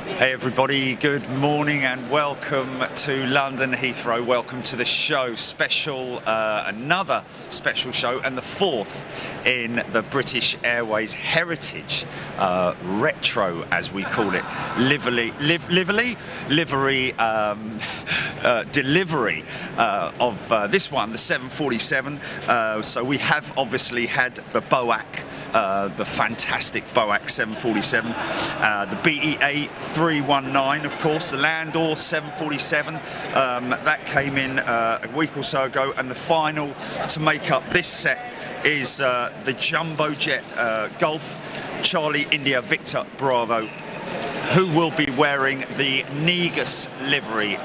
Hey everybody, good morning and welcome to London Heathrow. Welcome to the show, another special show, and the fourth in the British Airways Heritage Retro, as we call it, livery delivery of this one, the 747. So we have obviously had the BOAC, the fantastic BOAC 747, the BEA 319, of course, the Landor 747, that came in a week or so ago, and the final to make up this set is the Jumbo Jet Golf Charlie India Victor Bravo, who will be wearing the Negus livery,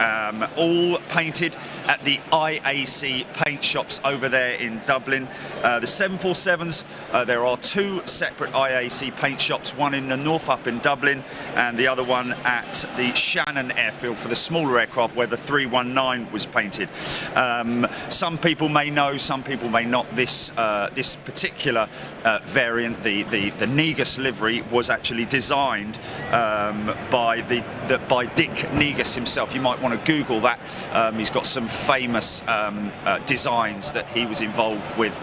all painted at the IAC paint shops over there in Dublin. The 747s, there are two separate IAC paint shops, one in the north up in Dublin and the other one at the Shannon airfield for the smaller aircraft where the 319 was painted. Some people may know, some people may not, this particular variant, the Negus livery, was actually designed by Dick Negus himself. You might want to Google that. He's got some famous designs that he was involved with,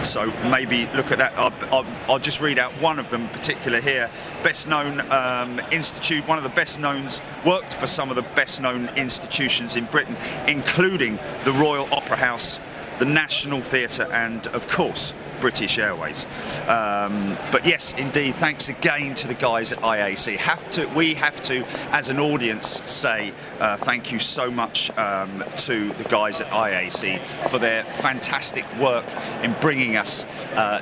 so maybe look at that. I'll just read out one of them in particular here. Best known institute, one of the best knowns, worked for some of the best known institutions in Britain, including the Royal Opera House, the National Theatre, and of course British Airways. But yes, indeed, thanks again to the guys at IAC. We have to, as an audience, say thank you so much to the guys at IAC for their fantastic work in bringing us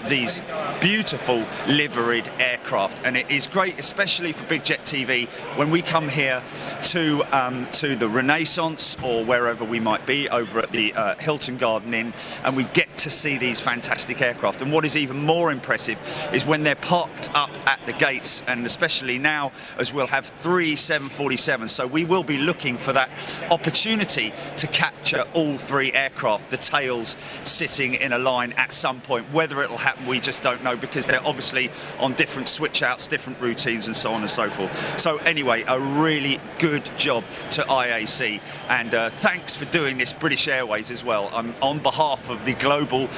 these beautiful liveried aircraft. And it is great, especially for Big Jet TV, when we come here to the Renaissance or wherever we might be, over at the Hilton Garden Inn, and we get to see these fantastic aircraft. And what is even more impressive is when they're parked up at the gates, and especially now as we'll have 3 747s, so we will be looking for that opportunity to capture all 3 aircraft, the tails sitting in a line at some point. Whether it'll happen, we just don't know, because they're obviously on different switch outs, different routines, and so on and so forth. So anyway, a really good job to IAC, and thanks for doing this, British Airways, as well. On behalf of the global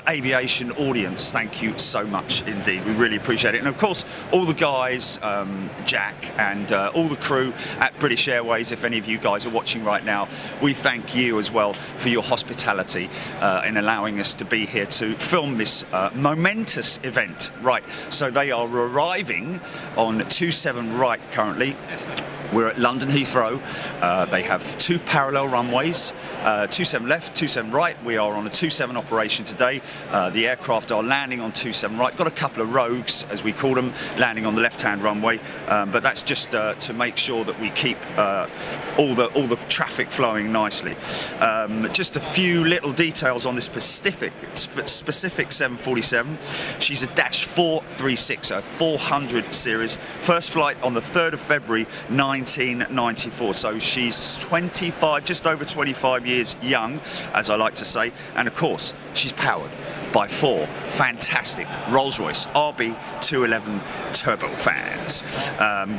aviation audience, thank you so much indeed. We really appreciate it. And of course, all the guys, Jack and all the crew at British Airways, if any of you guys are watching right now, we thank you as well for your hospitality in allowing us to be here to film this momentous event. Right, so they are arriving on 27 right currently. We're at London Heathrow. They have 2 parallel runways, 27 left, 27 right. We are on a 27 operation today. The aircraft are landing on 27 right. Got a couple of rogues, as we call them, landing on the left-hand runway, but that's just to make sure that we keep all the traffic flowing nicely. Just a few little details on this specific 747. She's a -436, a 400 series. First flight on the 3rd of February 1994, so she's 25, just over 25 years young, as I like to say, and of course she's powered by 4 fantastic Rolls-Royce RB211 turbofans,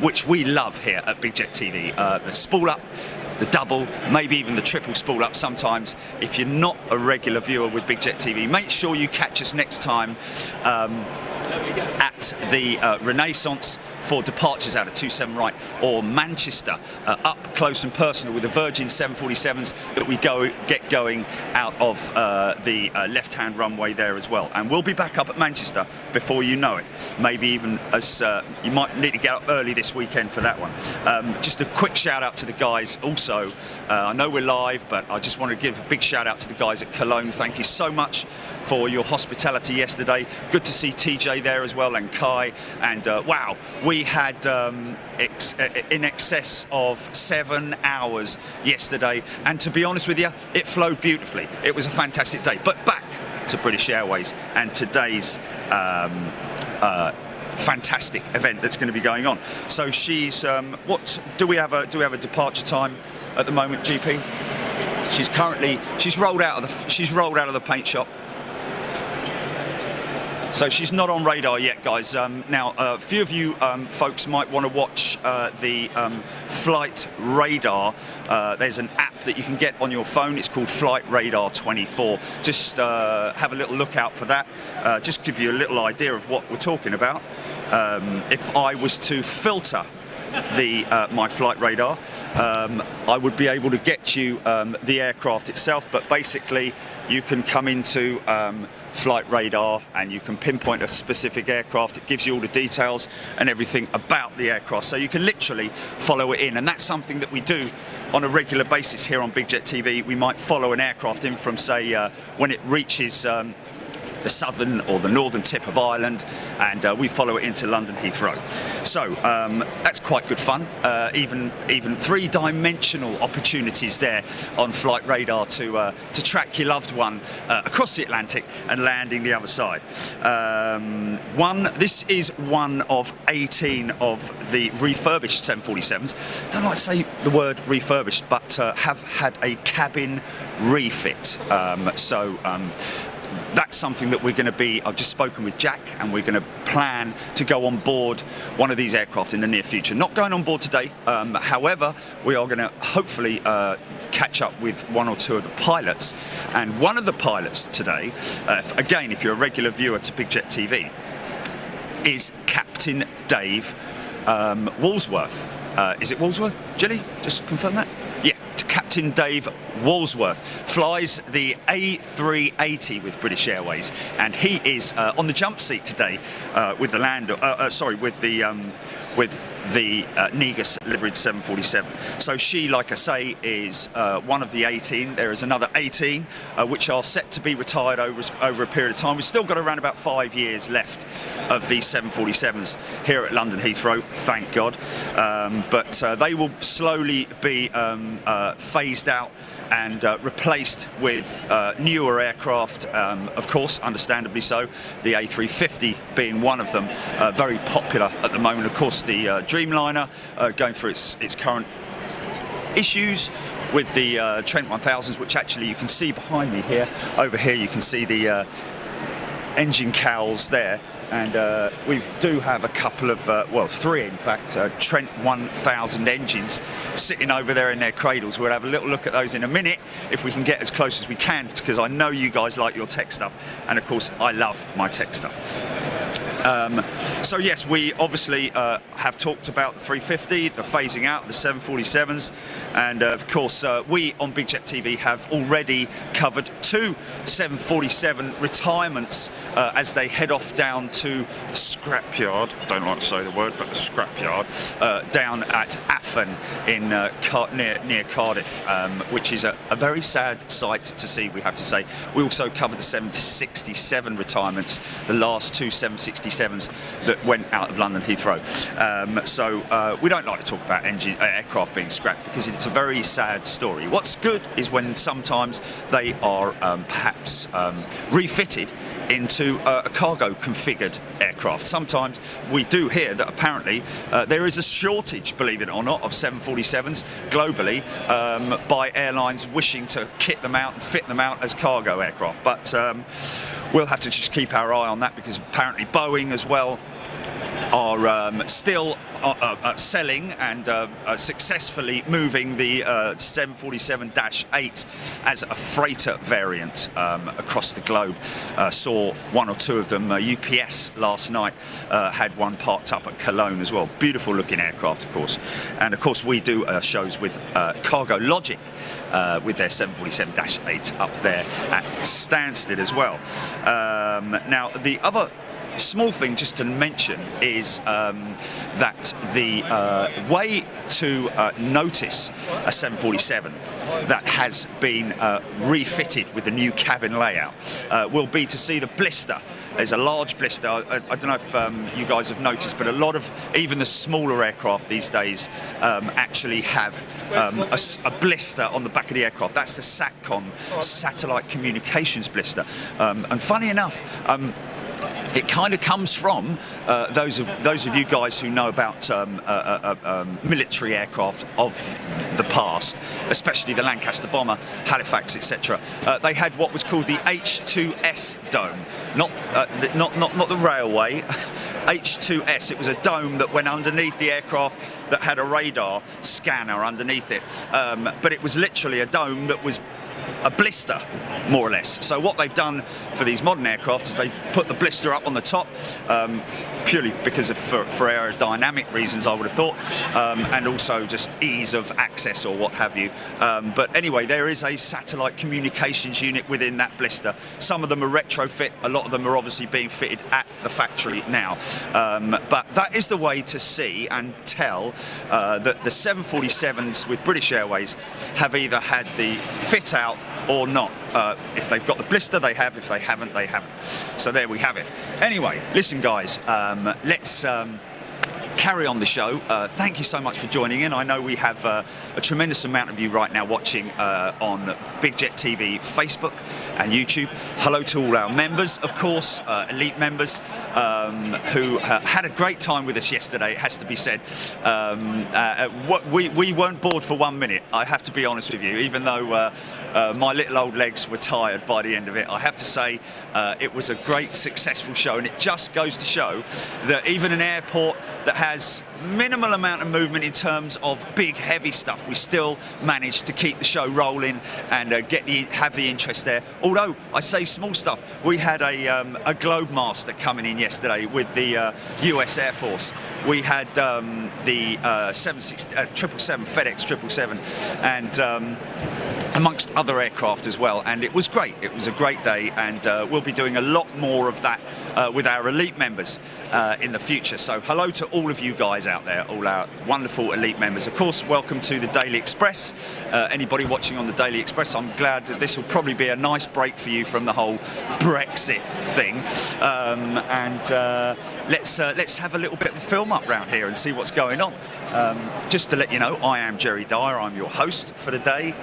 which we love here at Big Jet TV. The spool up, the double, maybe even the triple spool up sometimes. If you're not a regular viewer with Big Jet TV, make sure you catch us next time at the Renaissance for departures out of 27 right, or Manchester, up close and personal with the Virgin 747s that we get going out of the left-hand runway there as well. And we'll be back up at Manchester before you know it. Maybe even as you might need to get up early this weekend for that one. Just a quick shout out to the guys also. I know we're live, but I just want to give a big shout out to the guys at Cologne. Thank you so much for your hospitality yesterday. Good to see TJ there as well, and Kai. And wow, we had in excess of 7 hours yesterday, and to be honest with you, it flowed beautifully. It was a fantastic day. But back to British Airways and today's fantastic event that's going to be going on. So she's what do we have a departure time at the moment, GP? She's rolled out of the paint shop. So she's not on radar yet, guys. Now, a few of you folks might want to watch the flight radar. There's an app that you can get on your phone. It's called Flight Radar 24. Just have a little look out for that. Just give you a little idea of what we're talking about. If I was to filter my flight radar, I would be able to get you the aircraft itself, but basically you can come into flight radar and you can pinpoint a specific aircraft. It gives you all the details and everything about the aircraft, so you can literally follow it in, and that's something that we do on a regular basis here on Big Jet TV. We might follow an aircraft in from, say, when it reaches the southern or the northern tip of Ireland, and we follow it into London Heathrow. So that's quite good fun. Even three-dimensional opportunities there on flight radar to track your loved one across the Atlantic and landing the other side. This is one of 18 of the refurbished 747s. Don't like to say the word refurbished, but have had a cabin refit. That's something that we're going to be, I've just spoken with Jack, and we're going to plan to go on board one of these aircraft in the near future. Not going on board today, however, we are going to hopefully catch up with one or two of the pilots. And one of the pilots today, again, if you're a regular viewer to Big Jet TV, is Captain Dave Walsworth. Is it Walsworth, Jilly? Just confirm that? Yeah, Captain Dave Walsworth flies the A380 with British Airways, and he is on the jump seat today with the Negus liveried 747. So she, like I say, is one of the 18. There is another 18 which are set to be retired over a period of time. We've still got around about 5 years left of these 747s here at London Heathrow, thank God. But they will slowly be phased out and replaced with newer aircraft, of course, understandably so, the A350 being one of them, very popular at the moment. Of course, the Dreamliner going through its current issues with the Trent 1000s, which actually you can see behind me here. Over here you can see the engine cowls there. And we do have a couple of, well, three in fact, Trent 1000 engines sitting over there in their cradles. We'll have a little look at those in a minute if we can get as close as we can, because I know you guys like your tech stuff, and of course I love my tech stuff. So yes, we obviously have talked about the 350, the phasing out of the 747s, and of course we on Big Jet TV have already covered 2 747 retirements as they head off down to the scrapyard. Don't like to say the word, but the scrapyard down at Afan in near Cardiff, which is a very sad sight to see, we have to say. We also covered the 767 retirements, the last 2 767s that went out of London Heathrow. So we don't like to talk about aircraft being scrapped because it's a very sad story. What's good is when sometimes they are perhaps refitted into a cargo configured aircraft. Sometimes we do hear that apparently there is a shortage, believe it or not, of 747s globally by airlines wishing to kit them out and fit them out as cargo aircraft. But we'll have to just keep our eye on that, because apparently Boeing as well are still selling and successfully moving the 747-8 as a freighter variant across the globe. Saw one or two of them. UPS last night had one parked up at Cologne as well. Beautiful looking aircraft, of course. And of course we do shows with Cargo Logic with their 747-8 up there at Stansted as well. Now the other small thing just to mention is that the way to notice a 747 that has been refitted with the new cabin layout will be to see the blister. There's a large blister. I don't know if you guys have noticed, but a lot of even the smaller aircraft these days actually have a blister on the back of the aircraft. That's the SATCOM, satellite communications blister. And funny enough, it kind of comes from those of you guys who know about military aircraft of the past, especially the Lancaster bomber, Halifax, etc. They had what was called the H2S dome, not the railway. H2S. It was a dome that went underneath the aircraft that had a radar scanner underneath it, but it was literally a dome that was a blister, more or less. So what they've done for these modern aircraft is they've put the blister up on the top, purely because of for aerodynamic reasons, I would have thought, and also just ease of access or what have you. But anyway, there is a satellite communications unit within that blister. Some of them are retrofit, a lot of them are obviously being fitted at the factory now. But that is the way to see and tell that the 747s with British Airways have either had the fit out or not. If they've got the blister, they have. If they haven't, they haven't. So there we have it. Anyway, listen guys, let's carry on the show. Thank you so much for joining in. I know we have a tremendous amount of you right now watching on Big Jet TV Facebook and YouTube. Hello to all our members, of course, elite members, who had a great time with us yesterday, it has to be said. We weren't bored for 1 minute, I have to be honest with you, even though my little old legs were tired by the end of it. I have to say it was a great, successful show, and it just goes to show that even an airport that has minimal amount of movement in terms of big, heavy stuff, we still managed to keep the show rolling and have the interest there. Although I say small stuff, we had a Globe Master coming in yesterday with the US Air Force. We had the 777 FedEx 777 and amongst other aircraft as well, and it was great. It was a great day, and we'll be doing a lot more of that with our elite members in the future. So hello to all of you guys out there, all our wonderful elite members. Of course, welcome to the Daily Express. Anybody watching on the Daily Express, I'm glad that this will probably be a nice break for you from the whole Brexit thing. Let's have a little bit of a film up round here and see what's going on. Just to let you know, I am Jerry Dyer, I'm your host for the day.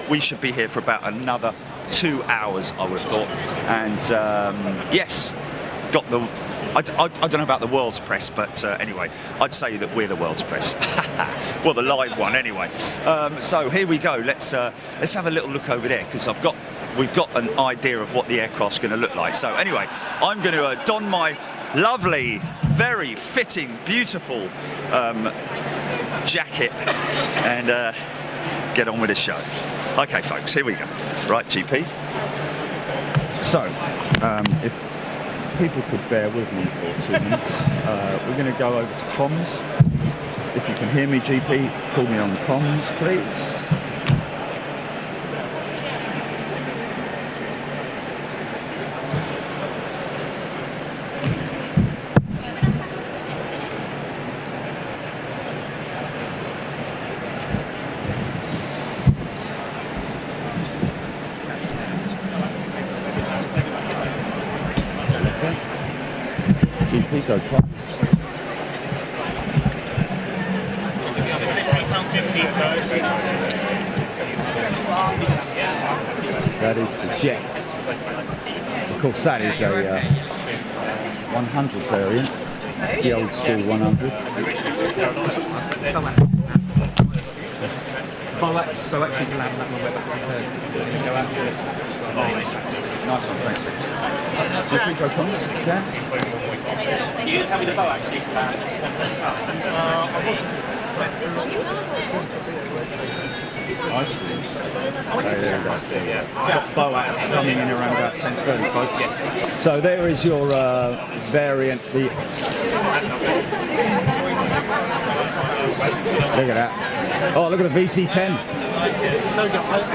We should be here for about another 2 hours, I would have thought. And yes, got the... I don't know about the world's press, but anyway, I'd say that we're the world's press. Well, the live one anyway. So here we go. Let's have a little look over there, because we've got an idea of what the aircraft's going to look like. So anyway, I'm going to don my lovely, very fitting, beautiful jacket and get on with the show. Okay, folks, here we go. Right, GP. So, if people could bear with me for 2 minutes, we're going to go over to comms. If you can hear me, GP, call me on comms, please. Please go twice. That is the jet. Of course, that is a 100 variant. It's the old school 100. Bollocks, so actually to land that one, we're back to 30. Nice one, thank you. So please go comms, yeah? You didn't tell me the bow actually to land. I wasn't. I see. Got bow out coming in around about 10:30, folks. Yes. So there is your variant. Look at that. Oh, look at the VC-10.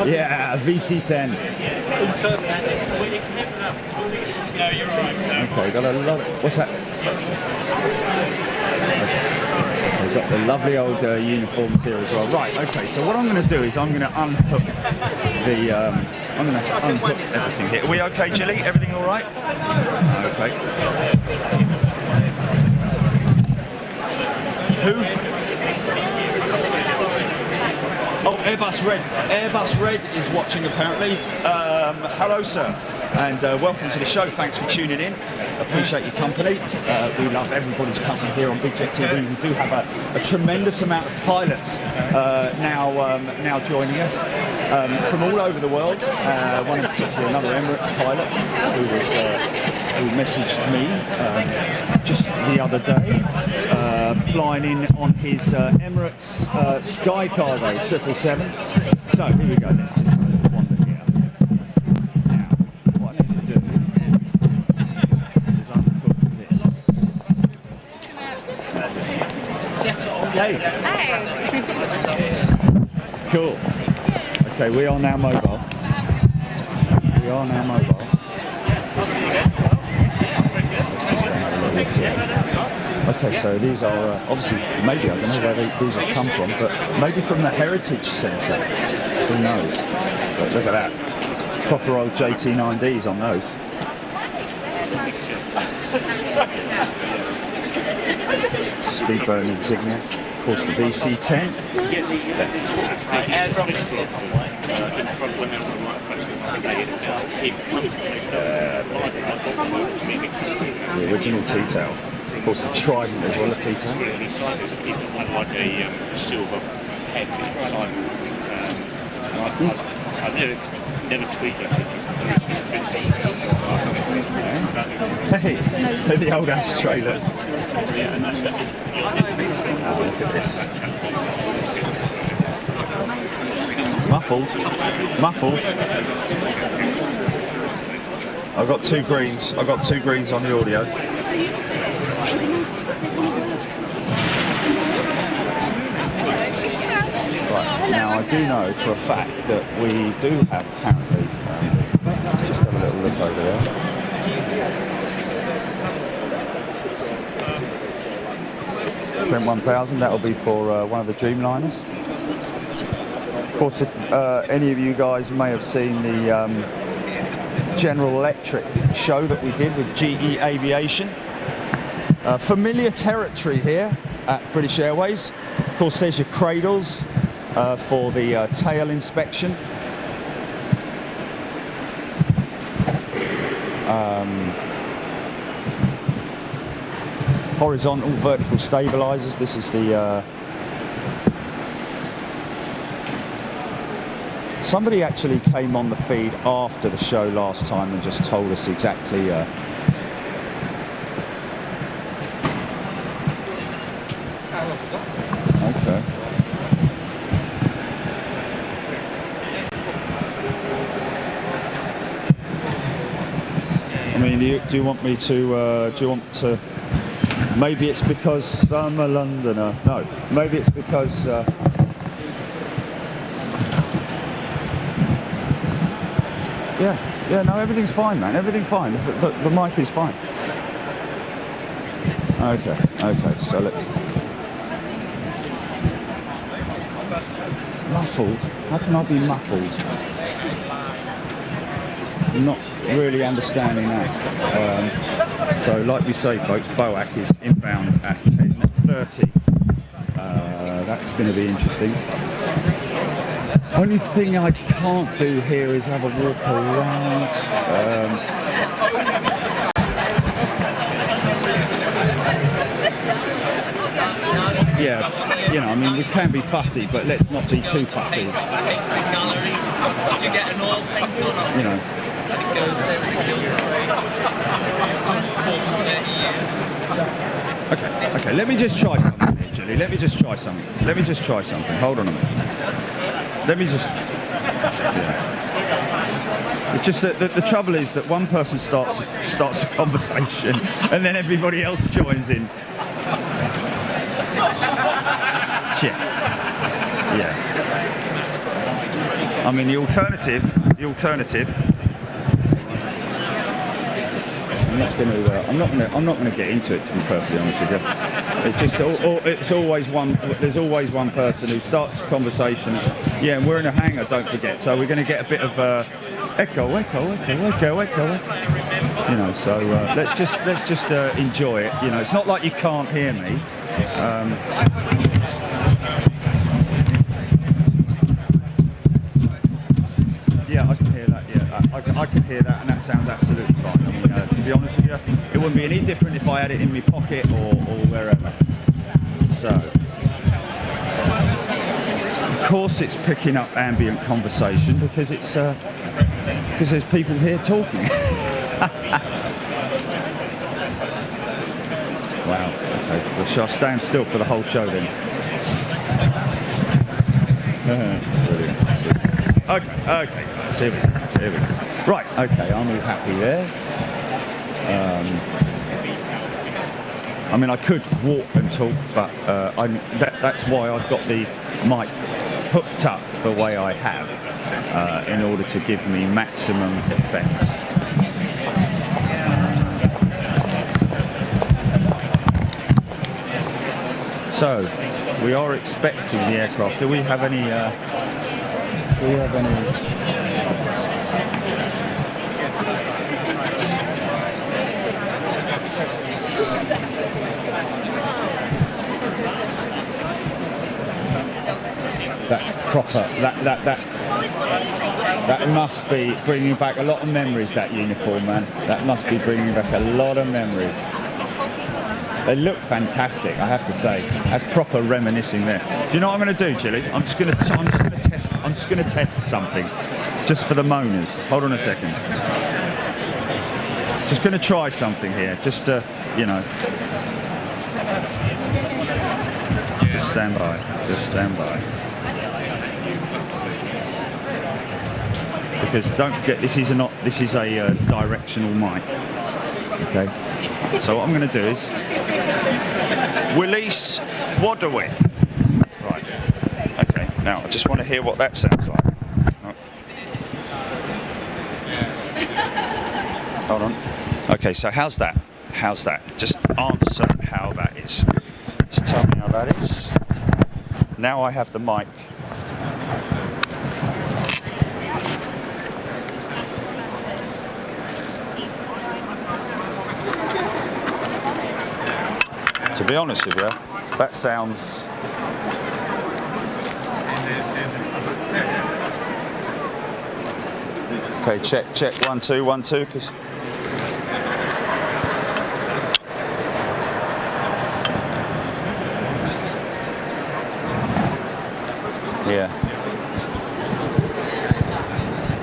Yeah, VC-10. No, you're alright, sir. Okay, got a lot. What's that? Okay, we've got the lovely old uniforms here as well. Right. Okay. So what I'm going to do is I'm going to unhook the. I'm going to unhook everything here. Are we okay, Jilly? Everything all right? Okay. Who? Oh, Airbus Red is watching apparently. Hello, sir, and welcome to the show. Thanks for tuning in. Appreciate your company. We love everybody's company here on Big Jet TV. We do have a tremendous amount of pilots now joining us from all over the world. One in particular, another Emirates pilot who messaged me just the other day, flying in on his Emirates Sky Cargo 777. So here we go. Let's just wander here. Now, what I need to do is unhook this. Hey. Cool. Okay, we are now mobile. Okay, so these are obviously, maybe, I don't know where these have come from, but maybe from the Heritage Centre. Who knows? But look at that. Proper old JT9Ds on those. Speedburn insignia. Of course, the VC10. The original T-tail. Of course, the Trident as well, a T-tail. Like a silver head inside. I've never tweaked it. Hey, the old ash trailers. Oh, look at this. Muffled. I've got two greens on the audio. Right, now I do know for a fact that we do have apparently, let's just have a little look over there. Trent 1000, that'll be for one of the Dreamliners. Of course, if any of you guys may have seen the General Electric show that we did with GE Aviation. Familiar territory here at British Airways. Of course, there's your cradles for the tail inspection. Horizontal, vertical stabilizers. This is the somebody actually came on the feed after the show last time and just told us exactly okay. I mean, do you want me to maybe it's because I'm a Londoner. No, maybe it's because yeah, no, everything's fine, man. Everything's fine. The mic is fine. Okay, so let's... Muffled? How can I be muffled? I'm not really understanding that. So, like we say, folks, BOAC is inbound at 10:30. That's going to be interesting. Only thing I can't do here is have a walk around. Yeah, you know, I mean, we can be fussy, but let's not be too fussy. You know. Okay, let me just try something here, Julie. Let me just try something. Hold on a minute. Let me just... Yeah. It's just that the trouble is that one person starts a conversation and then everybody else joins in. Yeah. I mean, the alternative. I'm not going to get into it, to be perfectly honest with you. It's always one. There's always one person who starts a conversation. Yeah, and we're in a hangar, don't forget. So we're going to get a bit of echo. You know. So let's just enjoy it. You know, it's not like you can't hear me. I can hear that, and that sounds absolutely fine. I mean, to be honest with you, it wouldn't be any different if I had it in my pocket or wherever. So, of course, it's picking up ambient conversation because it's because there's people here talking. Wow. Okay. Well, shall I stand still for the whole show then? Brilliant. Okay. Here we go. Right. Okay. I'm all happy there. I mean, I could walk and talk, but that's why I've got the mic hooked up the way I have, in order to give me maximum effect. So, we are expecting the aircraft. Do we have any? That's proper. That must be bringing back a lot of memories. That uniform, man. That must be bringing back a lot of memories. They look fantastic, I have to say. That's proper reminiscing there. Do you know what I'm going to do, Gilly? I'm just going to test something, just for the moaners. Hold on a second. Just going to try something here, just to, you know. Just stand by. Just stand by. Because don't forget, this is a directional mic. Okay. So what I'm going to do is release Waterwick. Right. Okay. Now I just want to hear what that sounds like. Oh. Hold on. Okay. So how's that? How's that? Just answer how that is. Just tell me how that is. Now I have the mic. To be honest with you, that sounds... Okay, check, 1 2 1 2, because...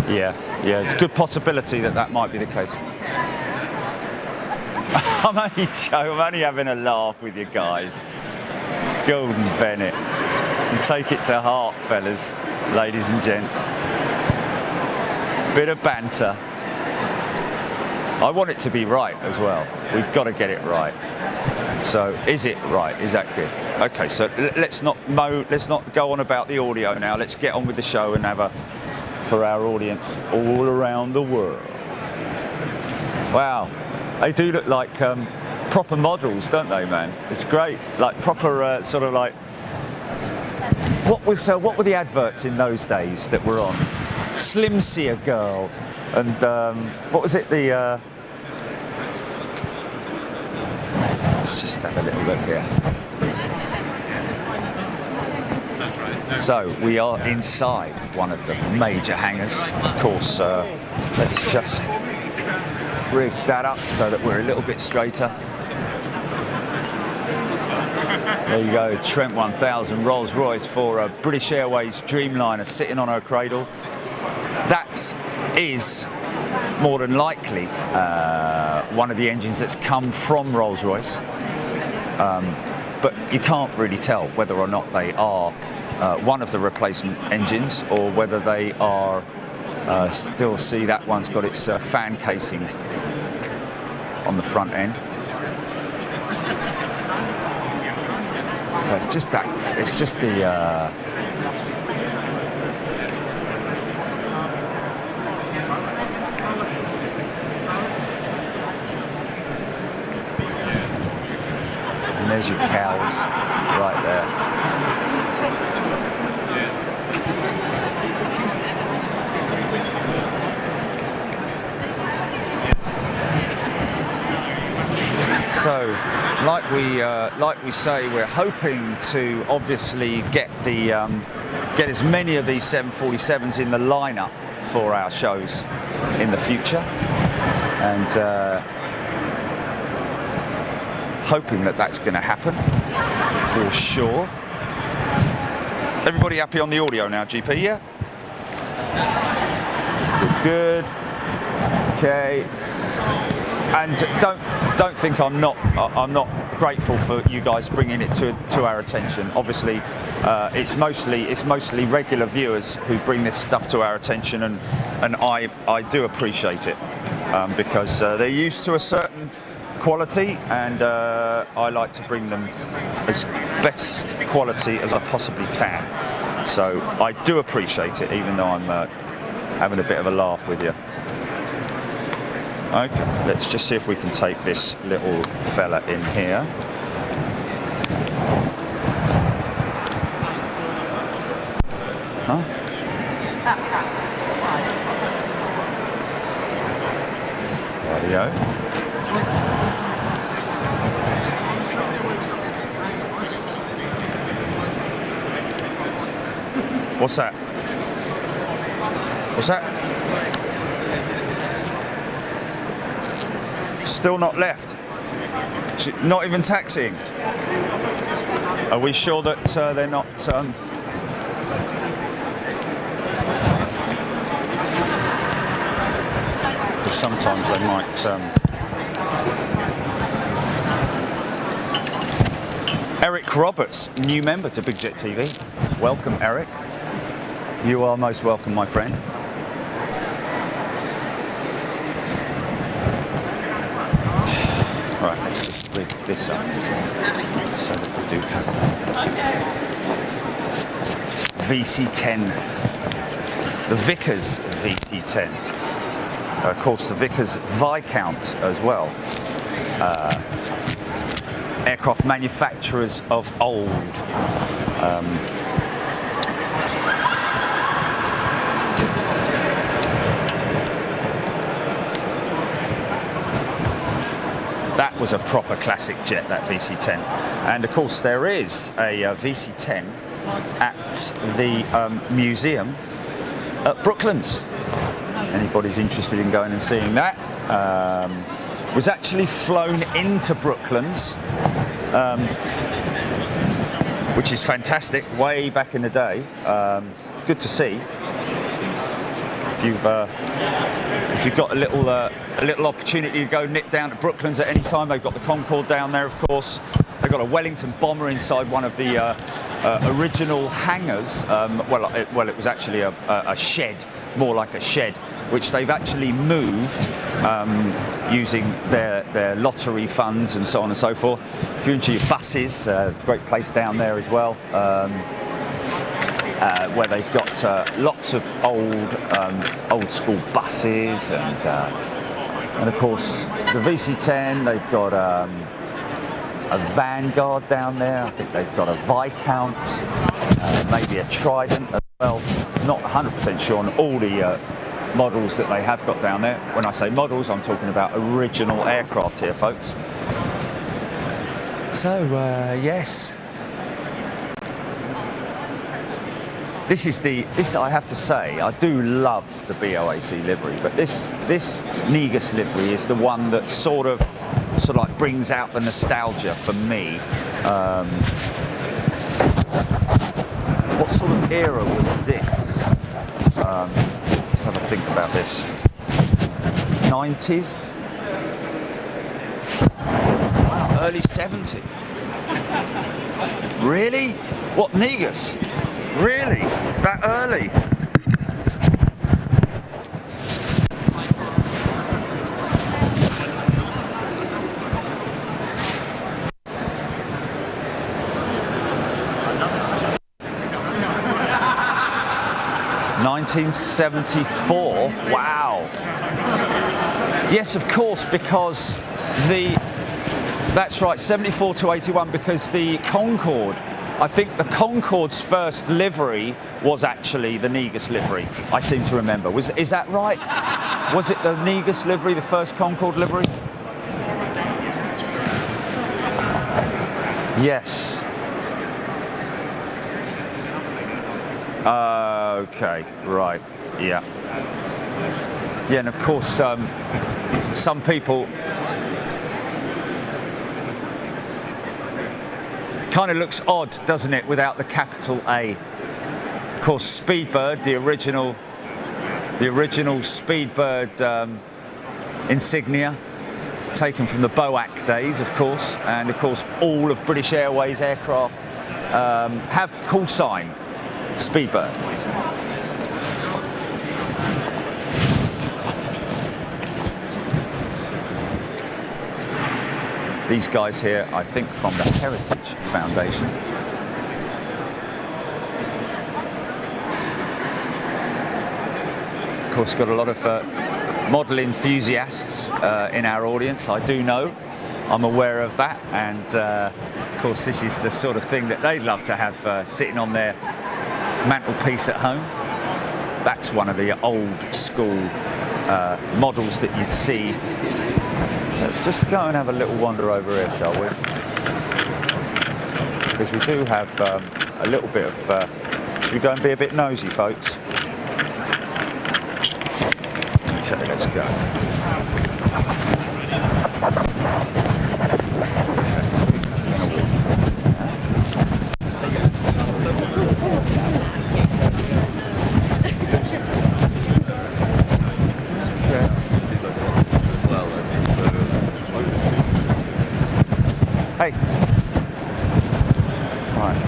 Yeah, it's a good possibility that might be the case. I'm only having a laugh with you guys. Golden Bennett. And take it to heart, fellas, ladies and gents. Bit of banter. I want it to be right as well. We've got to get it right. So, is it right? Is that good? Okay, so let's not go on about the audio now. Let's get on with the show and have a for our audience all around the world. Wow. They do look like proper models, don't they, man? It's great, like proper sort of like. What were the adverts in those days that were on? Slim Seer Girl, and what was it? The let's just have a little look here. So we are inside one of the major hangars. Of course, let's just rig that up so that we're a little bit straighter. There you go, Trent 1000 Rolls-Royce for a British Airways Dreamliner sitting on her cradle. That is more than likely one of the engines that's come from Rolls-Royce. But you can't really tell whether or not they are one of the replacement engines or whether they are still see that one's got its fan casing on the front end. So it's just the and there's your cows right there. So, like we say, we're hoping to obviously get as many of these 747s in the lineup for our shows in the future, and hoping that that's going to happen for sure. Everybody happy on the audio now, GP? Yeah. Good. Okay. And don't think I'm not grateful for you guys bringing it to our attention. Obviously, it's mostly regular viewers who bring this stuff to our attention, and I do appreciate it because they're used to a certain quality, and I like to bring them as best quality as I possibly can. So I do appreciate it, even though I'm having a bit of a laugh with you. Okay, let's just see if we can take this little fella in here. Huh? Radio. What's that? What's that? Still not left. Not even taxiing. Are we sure that they're not? Because sometimes they might. Eric Roberts, new member to Big Jet TV. Welcome, Eric. You are most welcome, my friend. Right, let's just rig this up so that we do have VC10, the Vickers VC10. Of course, the Vickers Viscount as well. Aircraft manufacturers of old. That was a proper classic jet, that VC10. And of course there is a VC10 at the museum at Brooklands. Anybody's interested in going and seeing that. Was actually flown into Brooklands, which is fantastic, way back in the day. Good to see. If you've got a little opportunity to go nip down to Brooklands at any time, they've got the Concorde down there, of course. They've got a Wellington bomber inside one of the original hangars. Well, it was actually a shed, more like a shed, which they've actually moved using their lottery funds and so on and so forth. If you're into your buses, great place down there as well. Where they've got lots of old school buses, and of course the VC10. They've got a Vanguard down there. I think they've got a Viscount, maybe a Trident as well. Not 100% sure on all the models that they have got down there. When I say models, I'm talking about original aircraft here, folks. So yes. This I have to say, I do love the BOAC livery, but this Negus livery is the one that sort of like brings out the nostalgia for me. What sort of era was this? Let's have a think about this. 90s? Wow, early 70s. Really? What, Negus? Really? That early? (1974). Wow. Yes, of course, because that's right, 74 to 81, because the Concorde, I think the Concorde's first livery was actually the Negus livery, I seem to remember. Is that right? Was it the Negus livery, the first Concorde livery? Yes. Okay, right, yeah. Yeah, and of course, some people kind of looks odd, doesn't it, without the capital A. Of course, Speedbird, the original Speedbird insignia, taken from the BOAC days, of course, and of course all of British Airways aircraft have call sign Speedbird. These guys here, I think, from the Heritage Foundation. Of course, got a lot of model enthusiasts in our audience. I do know, I'm aware of that, and of course this is the sort of thing that they'd love to have sitting on their mantelpiece at home. That's one of the old school models that you'd see. Let's just go and have a little wander over here, shall we? Because we do have a little bit of... should we go and be a bit nosy, folks? Okay, let's go. Hey. Right.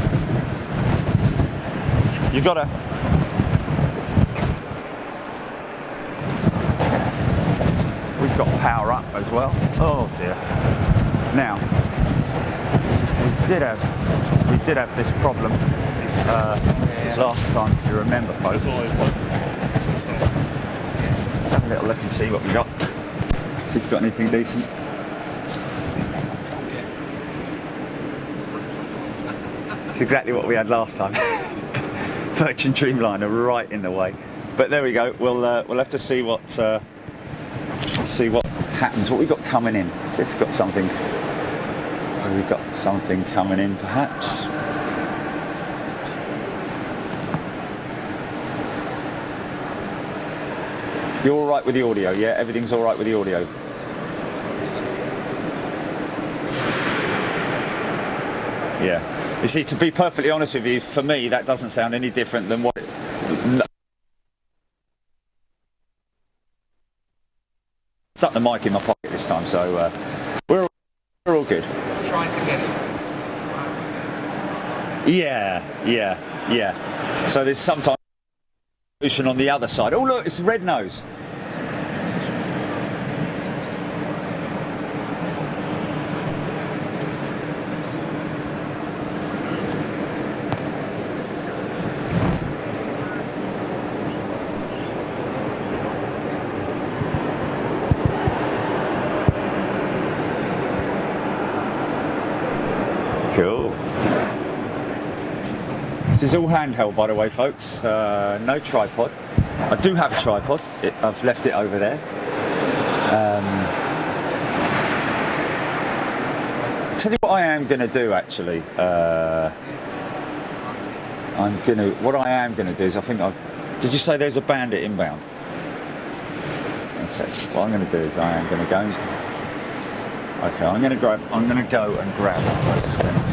You got to. We've got power up as well. Oh dear. Now, we did have this problem last time, if you remember, folks. Have a little look and see what we got. See if we've got anything decent. It's exactly what we had last time. Virgin Dreamliner right in the way. But there we go. We'll have to see what happens. What we got coming in. See if we've got something. We've got something coming in, perhaps. You're all right with the audio, yeah? Everything's all right with the audio. Yeah. You see, to be perfectly honest with you, for me, that doesn't sound any different than what... Stuck the mic in my pocket this time, so we're all good. Trying to get it. Yeah. So there's sometimes solution on the other side. Oh look, it's red nose. Cool. This is all handheld, by the way, folks. No tripod. I do have a tripod. I've left it over there. Tell you what I am going to do, actually. What I am going to do is, I think did you say there's a bandit inbound? Okay. What I'm going to do is I am going to go. Okay, I'm going to go and grab one of those things.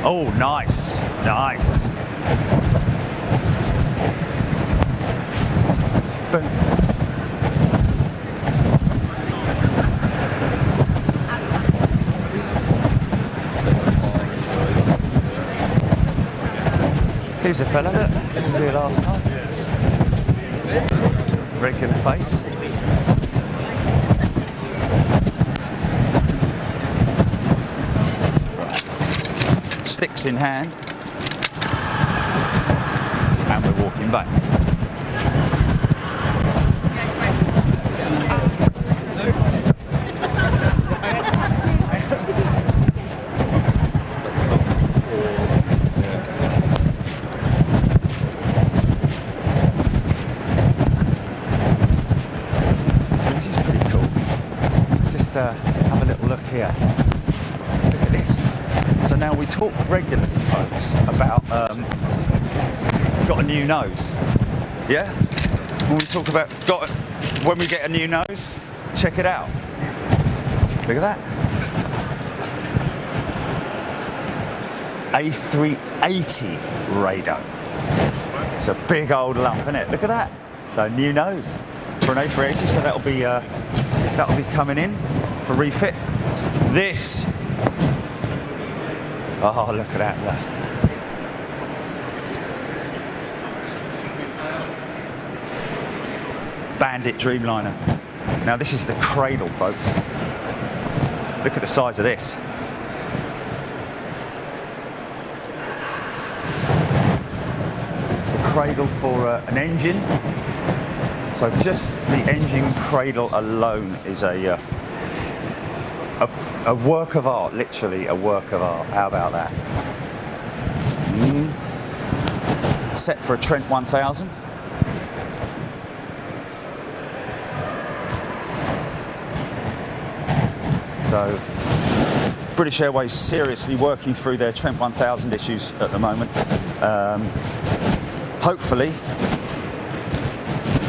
Oh, nice. Nice. Here's a fella that was here last time. Regular face. Sticks in hand, and we're walking back. Have a little look here. Look at this. So now we talk regularly, folks, about got a new nose. Yeah? When we talk about when we get a new nose, check it out. Look at that. A380 radar. It's a big old lump, isn't it? Look at that. So new nose for an A380. So that'll be coming in for refit. This. Oh, look at that. Look. Bandit Dreamliner. Now this is the cradle, folks. Look at the size of this. The cradle for an engine. So just the engine cradle alone is a work of art, literally a work of art. How about that? Set for a Trent 1000. So British Airways seriously working through their Trent 1000 issues at the moment. Hopefully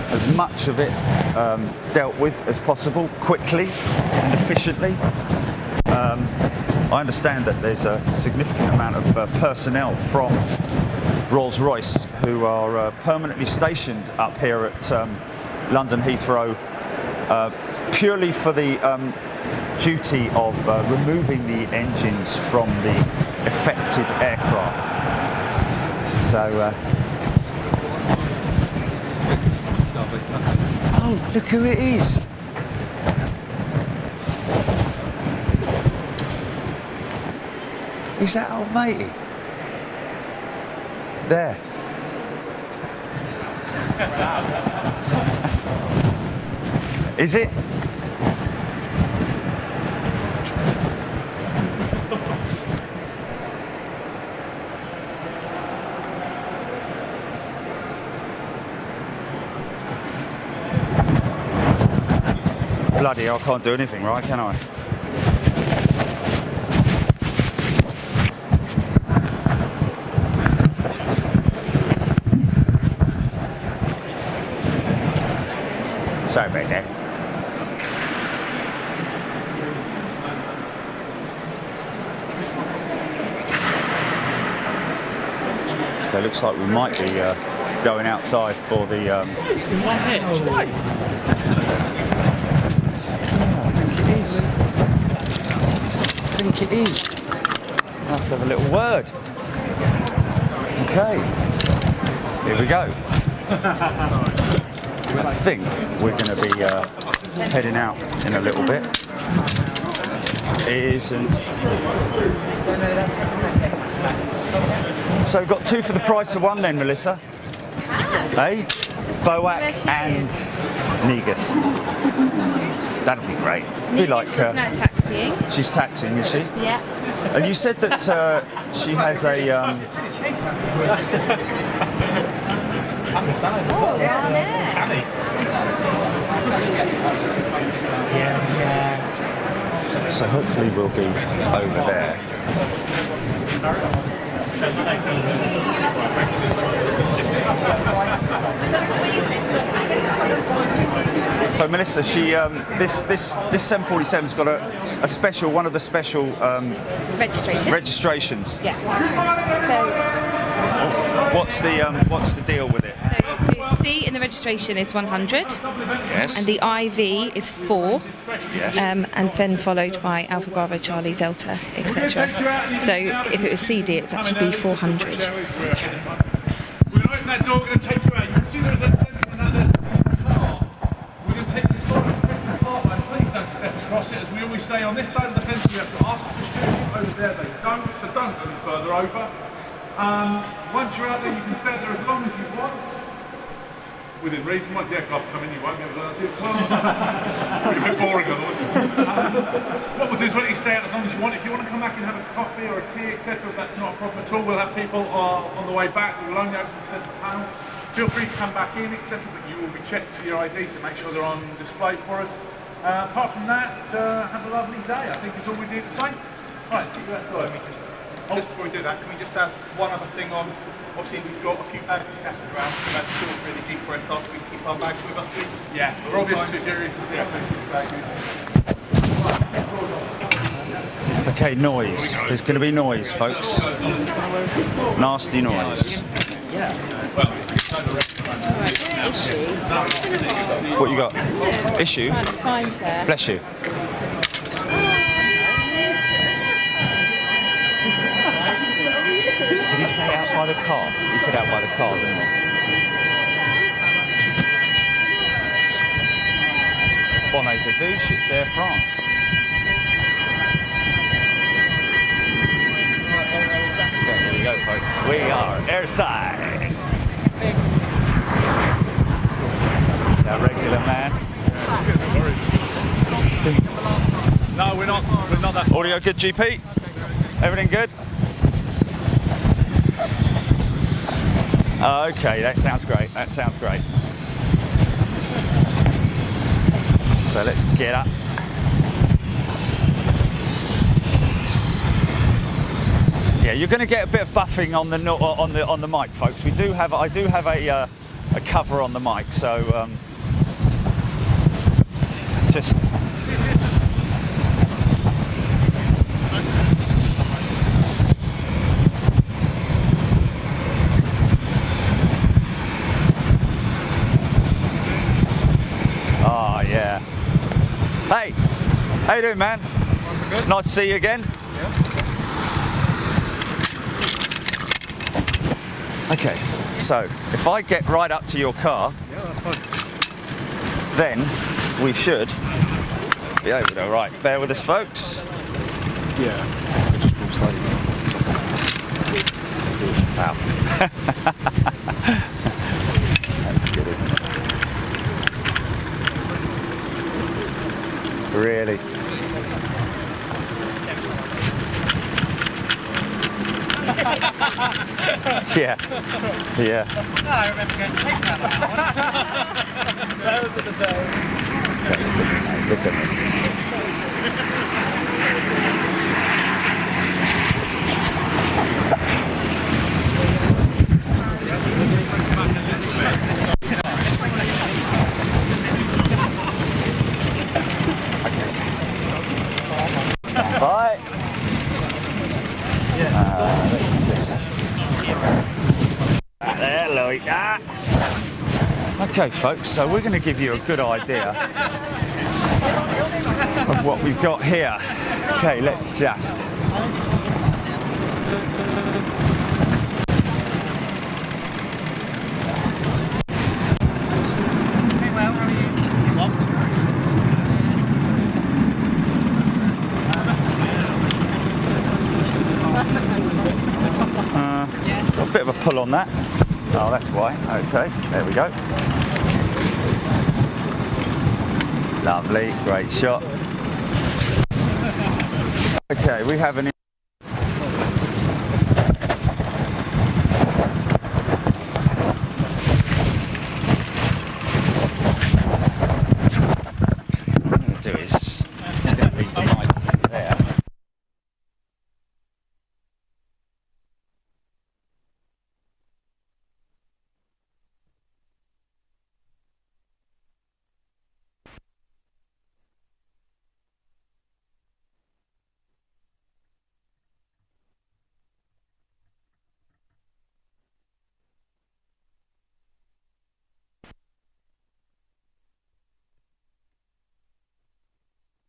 as much of it dealt with as possible, quickly and efficiently. I understand that there's a significant amount of personnel from Rolls-Royce who are permanently stationed up here at London Heathrow purely for the duty of removing the engines from the affected aircraft. So, oh, look who it is! Is that old matey? There. Is it? Bloody hell, I can't do anything, right, can I? Sorry about that. Okay, looks like we might be going outside for the... Twice in one hit, twice! I think it is. I'll have to have a little word. Okay. Here we go. I think we're going to be heading out in a little bit. So we've got two for the price of one then, Melissa. Hey? Boac and Negus. That'd be great. Negus like is now taxiing. She's taxiing, is she? Yeah. And you said that she has a... Oh, down there. So hopefully we'll be over there. So Melissa, she this 747's got a special, one of the special registrations. Yeah. So what's the deal with it? So the C in the registration is 100. Yes. And the IV is 4. Yes. And then followed by Alpha Bravo Charlie Delta, etc. So if it was CD, it would actually be 400. We're going to open that door, we're going to take you out. You can see there's a gentleman out there's a car. We're going to take this door and press the car, and please don't step across it. As we always say, on this side of the fence, you have to ask for security. Over there, they don't, so don't go any further over. Once you're out there, you can stay there as long as you want. Within reason, once the aircraft's come in, you won't be able to do it. Well, it'll be a bit boring otherwise. What we'll do is we'll let you stay out as long as you want. If you want to come back and have a coffee or a tea, etc., that's not a problem at all. We'll have people on the way back. We will only open the central panel. Feel free to come back in, etc., but you will be checked for your ID, so make sure they're on display for us. Apart from that, have a lovely day. I think is all we need to say. Right, let's keep you outside. just before we do that, can we just have one other thing on? Obviously, we've got a few bags scattered around. That's still really deep for us, so we can keep our bags with us, please. Yeah, for obvious security reasons. Yeah, please keep your bags. Okay, noise. There's going to be noise, folks. Nasty noise. Issue. What you got? Issue? Trying to find her. Bless you. Did he say out by the car? He said out by the car, didn't he? Bonnet de douche, it's Air France. Okay, here we go, folks. We are airside. Our regular man. No, we're not that. Audio good, GP? Everything good? Okay, that sounds great. That sounds great. So let's get up. Yeah, you're going to get a bit of buffing on the mic, folks. I do have a cover on the mic, so just. Oh yeah. Hey, how you doing, man? Good. Nice to see you again. Yeah. Okay, so if I get right up to your car, Yeah, that's fine. then we should be over there. Right, bear with us, folks. Yeah. Just move slightly. Wow. That's good, isn't it? Really? Yeah. Yeah. I remember going to take that one. That was at the time. Look at me. Bye. There, Louis. Okay, folks, so we're going to give you a good idea of what we've got here. Okay, let's just. Got a bit of a pull on that. Oh, that's why. Okay, there we go. Lovely, great shot. Okay, we have an. What I'm going to do is just going to leave the mic there.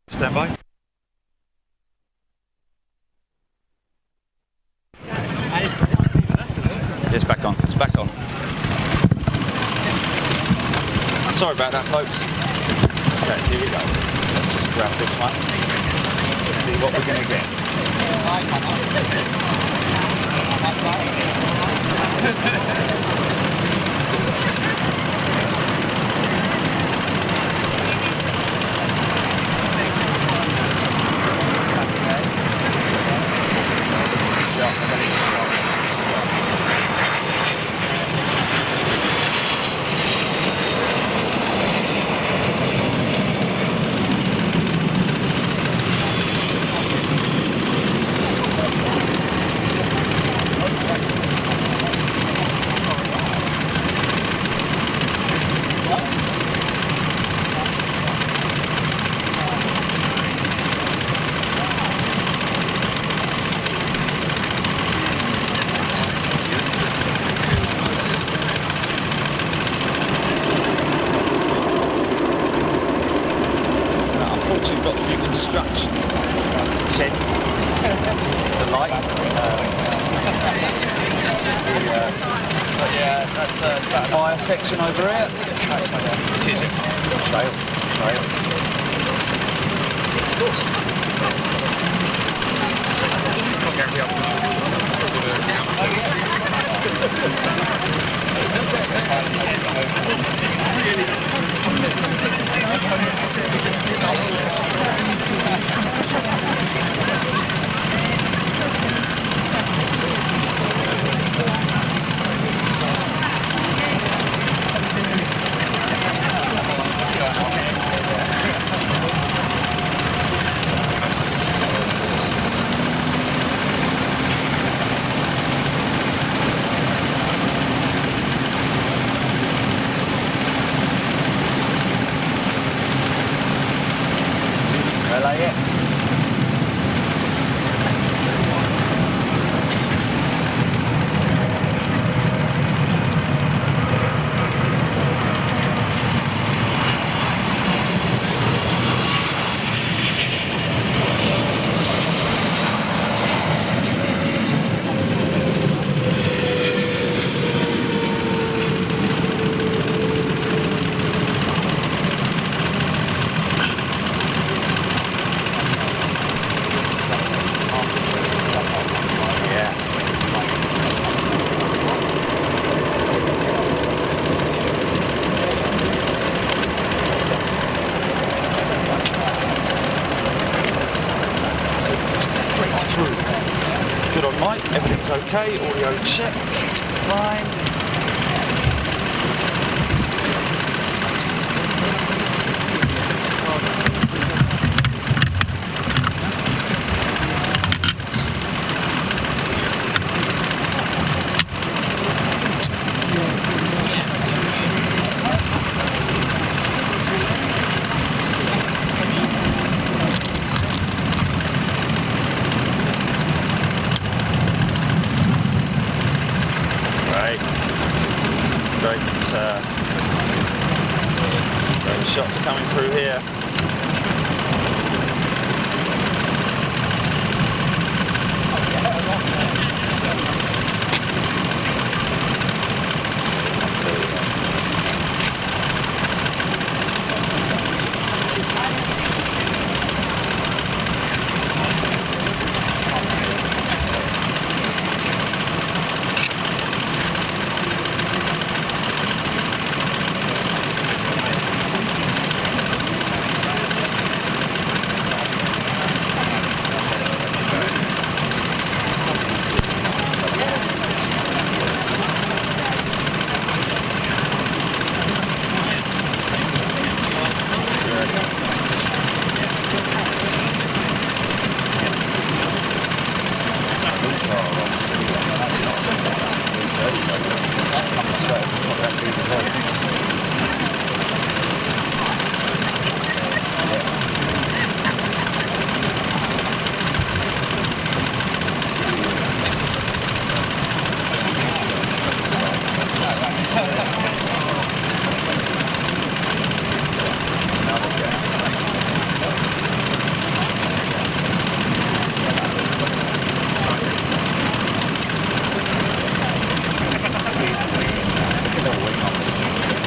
Stand by. It's back on. It's back on. Sorry about that, folks. Okay, here we go. Let's just grab this one. See what we're going to get. sheds, the light. This is the fire section over here. Trails. LAX. Good on mic, everything's okay, audio check, fine. Great shots are coming through here.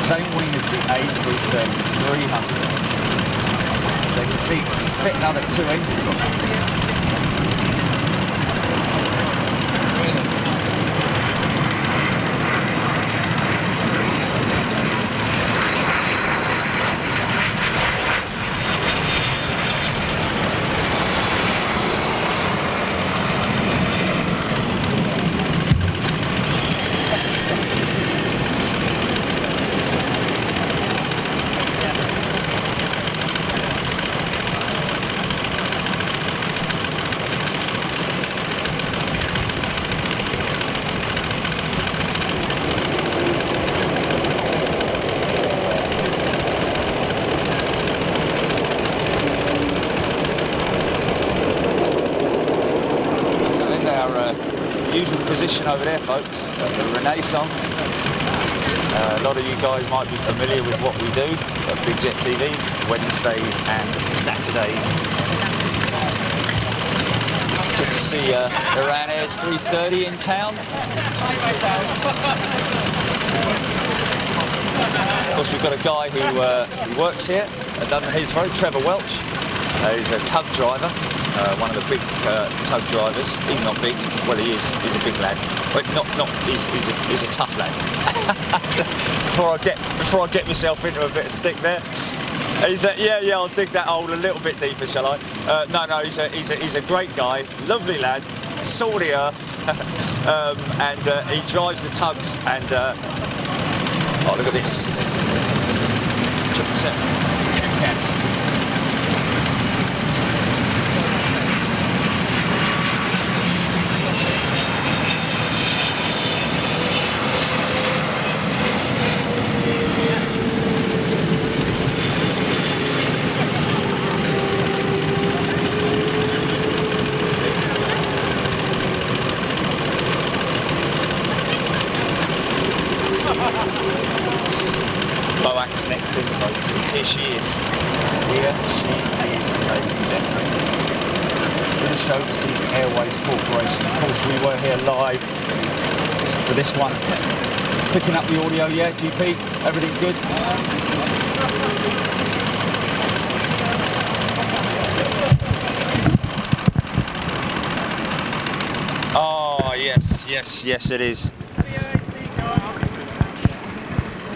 Same wing as the A300. So you can see it's fitting another 2 engines on that. Usual position over there, folks, the Renaissance. A lot of you guys might be familiar with what we do at Big Jet TV, Wednesdays and Saturdays. see Iran Air's 330 in town. Of course, we've got a guy who works here at Heathrow, Trevor Welch. He's a tug driver, one of the big tug drivers. He's not big, well he is, he's a big lad, but he's a tough lad. before I get myself into a bit of stick there. He's yeah, I'll dig that hole a little bit deeper, shall I? No, he's a great guy, lovely lad, salt of the earth, and he drives the tugs. And oh, look at this! Check this out. Next in, folks. Here she is. Here she is, ladies and gentlemen. British Overseas Airways Corporation. Of course, we were here live for this one. Picking up the audio, yeah, GP? Everything good? Oh, yes, it is.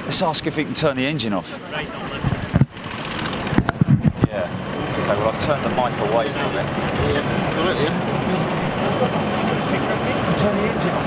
Let's ask if he can turn the engine off. Yeah. Okay, well, I've turned the mic away from it. Turn the engine off.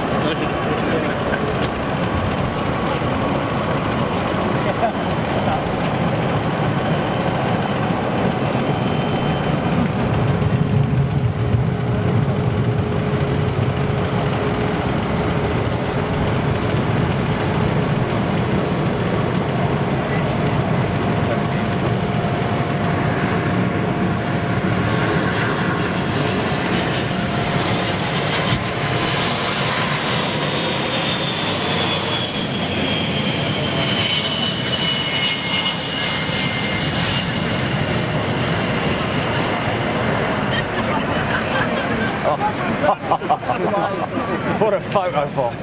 What a photo bomb.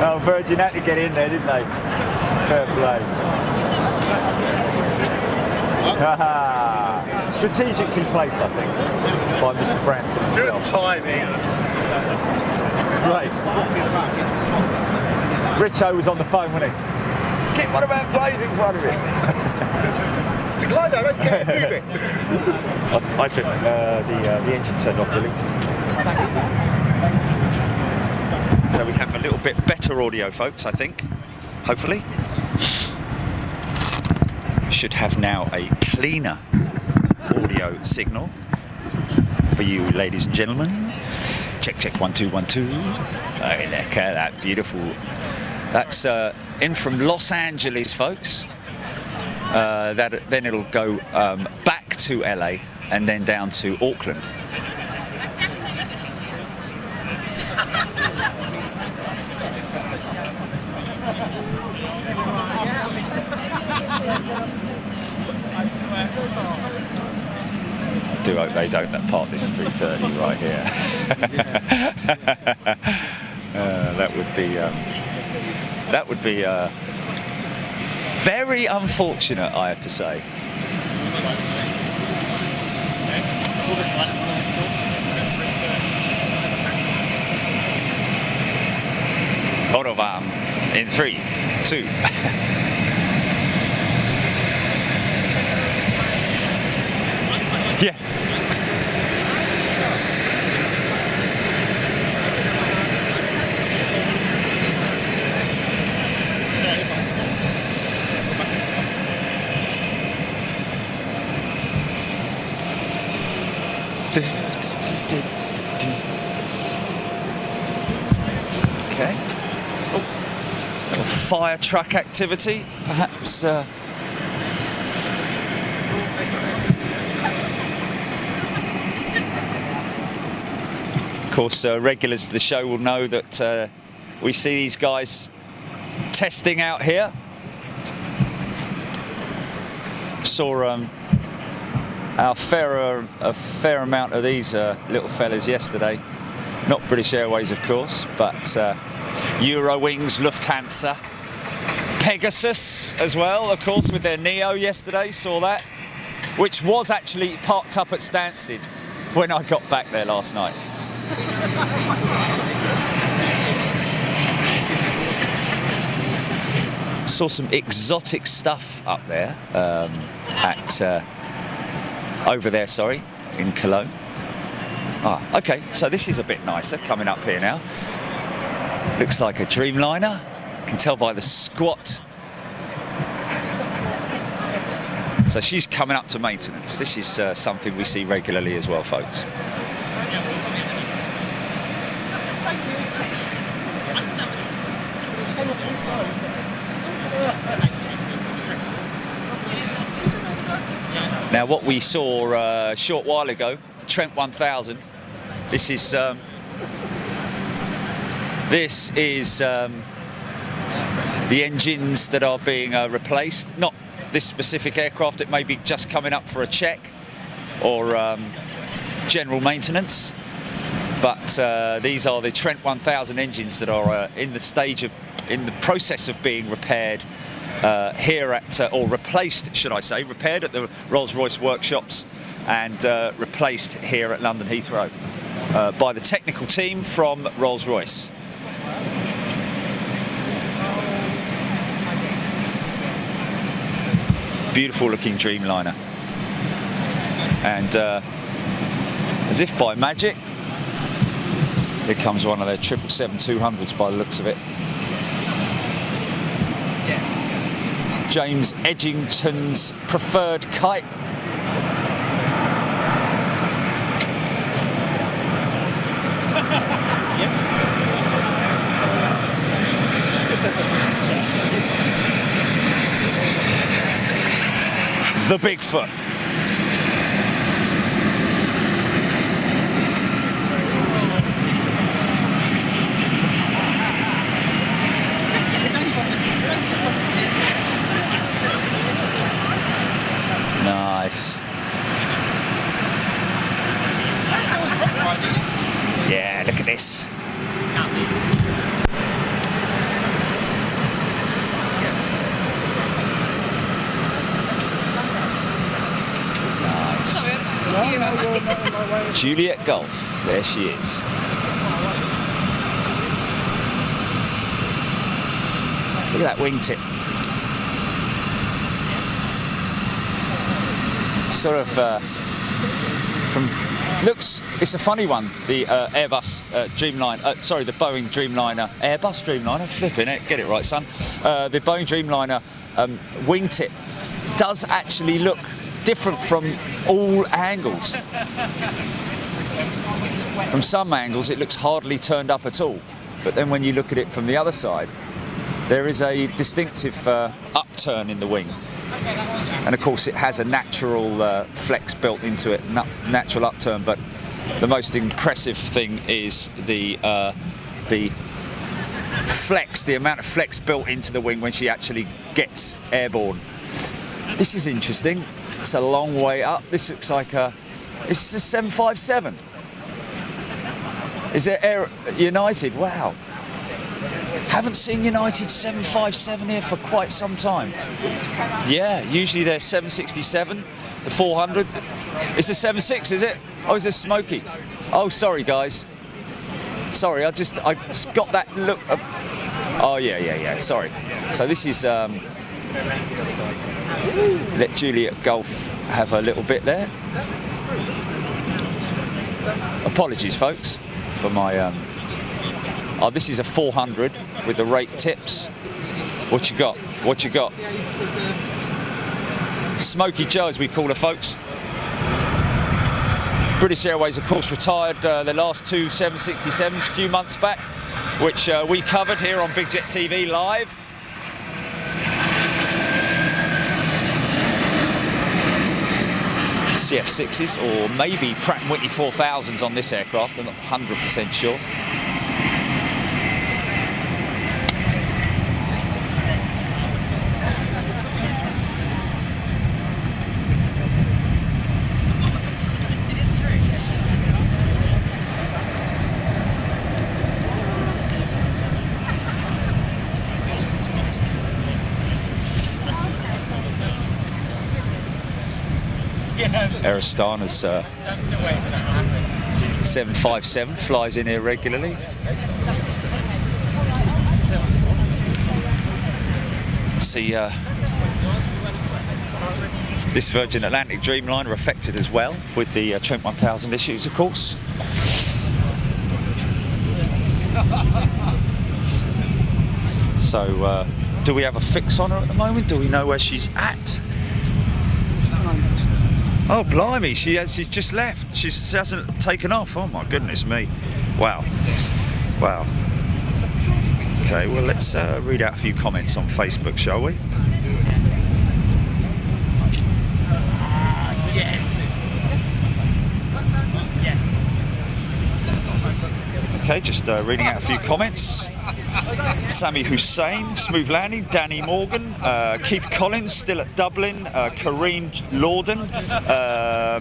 Oh, Virgin had to get in there, didn't they? Fair play. Strategically placed, I think, by Mr. Branson himself. Good timing. Great. Richo was on the phone, wasn't he? Get one of our planes in front of him. It's a glider, don't get it moving. I think the engine turned off, didn't it? So we have a little bit better audio, folks, I think. Hopefully. We should have now a cleaner audio signal for you, ladies and gentlemen. Check, 1 2 1 2. Oh, look at that, beautiful. That's in from Los Angeles, folks. Then it'll go back to LA and then down to Auckland. I do hope they don't part this 330 right here. That would be very unfortunate, I have to say. Autobahn in 3, 2. Yeah. Okay. Oh, little fire truck activity, perhaps. Of course, regulars to the show will know that we see these guys testing out here. Saw a fair amount of these little fellas yesterday. Not British Airways, of course, but Eurowings, Lufthansa, Pegasus as well, of course, with their Neo yesterday, saw that, which was actually parked up at Stansted when I got back there last night. Saw some exotic stuff up there over there, sorry, in Cologne. Ah, okay, so this is a bit nicer coming up here now. Looks like a Dreamliner. Can tell by the squat. So she's coming up to maintenance. This is something we see regularly as well, folks. Now, what we saw a short while ago, Trent 1000. This is the engines that are being replaced. Not this specific aircraft, it may be just coming up for a check or general maintenance. But these are the Trent 1000 engines that are in the process of being repaired here at, or replaced, should I say, repaired at the Rolls-Royce workshops and replaced here at London Heathrow by the technical team from Rolls-Royce. Beautiful looking Dreamliner. And as if by magic, here comes one of their 777-200s by the looks of it. James Edgington's preferred kite. The Bigfoot. Nice. Yeah, look at this. Juliet Gulf, there she is. Look at that wingtip. Sort of it's a funny one, the Airbus Dreamliner, sorry, the Boeing Dreamliner, Airbus Dreamliner, flipping it, get it right, son. The Boeing Dreamliner wingtip does actually look different from all angles. From some angles it looks hardly turned up at all, but then when you look at it from the other side, there is a distinctive upturn in the wing. And of course it has a natural flex built into it, natural upturn, but the most impressive thing is the flex, the amount of flex built into the wing when she actually gets airborne. This is interesting. It's a long way up. This looks like it's a 757. Is it Air United? Wow. Haven't seen United 757 here for quite some time. Yeah, usually they're 767, the 400. It's a 76, is it? Oh, it's a Smoky. Oh, sorry, guys. Sorry, I just got that look of... Oh, yeah, sorry. So this is... let Juliet Gulf have a little bit there. Apologies, folks, for my... Oh, this is a 400 with the rake tips. What you got? What you got? Smoky Joe, as we call her, folks. British Airways, of course, retired their last two 767s a few months back, which we covered here on Big Jet TV live. CF6s, or maybe Pratt & Whitney 4000s on this aircraft, I'm not 100% sure. Aristana's 757 flies in here regularly. See this Virgin Atlantic Dreamliner affected as well with the Trent 1000 issues, of course. So, do we have a fix on her at the moment? Do we know where she's at? Oh, blimey, she's just left. She hasn't taken off. Oh, my goodness me. Wow. Wow. Okay, well, let's read out a few comments on Facebook, shall we? Okay, just reading out a few comments. Sammy Hussein, smooth landing. Danny Morgan, Keith Collins, still at Dublin. Kareen Lorden,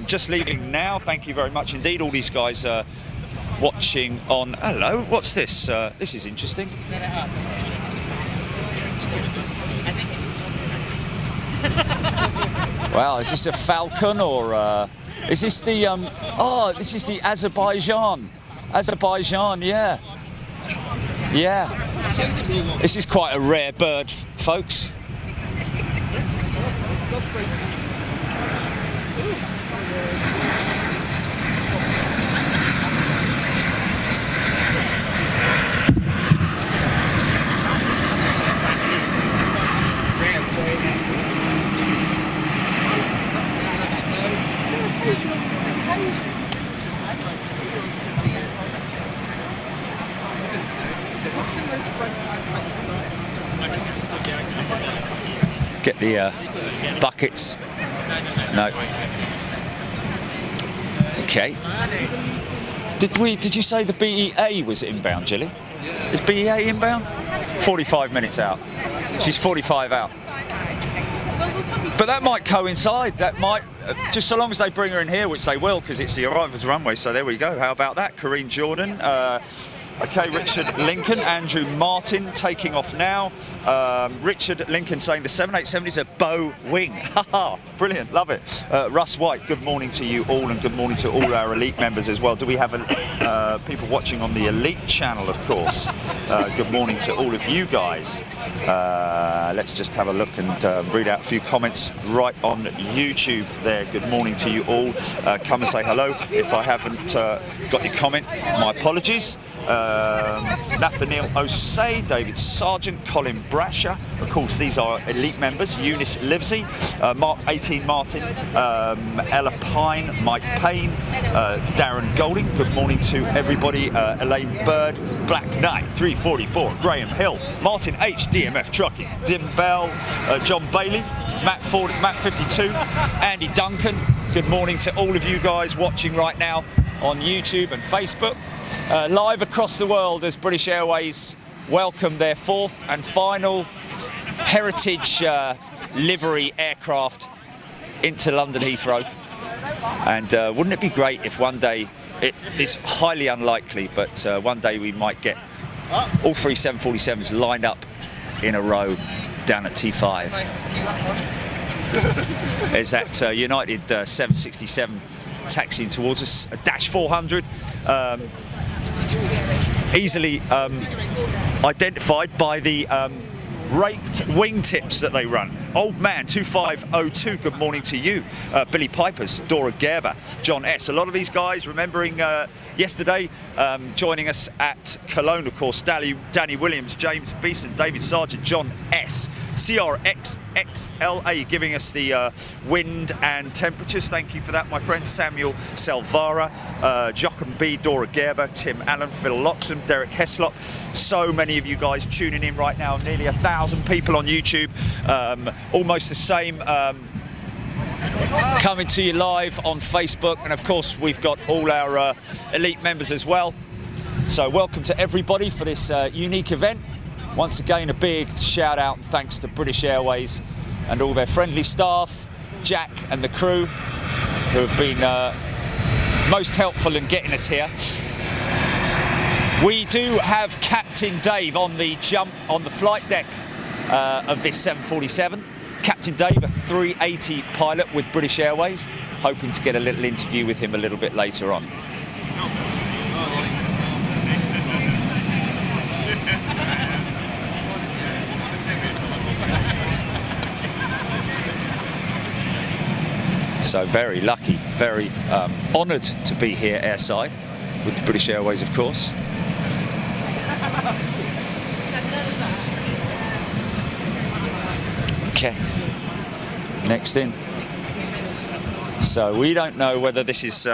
just leaving now. Thank you very much indeed. All these guys watching on. Hello, what's this? This is interesting. Wow, is this a Falcon or is this the? Oh, this is the Azerbaijan. Azerbaijan, yeah. Yeah. This is quite a rare bird, folks. Get the buckets. No. Okay. Did you say the BEA was inbound, Gilly? Is BEA inbound? 45 minutes out. She's 45 out. But that might coincide. That might, just so long as they bring her in here, which they will, because it's the arrivals runway. So there we go. How about that? Kareen Jordan. Okay, Richard Lincoln, Andrew Martin taking off now. Richard Lincoln saying the 787 is a bow wing. Haha, brilliant, love it. Russ White, good morning to you all, and good morning to all our elite members as well. Do we have people watching on the elite channel, of course? Good morning to all of you guys. Let's just have a look and read out a few comments right on YouTube there. Good morning to you all. Come and say hello. If I haven't got your comment, my apologies. Nathaniel Osei, David Sargent, Colin Brasher, of course these are elite members, Eunice Livesey, Mark 18 Martin, Ella Pine, Mike Payne, Darren Golding, good morning to everybody, Elaine Bird, Black Knight 344, Graham Hill, Martin H, DMF Trucking, Dim Bell, John Bailey, Matt Ford, Matt 52, Andy Duncan, good morning to all of you guys watching right now on YouTube and Facebook. Live across the world as British Airways welcome their fourth and final heritage livery aircraft into London Heathrow. And wouldn't it be great if one day, it is highly unlikely, but one day we might get all three 747s lined up in a row down at T5. There's that United 767 taxiing towards us, a Dash 400. Easily identified by the raked wingtips that they run. Old Man 2502, good morning to you. Billy Pipers, Dora Gerber, John S. A lot of these guys remembering yesterday joining us at Cologne, of course. Danny Williams, James Beeson, David Sargent, John S. CRXXLA giving us the wind and temperatures. Thank you for that, my friend. Samuel Salvara, Joachim B, Dora Gerber, Tim Allen, Phil Loxham, Derek Heslop. So many of you guys tuning in right now, nearly 1,000 people on YouTube. Almost the same coming to you live on Facebook, and of course we've got all our elite members as well. So welcome to everybody for this unique event. Once again, a big shout out and thanks to British Airways and all their friendly staff, Jack and the crew, who have been most helpful in getting us here. We do have Captain Dave on the flight deck of this 747. Captain Dave, a 380 pilot with British Airways, hoping to get a little interview with him a little bit later on. So very lucky, very honoured to be here airside with British Airways, of course. Okay, next in. So we don't know whether this is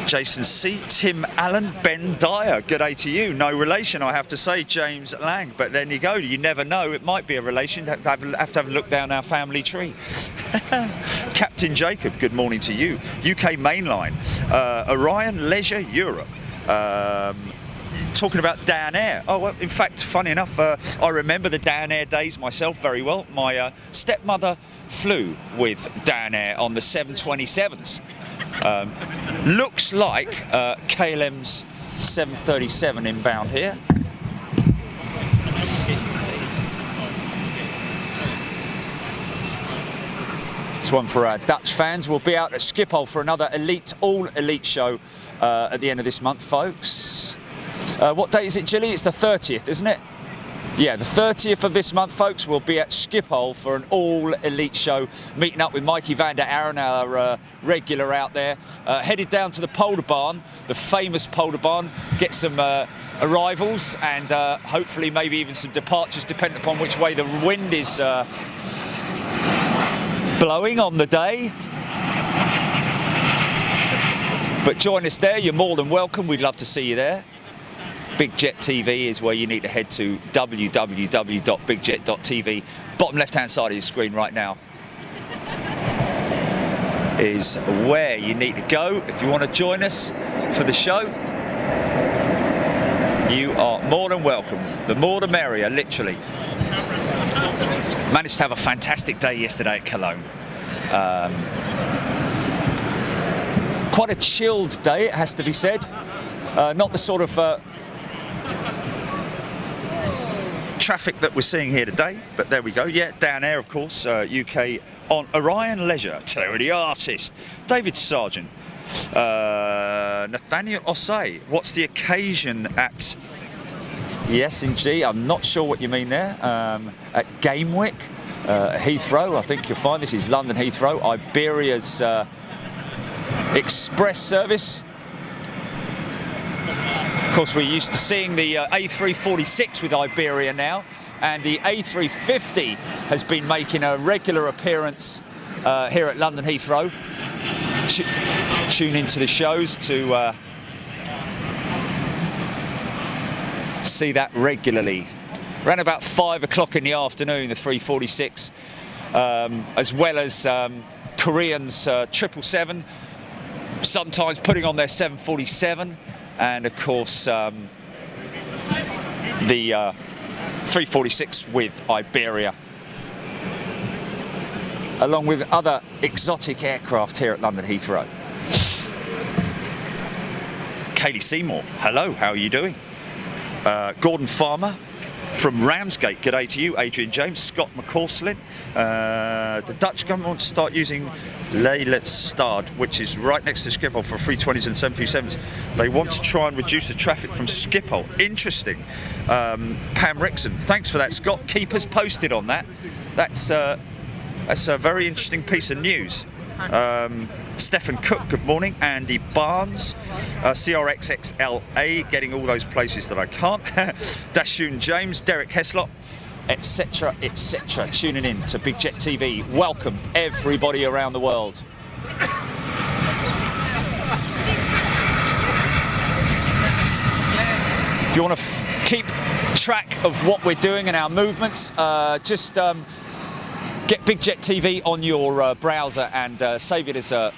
Jason C, Tim Allen, Ben Dyer, good day to you. No relation, I have to say, James Lang, but then you go, you never know, it might be a relation. Have to have a look down our family tree. Captain Jacob, good morning to you. UK mainline, Orion Leisure Europe. Talking about Dan Air. Oh, well, in fact, funny enough, I remember the Dan Air days myself very well. My stepmother flew with Dan Air on the 727s. Looks like KLM's 737 inbound here. This one for our Dutch fans. We'll be out at Schiphol for another all elite show at the end of this month, folks. What date is it, Gilly? It's the 30th, isn't it? Yeah, the 30th of this month, folks. We'll be at Schiphol for an all elite show, meeting up with Mikey van der Aaron, our regular out there. Headed down to the Polder Barn, the famous Polder Barn, get some arrivals and hopefully maybe even some departures, depending upon which way the wind is blowing on the day. But join us there, you're more than welcome. We'd love to see you there. Big Jet TV is where you need to head to, www.bigjet.tv. Bottom left-hand side of your screen right now is where you need to go if you want to join us for the show. You are more than welcome. The more the merrier, literally. Managed to have a fantastic day yesterday at Cologne. Quite a chilled day, it has to be said. Not the sort of traffic that we're seeing here today, but there we go. Yeah, Dan Air, of course, UK on Orion Leisure. Terry the Artist, David Sargent, Nathaniel Osei. What's the occasion at? Yes, indeed. I'm not sure what you mean there. At Gamewick, Heathrow. I think you'll find this is London Heathrow. Iberia's express service. Of course, we're used to seeing the A346 with Iberia now, and the A350 has been making a regular appearance here at London Heathrow. Tune into the shows to see that regularly. Around about 5 o'clock in the afternoon, the 346, as well as Korean's 777, sometimes putting on their 747. And of course, the 346 with Iberia, along with other exotic aircraft here at London Heathrow. Kaylee Seymour, hello, how are you doing? Gordon Farmer from Ramsgate, good day to you. Adrian James, Scott McCausland. The Dutch government wants to start using Leylet Stad, which is right next to Schiphol for 320s and 737s. They want to try and reduce the traffic from Schiphol. Interesting. Pam Rickson, thanks for that, Scott. Keep us posted on that. That's a very interesting piece of news. Stephen Cook, good morning. Andy Barnes, CRXXLA, getting all those places that I can't. Dashun James, Derek Heslop, etc., etc. Tuning in to Big Jet TV. Welcome everybody around the world. If you want to keep track of what we're doing and our movements, just get Big Jet TV on your browser and save it as a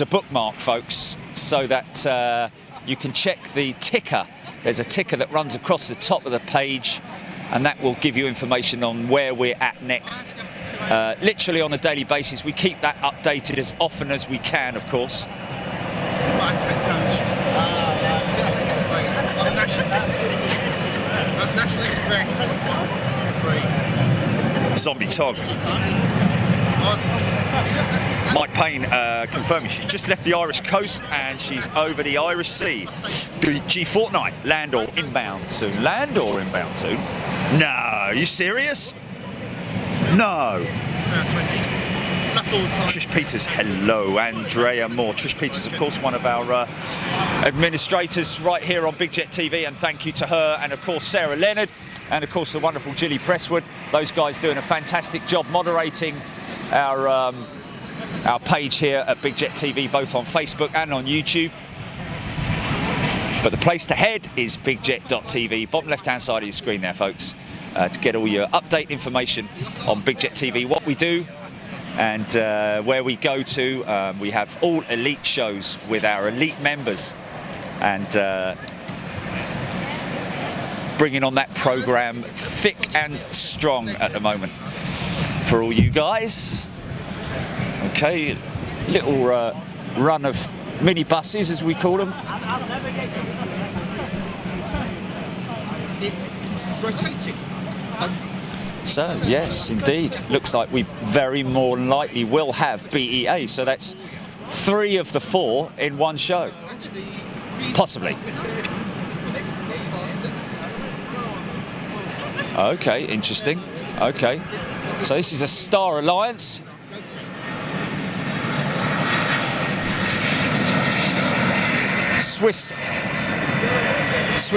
bookmark, folks, so that you can check the ticker. There's a ticker that runs across the top of the page, and that will give you information on where we're at next. Literally on a daily basis. We keep that updated as often as we can, of course. Zombie Tog. Mike Payne confirming she's just left the Irish coast and she's over the Irish Sea. G Fortnite, Landor inbound soon. Landor inbound soon? No, are you serious? No. Trish Peters, hello. Andrea Moore. Trish Peters, of course, one of our administrators right here on Big Jet TV, and thank you to her, and of course Sarah Leonard, and of course the wonderful Gilly Presswood. Those guys doing a fantastic job moderating our page here at Big Jet TV, both on Facebook and on YouTube. But the place to head is bigjet.tv, bottom left-hand side of your screen there, folks, to get all your update information on Big Jet TV, what we do, and where we go to. We have all elite shows with our elite members, and bringing on that program thick and strong at the moment for all you guys. Okay, little run of minibuses, as we call them. Rotating. So, yes, indeed. Looks like we very more likely will have BEA. So that's 3 of the 4 in one show. Possibly. Okay, interesting. Okay. So this is a Star Alliance. Swiss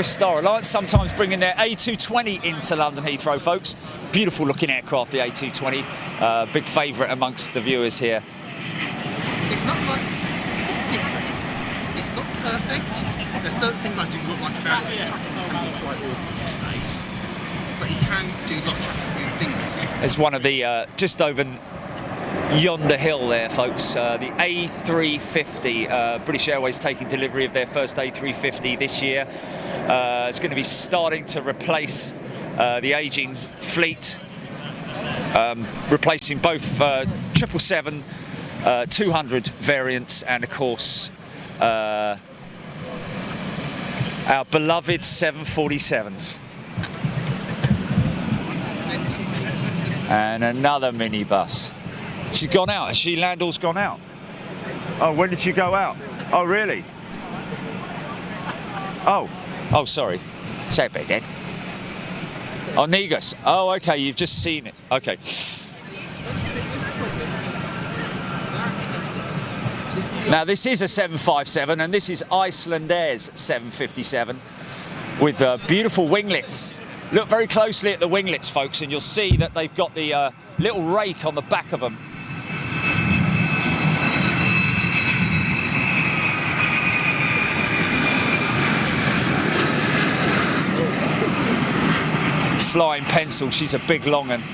Star Alliance, sometimes bringing their A220 into London Heathrow, folks. Beautiful looking aircraft, the A220. Big favourite amongst the viewers here. It's not like it's different. It's not perfect. There's certain things I do not like about it. Quite awful some days. But you can do lots of weird things. There's one of the just over yonder hill there, folks, the A350. British Airways taking delivery of their first A350 this year. It's going to be starting to replace the ageing fleet, replacing both 777, 200 variants, and of course our beloved 747s. And another minibus. She's gone out. Has she? Landor's gone out. Oh, when did she go out? Oh, really? Oh, sorry. Say about that. Oh, Negus. Oh, okay. You've just seen it. Okay. Now, this is a 757, and this is Icelandair's 757 with beautiful winglets. Look very closely at the winglets, folks, and you'll see that they've got the little rake on the back of them. Flying Pencil, she's a big long one.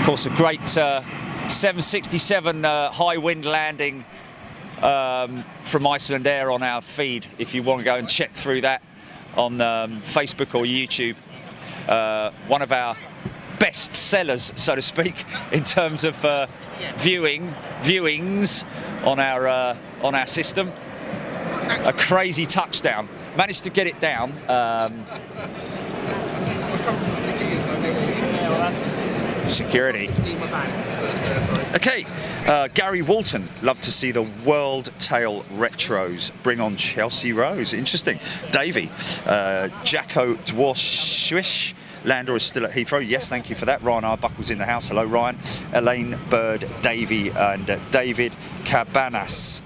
Of course, a great 767 high wind landing from Icelandair on our feed, if you want to go and check through that on Facebook or YouTube. One of our best sellers, so to speak, in terms of viewings on our system. A crazy touchdown. Managed to get it down. Security. Okay, Gary Walton, love to see the World Tail Retros. Bring on Chelsea Rose. Interesting. Davey, Jacko Dwarswish. Landor is still at Heathrow. Yes, thank you for that. Ryan Arbuckle's in the house. Hello, Ryan. Elaine Bird, Davey, and David Cabanas.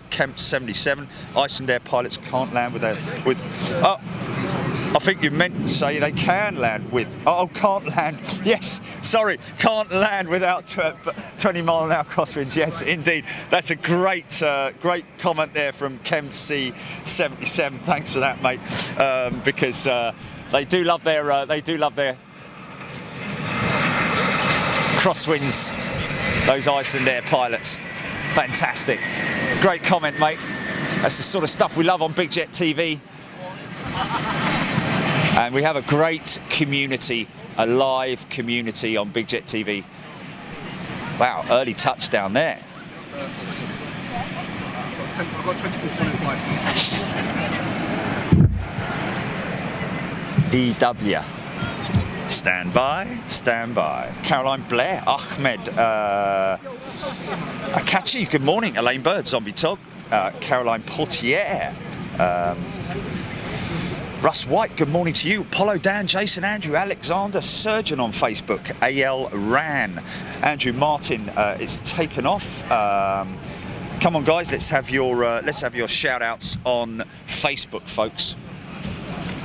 Kemp 77. Icelandair pilots can't land with. Oh, I think you meant to say they can land with. Oh, can't land. Yes, sorry, can't land without 20-mile-an-hour crosswinds. Yes, indeed. That's a great, great comment there from Kemp C77. Thanks for that, mate. Because they do love their crosswinds. Those Icelandair pilots. Fantastic. Great comment, mate. That's the sort of stuff we love on Big Jet TV. And we have a great community, a live community on Big Jet TV. Wow, early touchdown there. I've got 24.5. EW. Stand by, stand by. Caroline Blair, Ahmed, Akachi, good morning. Elaine Bird, Zombie Tog, Caroline Portier, Russ White, good morning to you. Apollo Dan, Jason Andrew, Alexander Surgeon on Facebook, AL Ran, Andrew Martin, it's taken off. Come on guys, let's have your shout outs on Facebook, folks.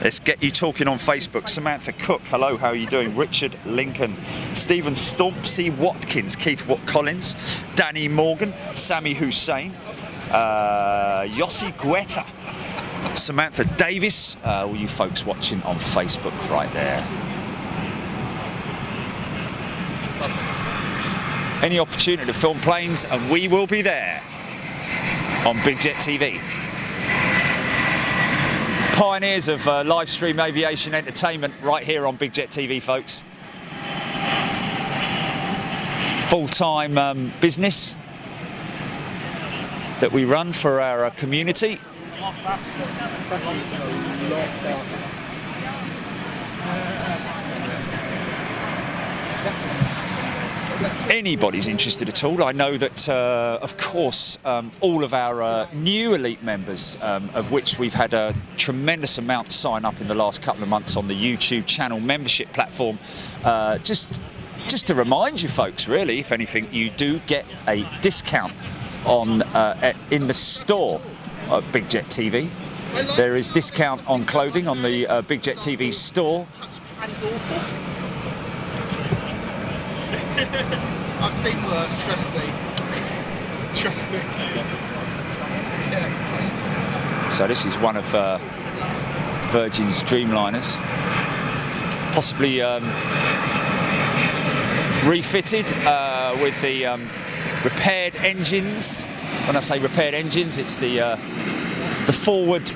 Let's get you talking on Facebook. Samantha Cook, hello, how are you doing? Richard Lincoln, Stephen Stompsy Watkins, Keith Watt Collins, Danny Morgan, Sammy Hussein, Yossi Guetta, Samantha Davis, all you folks watching on Facebook right there. Any opportunity to film planes, and we will be there on Big Jet TV. Pioneers of live stream aviation entertainment right here on Big Jet TV, folks. Full-time business that we run for our community. Anybody's interested at all. I know that, of course, all of our new elite members, of which we've had a tremendous amount sign up in the last couple of months on the YouTube channel membership platform. Just to remind you folks, really, if anything, you do get a discount on in the store at Big Jet TV. There is discount on clothing on the Big Jet TV store. I've seen worse, trust me. Trust me. So this is one of Virgin's Dreamliners, possibly refitted with the repaired engines. When I say repaired engines, it's the forward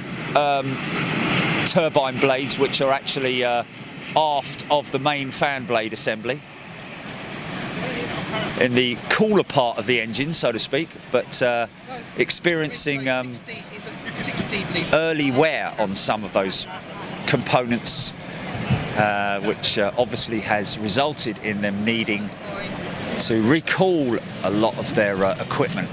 turbine blades, which are actually aft of the main fan blade assembly, in the cooler part of the engine, so to speak, but experiencing early wear on some of those components, which obviously has resulted in them needing to recall a lot of their equipment.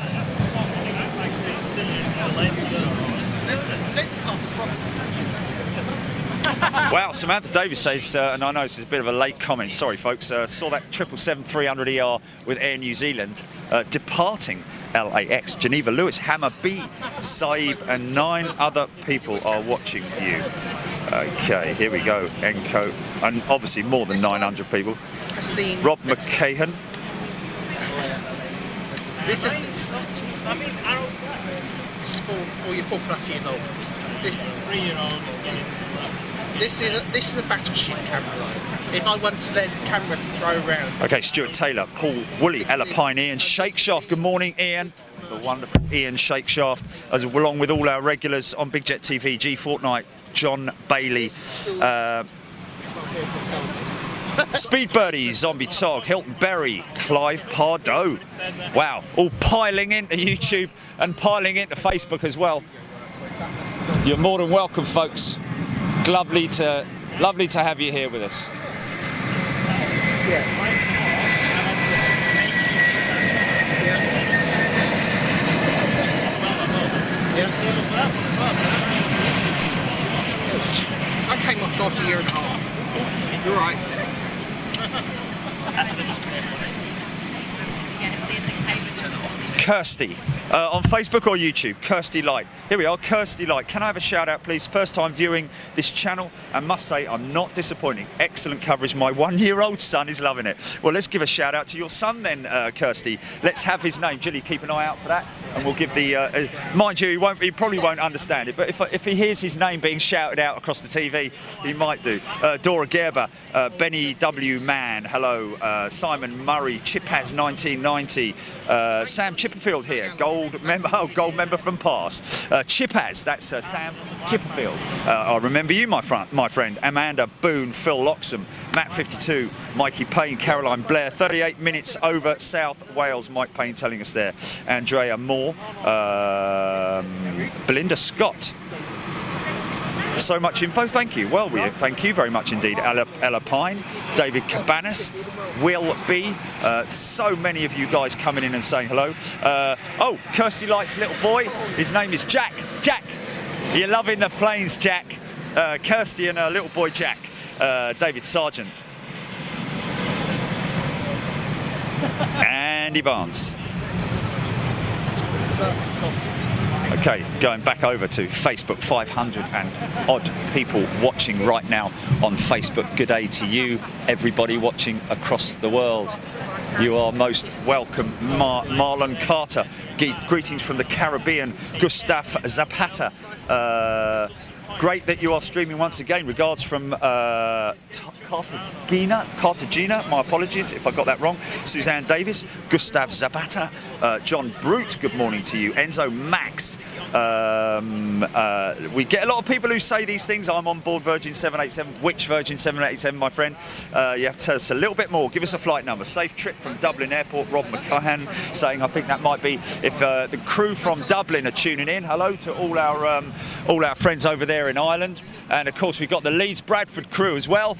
Wow, Samantha Davis says, and I know this is a bit of a late comment, sorry folks, saw that 777-300ER with Air New Zealand departing LAX. Geneva Lewis, Hammer B, Saib, and 9 other people are watching you. Okay, here we go, Enco, and obviously more than 900 people. Rob McCahan. This is 4+ years old. This 3-year-old. This is a battleship camera. If I wanted the camera to throw around. Okay, Stuart Taylor, Paul Woolley, Ella Pine, Ian Shakeshaft. Good morning, Ian. The wonderful Ian Shakeshaft, as along with all our regulars on Big Jet TV, G Fortnight, John Bailey, Speed Birdie, Zombie Tog, Hilton Berry, Clive Pardo. Wow, all piling into YouTube and piling into Facebook as well. You're more than welcome, folks. Lovely to have you here with us. I came off last year and a half. You're right. Kirsty, on Facebook or YouTube, Kirsty Light. Here we are, Kirsty Light. Can I have a shout out, please? First time viewing this channel, and must say I'm not disappointing. Excellent coverage. My 1-year-old son is loving it. Well, let's give a shout out to your son then, Kirsty. Let's have his name. Jilly, keep an eye out for that, and we'll give the. Mind you, he probably won't understand it, but if he hears his name being shouted out across the TV, he might do. Dora Gerber, Benny W. Mann, hello. Simon Murray, Chipaz 1990, Sam Chipperfield here, gold member from past. Chipaz, that's Sam Chipperfield. I remember you, my friend. Amanda Boone, Phil Loxham, Matt 52, Mikey Payne, Caroline Blair, 38 minutes over South Wales, Mike Payne telling us there. Andrea Moore, Belinda Scott, So much info, thank you. Well, thank you very much indeed. Ella Pine, David Cabanas, Will B. So many of you guys coming in and saying hello. Oh, Kirsty Light's little boy, his name is Jack. Jack, you're loving the planes, Jack. Kirsty and her little boy Jack, David Sargent. Andy Barnes. Okay, going back over to Facebook, 500 and odd people watching right now on Facebook. Good day to you, everybody watching across the world. You are most welcome. Marlon Carter, greetings from the Caribbean. Gustav Zapata, great that you are streaming once again. Regards from Cartagena, my apologies if I got that wrong. Suzanne Davis, Gustav Zapata, John Brute, good morning to you. Enzo Max. We get a lot of people who say these things. I'm on board Virgin 787. Which Virgin 787, my friend? You have to tell us a little bit more. Give us a flight number. Safe trip from Dublin Airport. Rob McCahan saying I think that might be if the crew from Dublin are tuning in. Hello to all our friends over there in Ireland, and of course we've got the Leeds Bradford crew as well,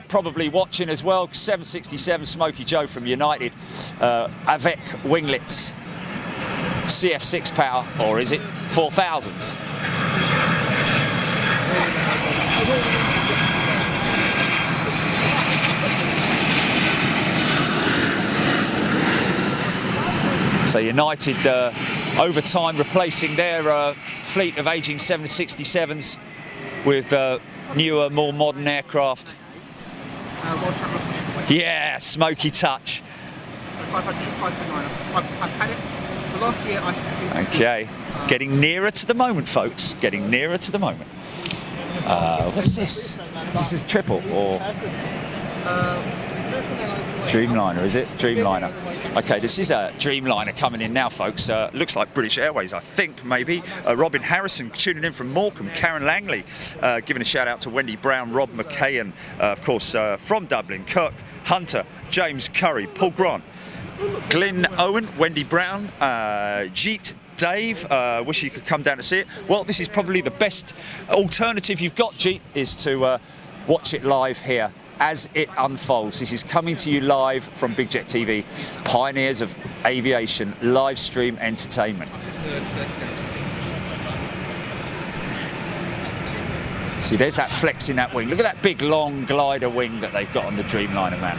probably watching as well. 767 Smokey Joe from United, Avec winglets. CF6 power, or is it 4000s? So United over time replacing their fleet of aging 767s with newer, more modern aircraft. Yeah, smoky touch. I've had it. Last year I okay, getting nearer to the moment, folks. Getting nearer to the moment. What's this? This is triple or Dreamliner? Is it Dreamliner? Okay, this is a Dreamliner coming in now, folks. Looks like British Airways, I think, maybe. Robin Harrison tuning in from Morecambe. Karen Langley giving a shout out to Wendy Brown, Rob McKayen, of course, from Dublin. Kirk Hunter, James Curry, Paul Grant. Glyn Owen, Wendy Brown, Jeet, Dave, wish you could come down to see it. Well, this is probably the best alternative you've got, Jeet, is to watch it live here as it unfolds. This is coming to you live from Big Jet TV, pioneers of aviation, live stream entertainment. See, there's that flex in that wing. Look at that big, long glider wing that they've got on the Dreamliner, man.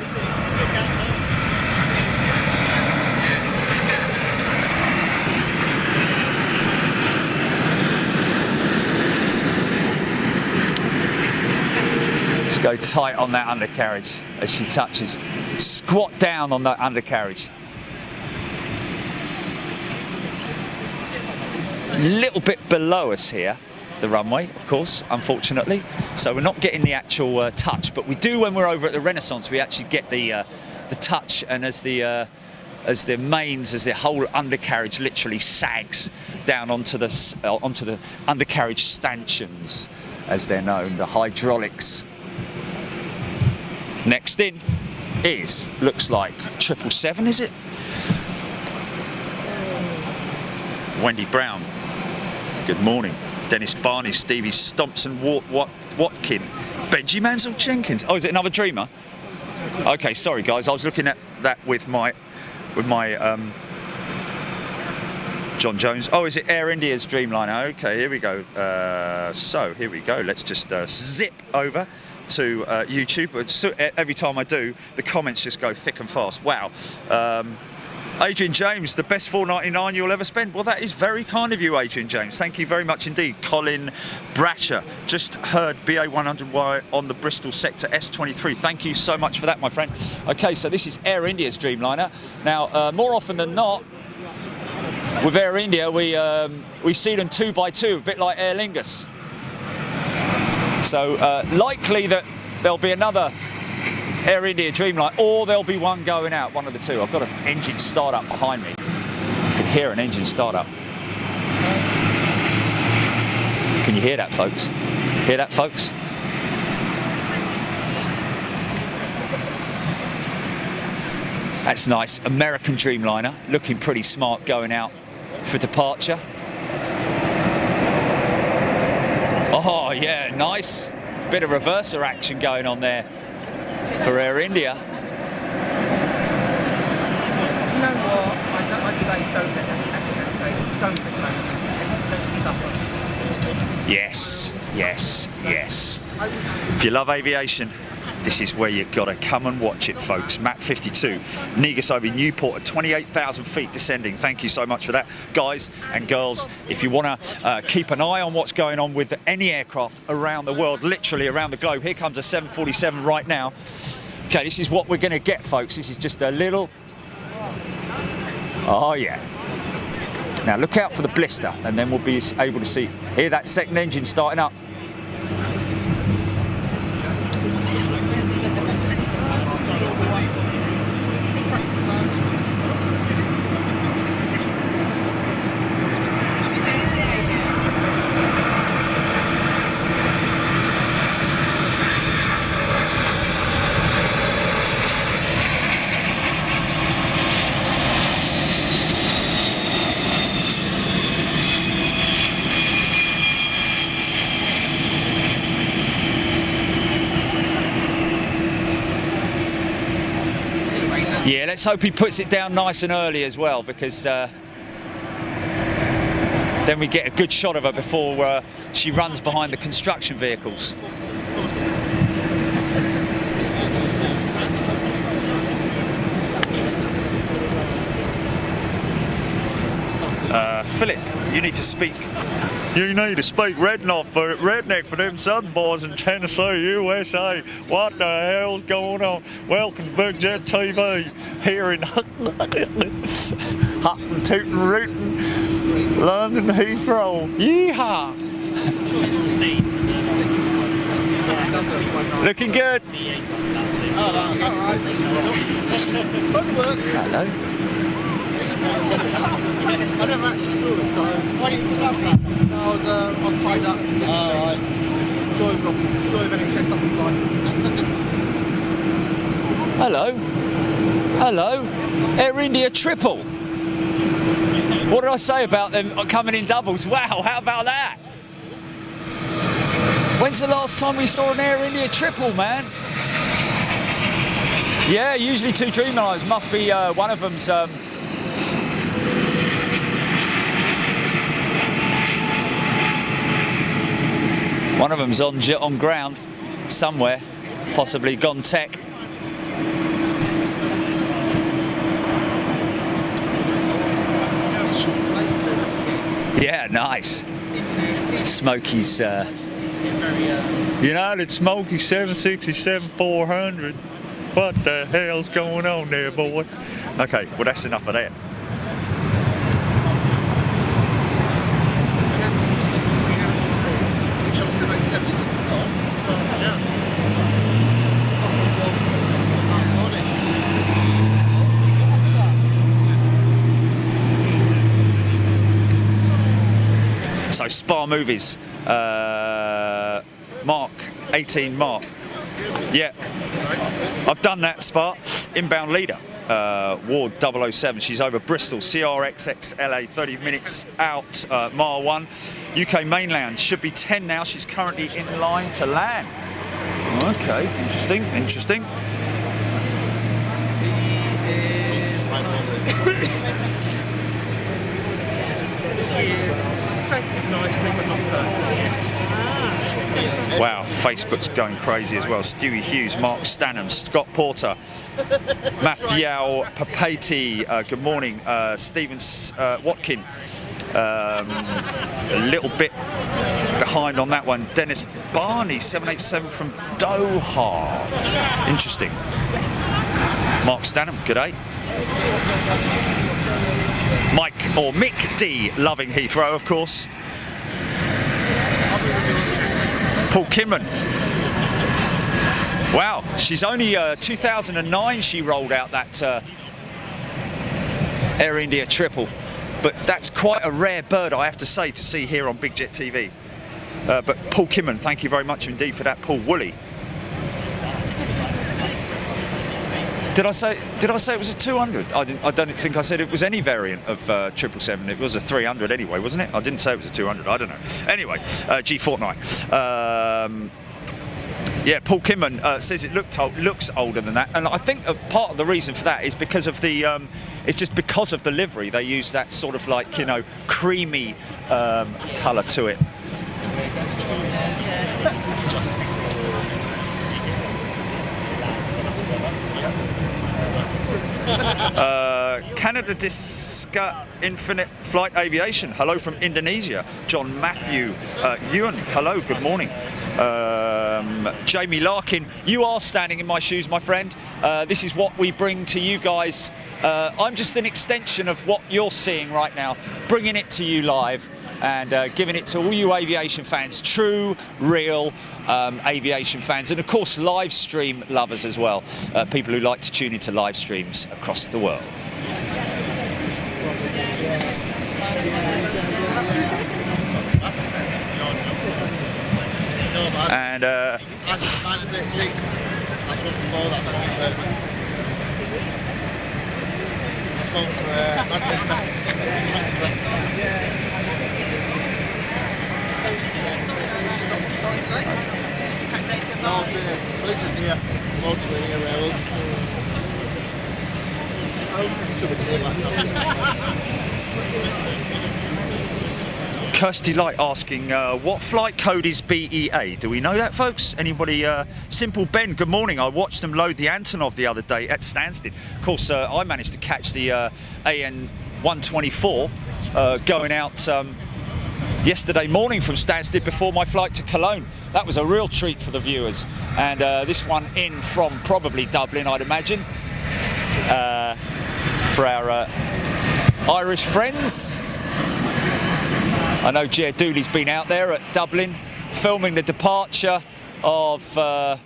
Go tight on that undercarriage as she touches. Squat down on that undercarriage. A little bit below us here, the runway, of course, unfortunately. So we're not getting the actual touch, but we do when we're over at the Renaissance. We actually get the touch, and as the whole undercarriage literally sags down onto the undercarriage stanchions, as they're known, the hydraulics. Next in looks like 777, is it? Wendy Brown, good morning. Dennis Barney, Stevie Stompson, Watkin, Benji Mansell Jenkins. Oh, is it another Dreamer? Okay, sorry guys, I was looking at that with my John Jones. Oh, is it Air India's Dreamliner? Okay, here we go. So here we go. Let's just zip over to YouTube. But every time I do, the comments just go thick and fast. Wow. Adrian James, the best $4.99 you'll ever spend. Well, that is very kind of you, Adrian James. Thank you very much indeed. Colin Bratcher, just heard BA100Y on the Bristol sector S23. Thank you so much for that, my friend. Okay, so this is Air India's Dreamliner. Now, more often than not, with Air India, we see them 2x2, a bit like Aer Lingus. So likely that there'll be another Air India Dreamliner, or there'll be one going out, one of the two. I've got an engine start-up behind me. I can hear an engine start-up. Can you hear that, folks? Hear that, folks? That's nice. American Dreamliner, looking pretty smart going out for departure. Oh, yeah, nice bit of reverser action going on there for Air India. You know what? I say don't let us say don't let us suffer. Yes, yes, yes. If you love aviation, this is where you've got to come and watch it, folks. Map 52, Negus over Newport at 28,000 feet descending. Thank you so much for that. Guys and girls, if you want to keep an eye on what's going on with any aircraft around the world, literally around the globe, here comes a 747 right now. Okay, this is what we're going to get, folks. This is just a little... Oh, yeah. Now, look out for the blister, and then we'll be able to see. Hear that second engine starting up. Yeah, let's hope he puts it down nice and early as well, because then we get a good shot of her before she runs behind the construction vehicles. Philip, you need to speak. You need to speak redneck for them southern boys in Tennessee, USA. What the hell's going on? Welcome to Big Jet TV here in Hutton, Tootin' Rootin', London Heathrow. Yeehaw! Looking good. Hello. I never actually saw it, so why didn't you love that? No, I was tied up. Alright. Joy of any chest up his life. Hello. Hello. Air India triple. What did I say about them coming in doubles? Wow, how about that? When's the last time we saw an Air India triple, man? Yeah, usually two Dreamliners. Must be one of them's... One of them's on ground somewhere, possibly gone tech. Yeah, nice. Smokey's, you know, it's Smokey 767-400. What the hell's going on there, boy? Okay, well, that's enough of that. So Spa Movies, Mark, 18 Mark. Yeah, I've done that Spa. Inbound leader, Ward 007. She's over Bristol, CRXXLA, 30 minutes out, mile 1. UK mainland, should be 10 now. She's currently in line to land. Okay, interesting, interesting. Wow, Facebook's going crazy as well. Stewie Hughes, Mark Stanham, Scott Porter, Matthew Papati, good morning, Stephen Watkin, a little bit behind on that one. Dennis Barney, 787 from Doha. Interesting. Mark Stanham, good day. Mike, or Mick D, loving Heathrow, of course. Paul Kinman. Wow, she's only 2009 she rolled out that Air India triple. But that's quite a rare bird, I have to say, to see here on Big Jet TV. But Paul Kinman, thank you very much indeed for that. Paul Woolley. Did I say it was a 200? I don't think I said it was any variant of 777. It was a 300 anyway, wasn't it? I didn't say it was a 200. I don't know. Anyway, G Fortnite. Yeah, Paul Kimman says it looks older than that, and I think part of the reason for that is because of the it's just because of the livery. They use that sort of like, you know, creamy colour to it. Canada Disca Infinite Flight Aviation. Hello from Indonesia. John Matthew Ewan. Hello, good morning. Jamie Larkin, you are standing in my shoes, my friend. This is what we bring to you guys. I'm just an extension of what you're seeing right now, bringing it to you live and giving it to all you aviation fans, true, real aviation fans, and of course live stream lovers as well, people who like to tune into live streams across the world. And that's 36. That's one before, that's one before. That's one for Manchester. Starting today? No, collision here. Motorway here, rails. To the clear back. Kirsty Light asking, what flight code is BEA? Do we know that, folks? Anybody? Simple Ben, good morning. I watched them load the Antonov the other day at Stansted. Of course, I managed to catch the AN 124 going out yesterday morning from Stansted before my flight to Cologne. That was a real treat for the viewers. And this one in from probably Dublin, I'd imagine, for our Irish friends. I know Ger Dooley's been out there at Dublin filming the departure of the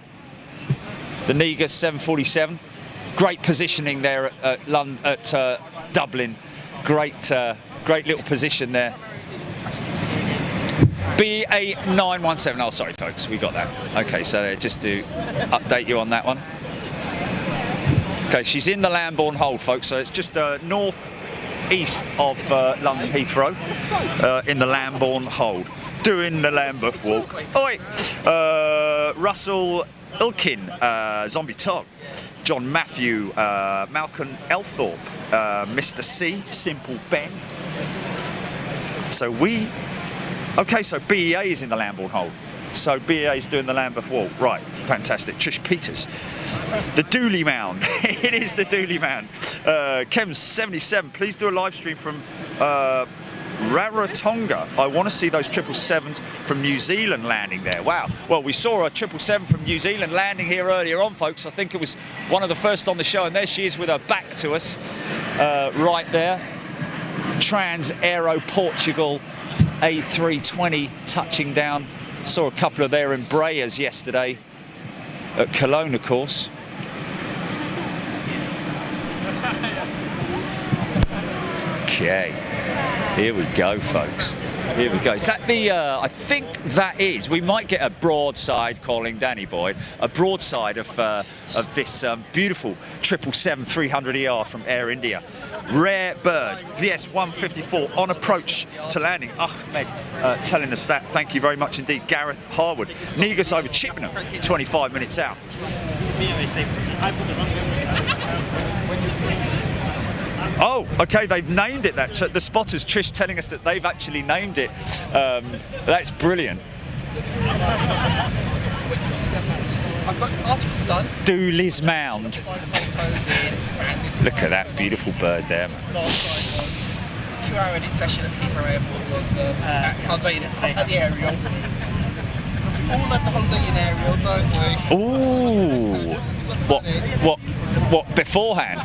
Negus 747. Great positioning there at Dublin. Great little position there. BA 917. Oh, sorry, folks, we got that. Okay, so just to update you on that one. Okay, she's in the Lambourne hold, folks. So it's just north east of London Heathrow, in the Lambourne hold, doing the Lambeth walk. Oi! Russell Ilkin, Zombie Tog, John Matthew, Malcolm Elthorpe, Mr. C, Simple Ben. So okay, so BEA is in the Lambourne hold. So BEA is doing the Lambeth walk. Right, fantastic. Trish Peters. The Dooley Mound. It is the Dooley Mound. Kem77, please do a live stream from Rarotonga. I want to see those 777s from New Zealand landing there. Wow. Well, we saw a 777 from New Zealand landing here earlier on, folks. I think it was one of the first on the show, and there she is with her back to us, right there. Trans Aero Portugal A320 touching down. Saw a couple of their Embraers yesterday at Cologne, of course. Okay, here we go, folks. Here we go. Is that the, I think that is, we might get a broadside, calling Danny Boyd, a broadside of this beautiful 777-300ER from Air India. Rare bird, VS 154 on approach to landing. Ahmed telling us that. Thank you very much indeed. Gareth Harwood. Negus over Chippenham, 25 minutes out. Oh, okay, they've named it that. The spotters, Trish telling us that they've actually named it. That's brilliant. I've got articles done. Dooley's Mound. Look at that beautiful bird there. Last night was 2-hour edit session at Heathrow Airport. Was at the aerial. We all love the Holiday Inn aerial, don't we? Ooh. What beforehand?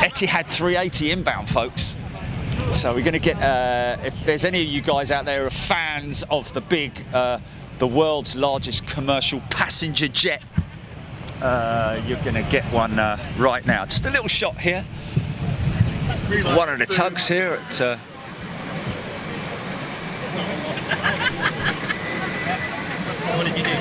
Etihad 380 inbound, folks. So we're going to get, if there's any of you guys out there who are fans of the big, the world's largest commercial passenger jet, you're going to get one right now. Just a little shot here. One of the tugs here at... What did you do?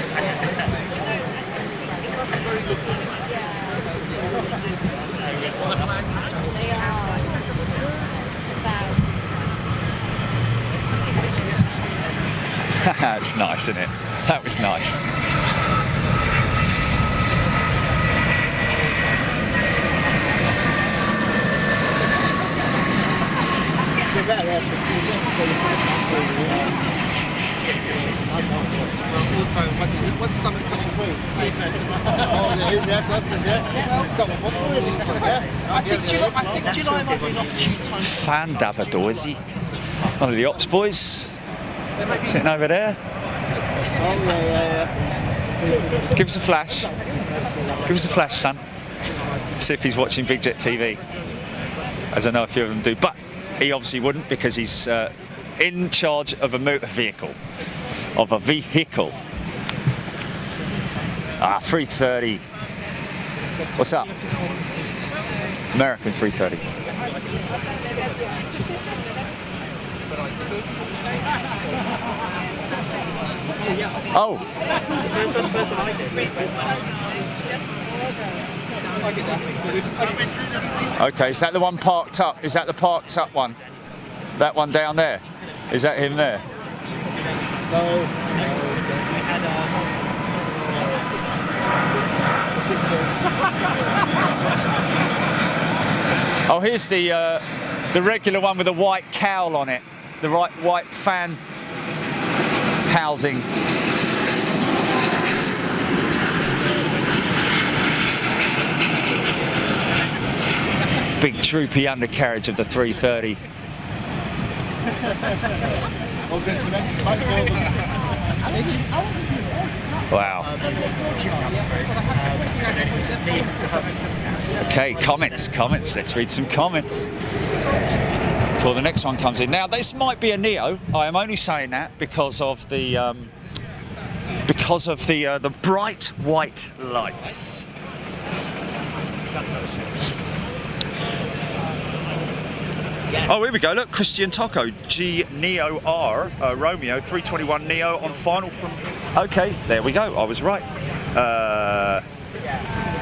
It's nice, isn't it? That was nice. What's something coming through? I think July might be an opportune time. Fan dabber Dorsey. One of the ops boys sitting over there. Give us a flash. Give us a flash, son. See if he's watching Big Jet TV, as I know a few of them do. But he obviously wouldn't, because he's in charge of a motor vehicle. Of a vehicle. 330. What's up? American 330. Oh. Okay, is that the one parked up? Is that the parked up one? That one down there? Is that him there? Oh, here's the regular one with the white cowl on it, the white fan housing. Big droopy undercarriage of the 330. Wow. Okay, comments. Let's read some comments before the next one comes in. Now, this might be a Neo. I am only saying that because of the bright white lights. Oh, here we go. Look, Christian Taco, G Neo R, Romeo 321 Neo on final from. Okay, there we go. I was right.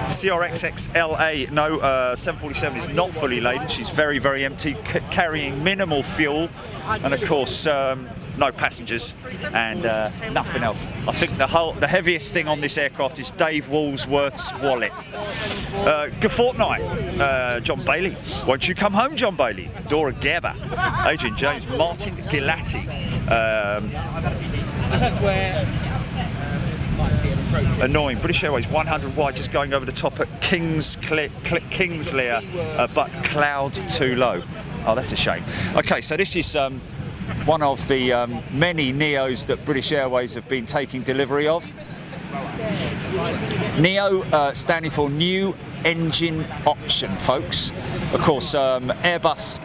CRXXLA, no, 747 is not fully laden. She's very, very empty, carrying minimal fuel, and of course, no passengers and nothing else. I think the heaviest thing on this aircraft is Dave Woolsworth's wallet. Good fortnight, John Bailey. Won't you come home, John Bailey? Dora Gerber, Adrian James, Martin Gilatti. This is where annoying. British Airways 100 wide, just going over the top at Kingslear, but cloud too low. Oh, that's a shame. Okay, so this is one of the many Neos that British Airways have been taking delivery of. Neo standing for new engine option, folks. Of course, Airbus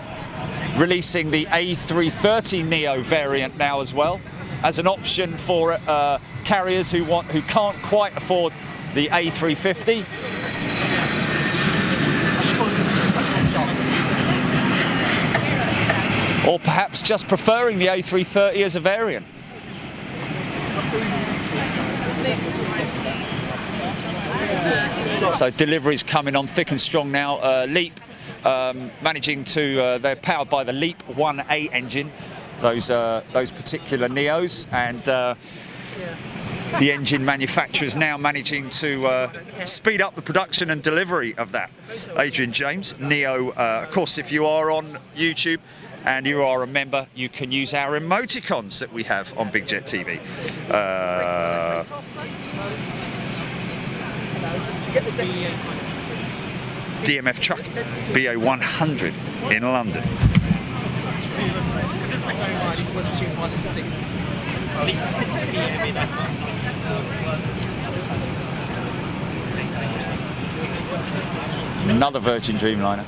releasing the A330 Neo variant now as well, as an option for carriers who can't quite afford the A350. Or perhaps just preferring the A330 as a variant. So deliveries coming on thick and strong now. Leap managing to, they're powered by the Leap 1A engine, those particular Neos, and the engine manufacturers now managing to speed up the production and delivery of that. Adrian James, Neo, of course, if you are on YouTube and you are a member, you can use our emoticons that we have on Big Jet TV. DMF truck, BA100 in London. Another Virgin Dreamliner.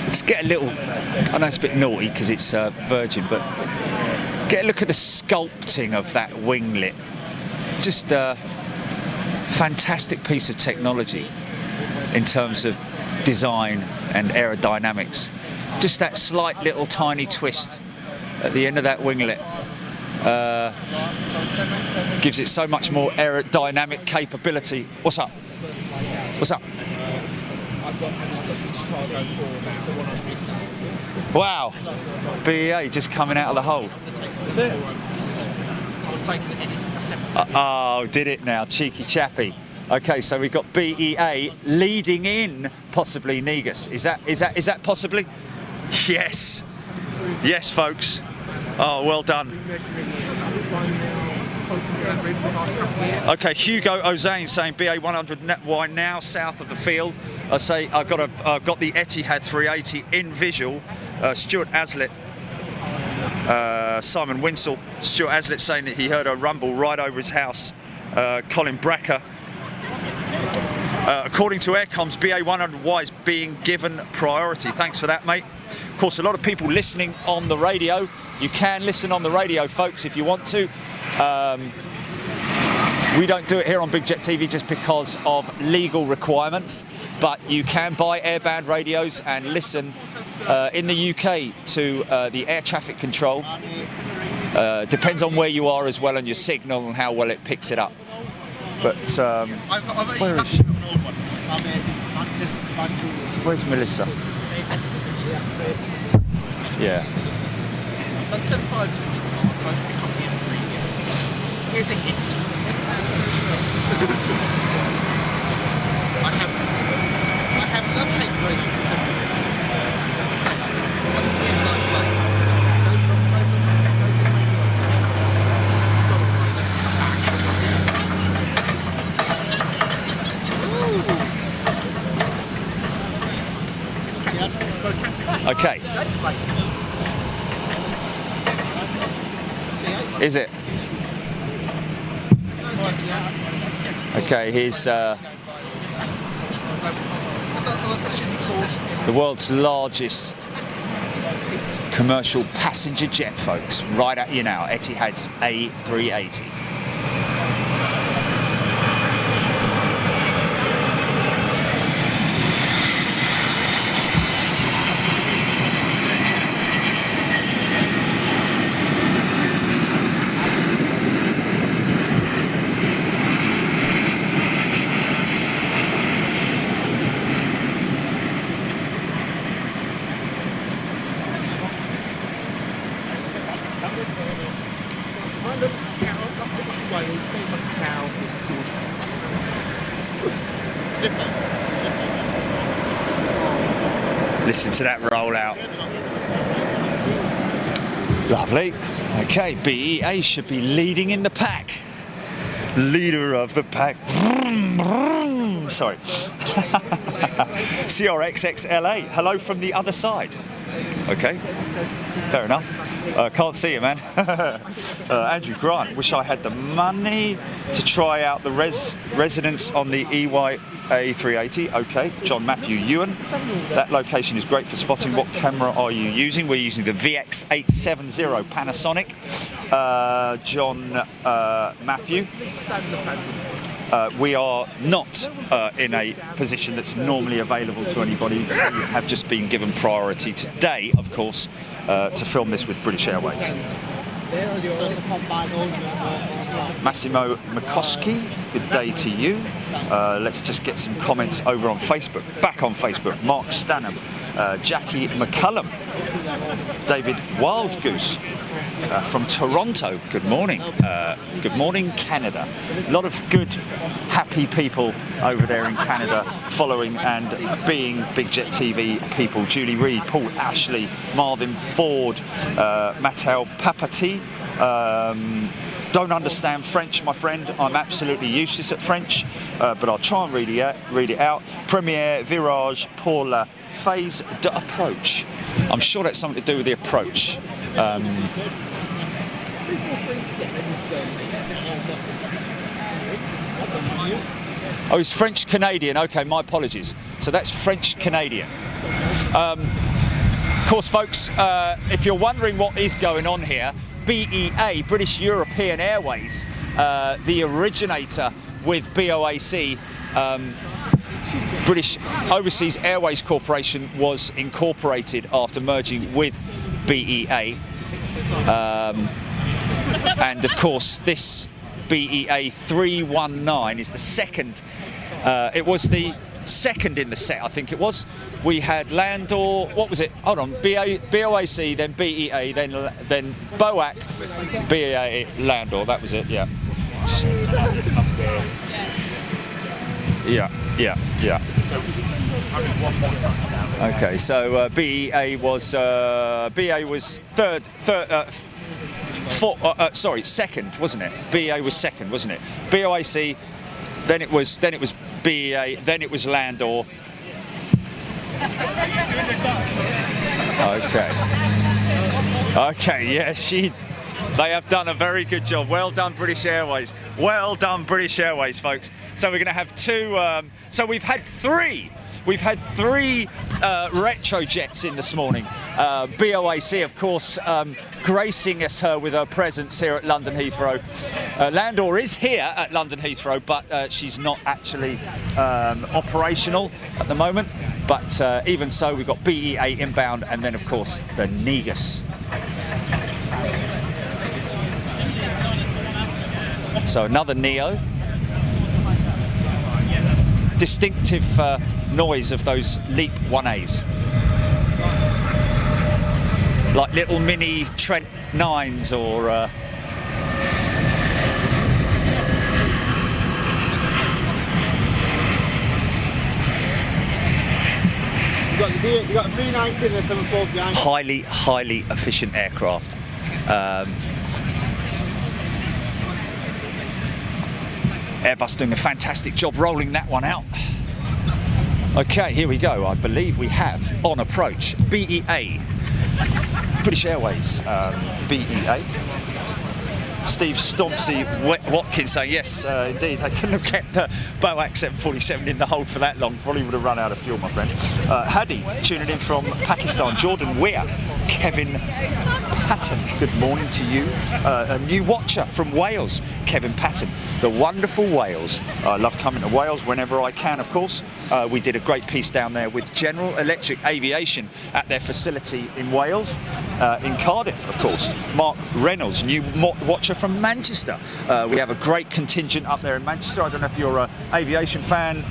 Let's get a little, I know it's a bit naughty because it's Virgin, but get a look at the sculpting of that winglet. Just a fantastic piece of technology in terms of design and aerodynamics. Just that slight little tiny twist at the end of that winglet gives it so much more aerodynamic capability. What's up? What's up? Wow, BEA just coming out of the hole. Oh, did it now, cheeky chappy. Okay, so we've got BEA leading in possibly Negus. Is that possibly? Yes. Yes, folks. Oh, well done. Okay, Hugo Ozane saying BA 100Y now south of the field. I say I've got the Etihad 380 in visual. Stuart Aslett, Simon Winsell. Stuart Aslett saying that he heard a rumble right over his house. Colin Bracker. According to Aircom's, BA 100Y is being given priority. Thanks for that, mate. Of course, a lot of people listening on the radio. You can listen on the radio, folks, if you want to. We don't do it here on Big Jet TV just because of legal requirements, but you can buy airband radios and listen in the UK to the air traffic control. Depends on where you are as well and your signal and how well it picks it up. But where is she? Where's Melissa? Yeah. Here's a hint. I have love hate relations with Okay. Is it? Okay, here's the world's largest commercial passenger jet, folks. Right at you now, Etihad's A380. Listen to that rollout. Lovely. Okay, BEA should be leading in the pack. Leader of the pack. Vroom, vroom. Sorry. CRXXLA. Hello from the other side. Okay. Fair enough. Can't see you, man. Andrew Grant. Wish I had the money to try out the residence on the A380. Okay. John Matthew Ewan. That location is great for spotting. What camera are you using? We're using the VX870 Panasonic. John Matthew. We are not in a position that's normally available to anybody. We have just been given priority today, of course, to film this with British Airways. Massimo McCoskey, good day to you. Let's just get some comments over on Facebook. Back on Facebook, Mark Stanham, Jackie McCullum, David Wildgoose from Toronto. Good morning. Good morning, Canada. A lot of good, happy people over there in Canada following and being Big Jet TV people. Julie Reed, Paul Ashley, Marvin Ford, Mattel Papati. Don't understand French, my friend. I'm absolutely useless at French, but I'll try and read it out. Première virage pour la phase d'approche. I'm sure that's something to do with the approach. Oh, he's French Canadian. Okay, my apologies. So that's French Canadian. Of course, folks, if you're wondering what is going on here, BEA, British European Airways, the originator with BOAC, British Overseas Airways Corporation, was incorporated after merging with BEA. And of course, this BEA 319 is the second. It was the second in the set, I think it was. We had Landor, what was it? Hold on, BOAC, then BEA, then BOAC, BEA, Landor, that was it, yeah. Yeah. Okay, so BEA was second, wasn't it? BEA was second, wasn't it? BOAC, then it was BEA, then it was Landor. Okay, yeah, they have done a very good job. Well done, British Airways. Well done, British Airways, folks. So we're going to have two. So we've had three retro jets in this morning. BOAC, of course, gracing us with her presence here at London Heathrow. Landor is here at London Heathrow, but she's not actually operational at the moment. But even so, we've got BEA inbound, and then, of course, the Negus. So another Neo. Distinctive noise of those Leap 1As. Like little mini Trent 9s or... You've got 390 and a 740 behind. Highly efficient aircraft. Airbus doing a fantastic job rolling that one out. Okay, here we go. I believe we have on approach BEA, British Airways, BEA. Steve Stompsy Watkins saying, yes, indeed, they couldn't have kept the BOAC 747 in the hold for that long. Probably would have run out of fuel, my friend. Hadi tuning in from Pakistan. Jordan Weir, Kevin Patton, good morning to you. A new watcher from Wales, Kevin Patton. The wonderful Wales. I love coming to Wales whenever I can, of course. We did a great piece down there with General Electric Aviation at their facility in Wales, in Cardiff, of course. Mark Reynolds, new watcher from Manchester. We have a great contingent up there in Manchester. I don't know if you're an aviation fan,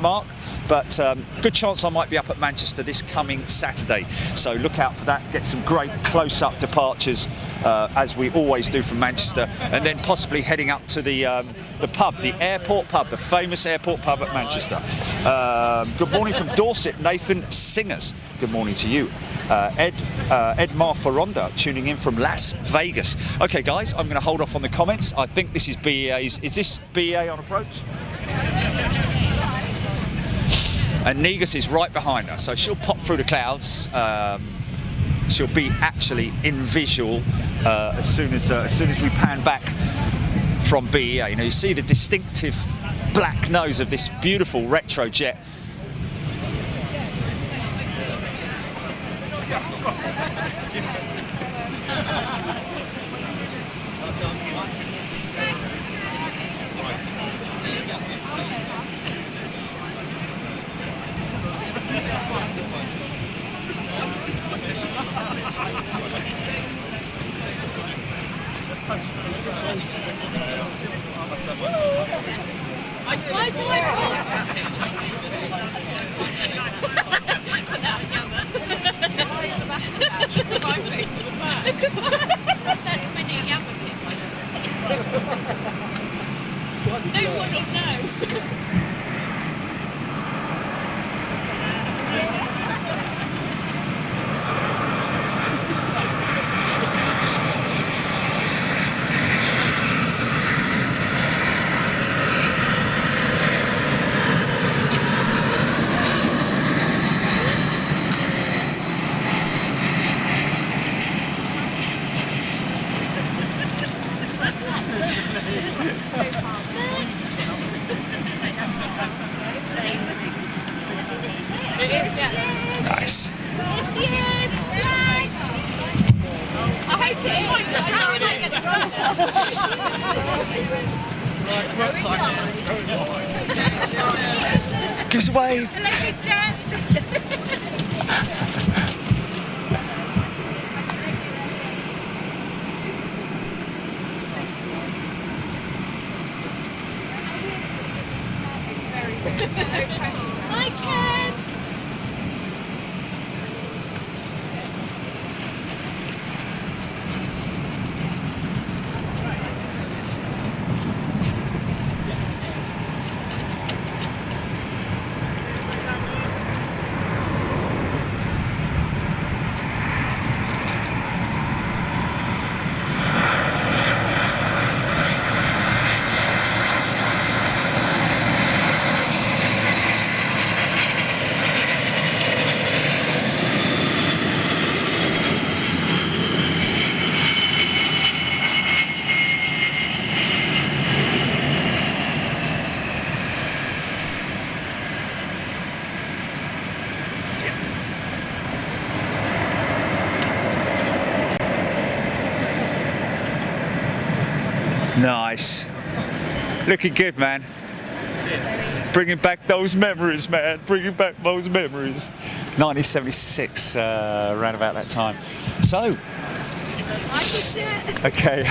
Mark, but good chance I might be up at Manchester this coming Saturday. So look out for that. Get some great close-up departures, as we always do from Manchester, and then possibly heading up to the pub, the airport pub, the famous airport pub at Manchester. Good morning from Dorset, Nathan Singers. Good morning to you. Edmar Ferronda tuning in from Las Vegas. Okay, guys, I'm going to hold off on the comments. I think this is BEA's. Is this BEA on approach? And Negus is right behind us, so she'll pop through the clouds. She'll be actually in visual as soon as we pan back from BEA. You know, you see the distinctive black nose of this beautiful retro jet. Why do I That's my new Yammer pin. No one will know. take it. Give us a wave. Hello, Big Jack. Hi, Ken. Nice. Looking good, man. Bringing back those memories, man. Bringing back those memories. 1976, around about that time. So. Okay.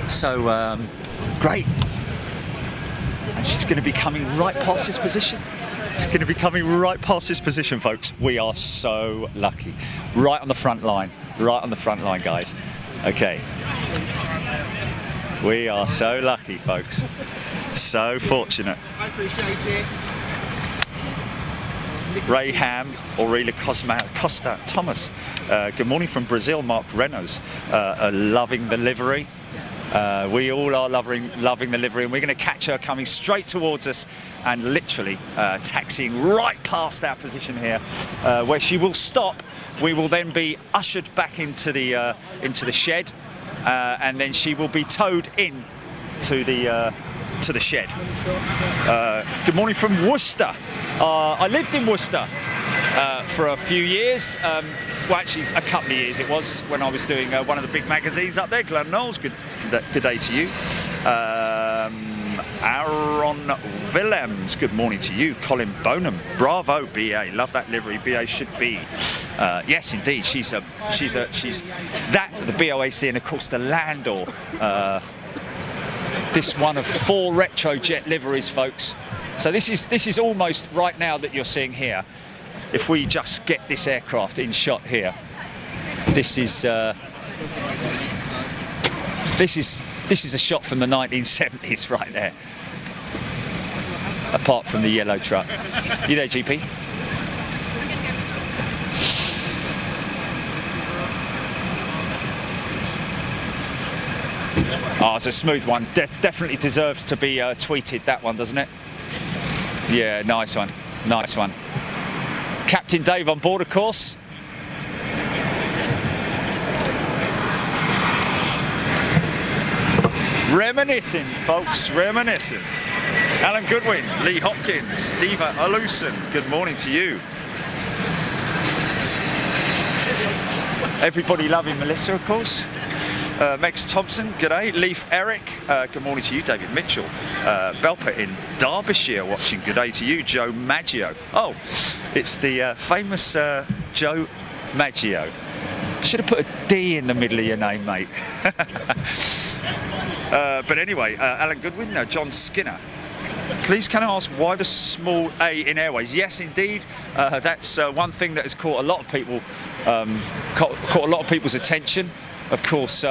So, great. And she's going to be coming right past this position. She's going to be coming right past this position, folks. We are so lucky. Right on the front line. Right on the front line, guys. Okay. We are so lucky, folks. So fortunate. I appreciate it. Ray Ham, Aurelia Costa Thomas. Good morning from Brazil, Mark Reynolds. Loving the livery. We all are loving the livery, and we're going to catch her coming straight towards us and literally taxiing right past our position here, where she will stop. We will then be ushered back into the shed, and then she will be towed in to the shed. Good morning from Worcester. I lived in Worcester for a few years. Well, actually, a couple of years it was, when I was doing one of the big magazines up there. Glenn Knowles, good day to you. Aaron Willems, good morning to you. Colin Bonham, bravo BA, love that livery. BA should be. Yes, indeed, she's that the BOAC, and of course the Landor. This one of 4 retrojet liveries, folks. So this is almost right now that you're seeing here. If we just get this aircraft in shot here, this is a shot from the 1970s right there. Apart from the yellow truck. You there, GP? Oh, it's a smooth one. Definitely deserves to be tweeted, that one, doesn't it? Yeah, nice one. Nice one. Captain Dave on board, of course. Reminiscing, folks, reminiscing. Alan Goodwin, Lee Hopkins, Diva Alusen, good morning to you. Everybody loving Melissa, of course. Megs Thompson, g'day. Leaf Eric, good morning to you. David Mitchell. Belper in Derbyshire watching, g'day to you. Joe Maggio. Oh, it's the famous Joe Maggio. Should have put a D in the middle of your name, mate. But anyway, Alan Goodwin, John Skinner. Please can I ask why the small A in Airways? Yes, indeed. That's one thing that has caught a lot of people, caught a lot of people's attention. Of course,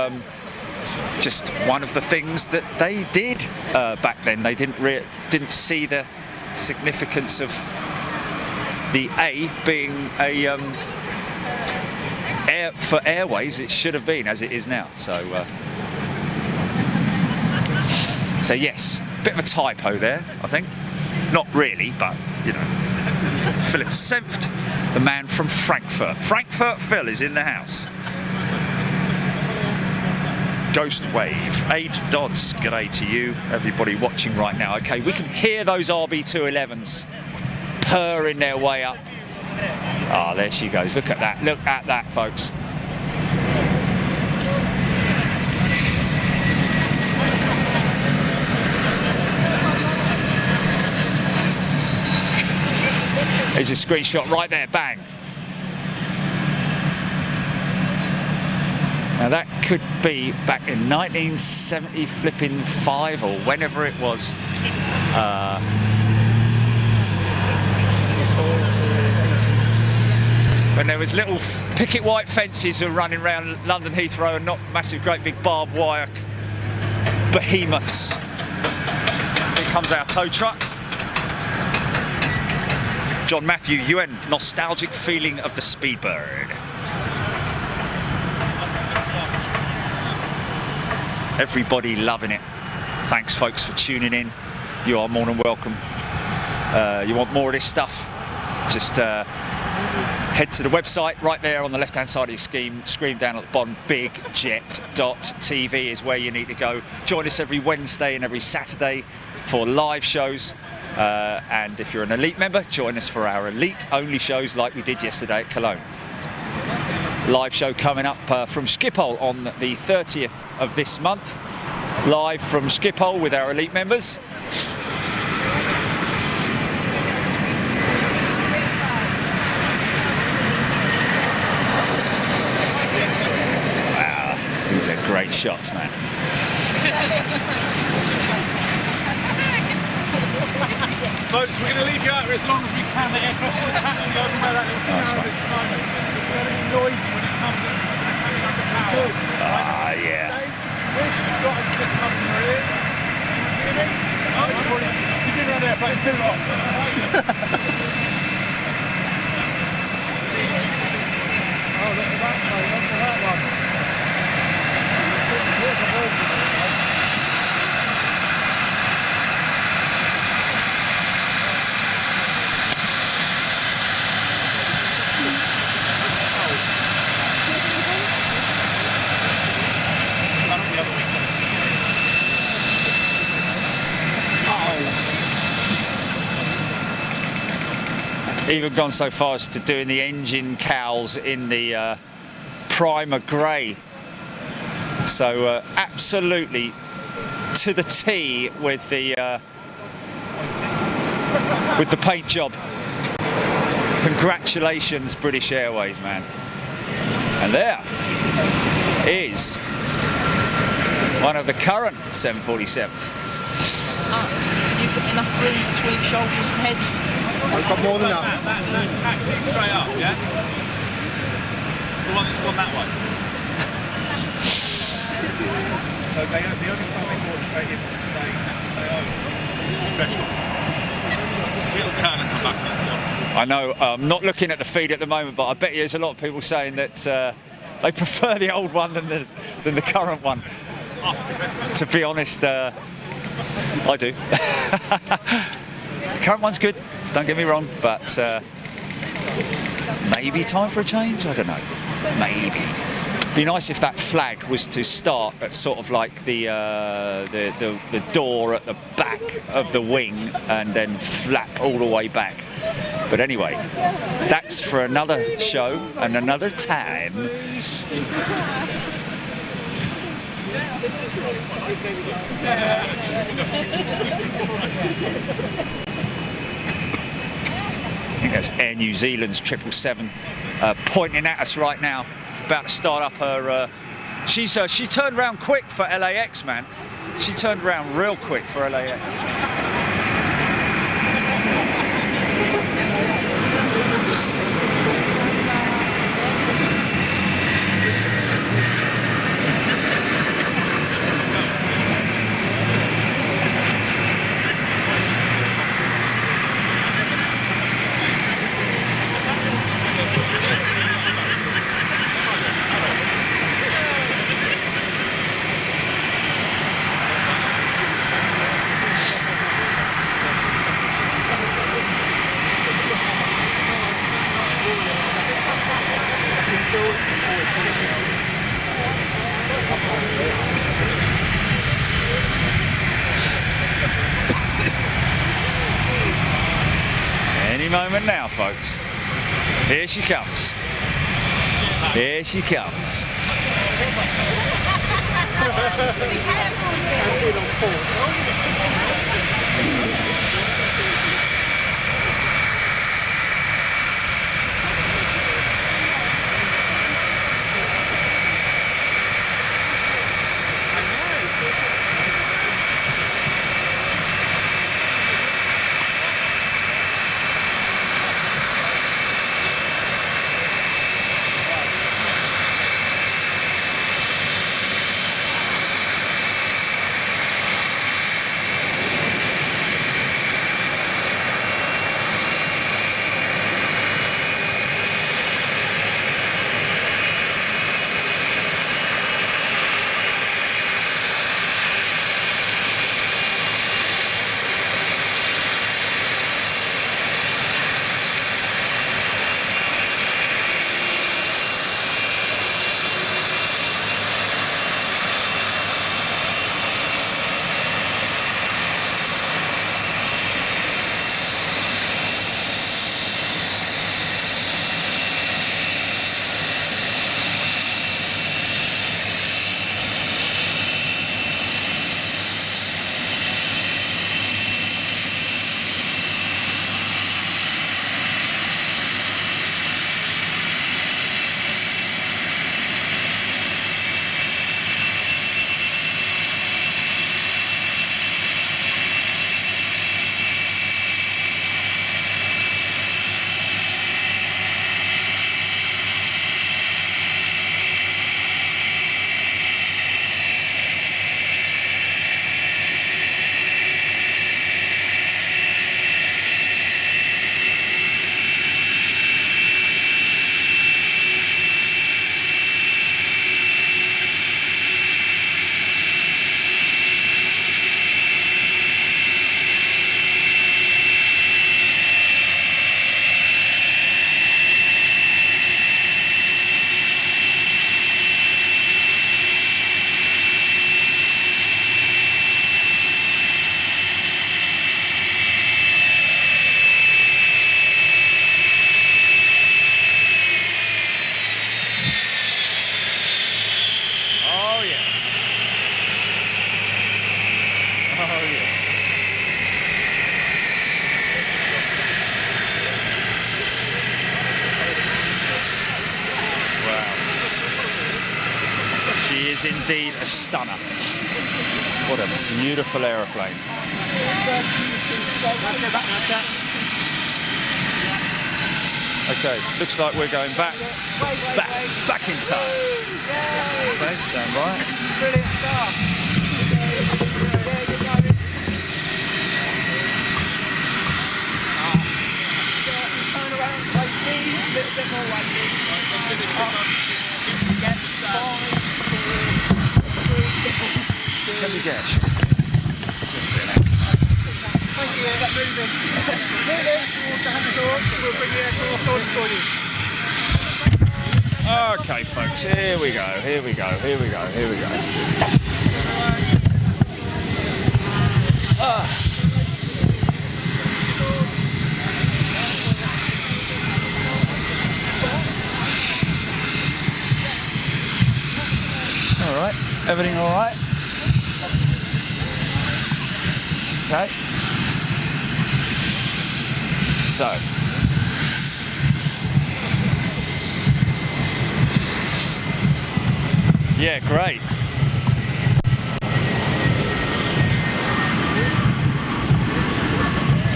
just one of the things that they did back then. They didn't see the significance of the A being a for Airways. It should have been as it is now. So yes, bit of a typo there, I think. Not really, but you know. Philip Senft, the man from Frankfurt. Frankfurt Phil is in the house. Ghost Wave, Aid Dodds, g'day to you, everybody watching right now. Okay, we can hear those RB211s purring their way up Oh, there she goes. Look at that. Look at that, folks. There's a screenshot right there. Bang. Now that could be back in 1975 or whenever it was. When there was little picket white fences running around London Heathrow and not massive, great big barbed wire behemoths. Here comes our tow truck. John Matthew, UN, nostalgic feeling of the Speedbird. Everybody loving it. Thanks, folks, for tuning in. You are more than welcome. You want more of this stuff? Just head to the website right there on the left-hand side of your screen down at the bottom. bigjet.tv is where you need to go. Join us every Wednesday and every Saturday for live shows. And if you're an elite member, join us for our elite-only shows like we did yesterday at Cologne. Live show coming up from Schiphol on the 30th of this month. Live from Schiphol with our elite members. Wow, these are great shots, man. Folks, we're going to leave you out here as long as we can. The aircraft's going to tackle you over where that is. That's fine. It's very noisy when it comes in. Coming under power. Ah, yeah. This you've got to just come to your ears. You've been around there, but it's been off. Oh, look at that one. Look at that one. Here's the virgin. Even gone so far as to doing the engine cowls in the primer grey. So absolutely to the T with the paint job. Congratulations, British Airways, man. And there is one of the current 747s. You've got enough room between shoulders and heads. I've got more than enough. That taxi straight up, yeah? The one that's gone that way. So the only time they go straight in, they own special. It'll turn and come back on itself. I know, I'm not looking at the feed at the moment, but I bet you there's a lot of people saying that they prefer the old one than the current one. To be honest, I do. The current one's good, don't get me wrong, but maybe time for a change? I don't know. Maybe. Be nice if that flag was to start at sort of like the door at the back of the wing and then flap all the way back. But anyway, that's for another show and another time. I think that's Air New Zealand's 777 pointing at us right now, about to start up her. She turned around quick for LAX, man. She turned around real quick for LAX. Any moment now, folks. Here she comes. Here she comes. Is indeed a stunner. What a beautiful aeroplane. Okay, looks like we're going back in time. Okay, stand by. Brilliant stuff. Turn around, play speed, a little bit more like this. Let me guess. Thank you, get moving. Moving towards the hammer door, we'll bring the aircraft on for you. Okay, folks, here we go, here we go, here we go, here we go. All right, everything all right? Okay. So. Yeah, great.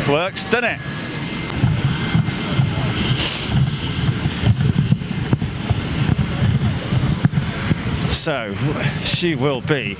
Works, doesn't it? So, she will be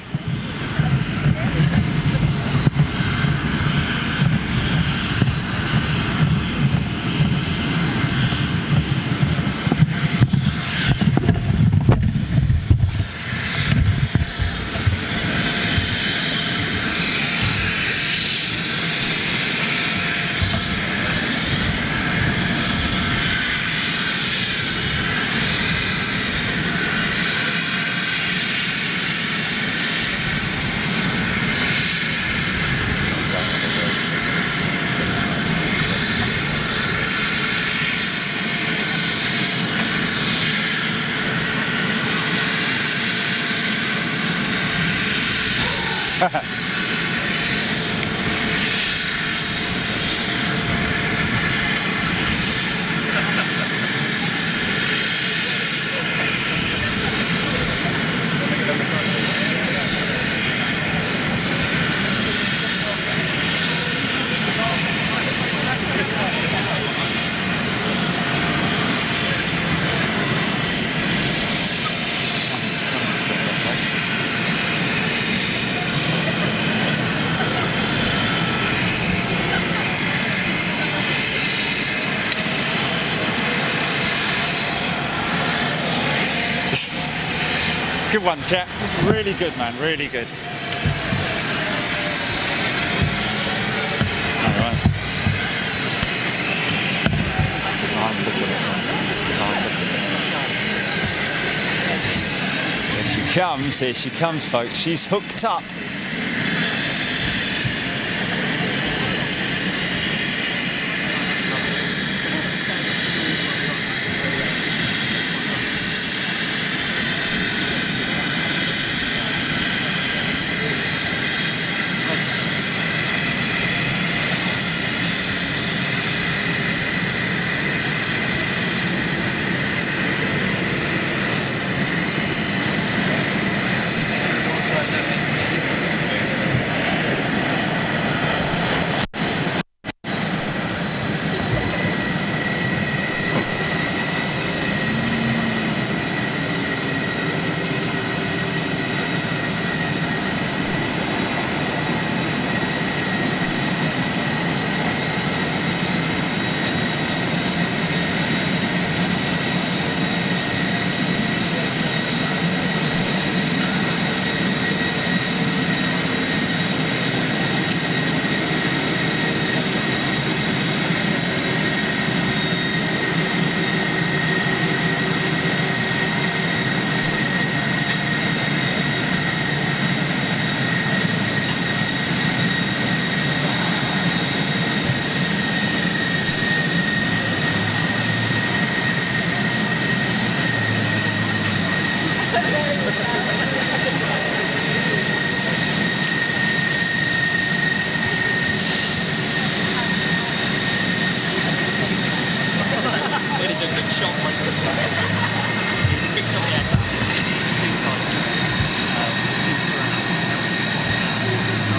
Good one, Jack. Really good, man. Really good. All right. I'm looking at it. Here she comes. Here she comes, folks. She's hooked up.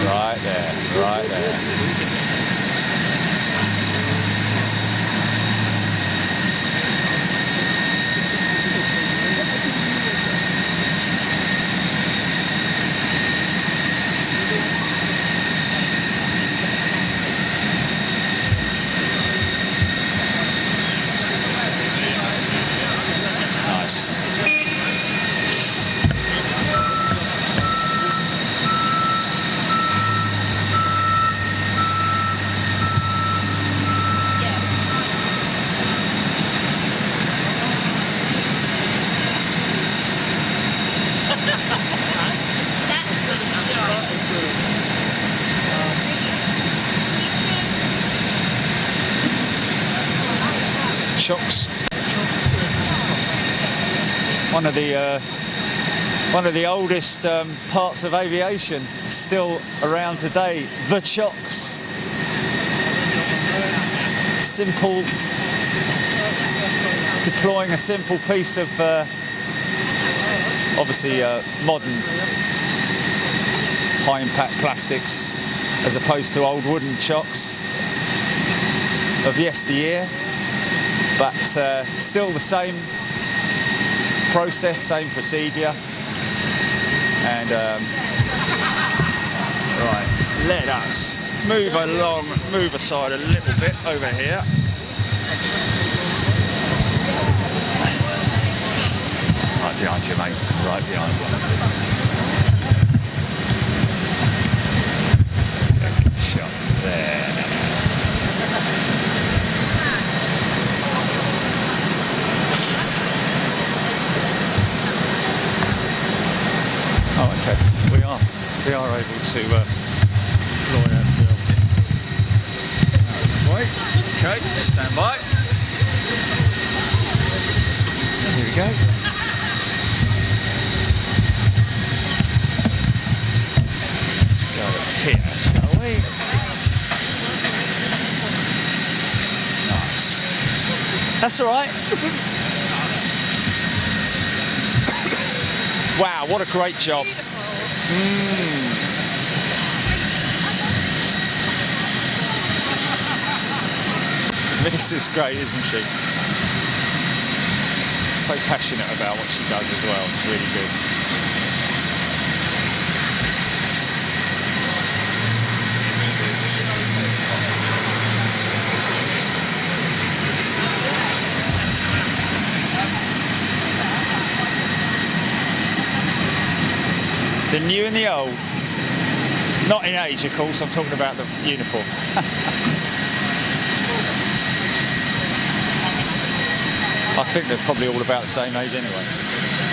Right there, right there. Nice. Chocks. One of the oldest parts of aviation still around today. The chocks. Simple. Deploying a simple piece of obviously modern high impact plastics as opposed to old wooden chocks of yesteryear. But still the same process, same procedure. And right, let us move along, move aside a little bit over here. Right behind you, mate, right behind you. Let's get a good shot there. Oh, okay. We are able to deploy ourselves this way. Okay, stand by. Here we go. That's all right. Wow, what a great job. This is great, isn't she? So passionate about what she does as well. It's really good. The new and the old. Not in age, of course, I'm talking about the uniform. I think they're probably all about the same age anyway.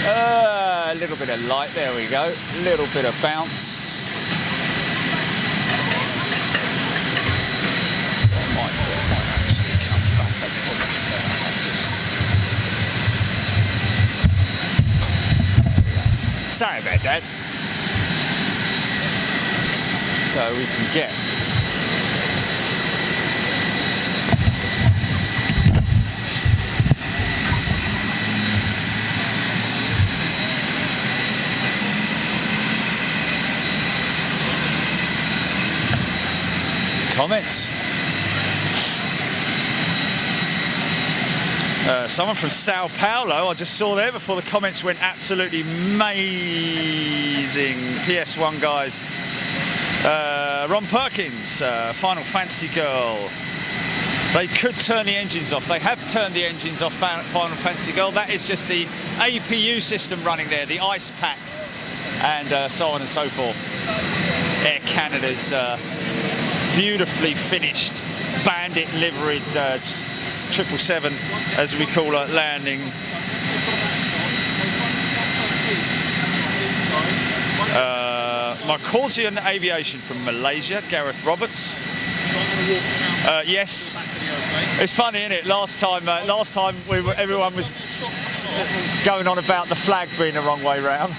A little bit of light, there we go. A little bit of bounce. Might actually come back a little bit further. Sorry about that. So we can get comments. Someone from Sao Paulo, I just saw there before the comments went absolutely amazing. PS1 guys. Ron Perkins, Final Fantasy Girl. They could turn the engines off. They have turned the engines off Final Fantasy Girl. That is just the APU system running there, the ice packs, and so on and so forth. Air Canada's beautifully finished Bandit liveried 777, as we call it, landing. Marcausian Aviation from Malaysia, Gareth Roberts. Yes, it's funny, isn't it? Last time everyone was going on about the flag being the wrong way round,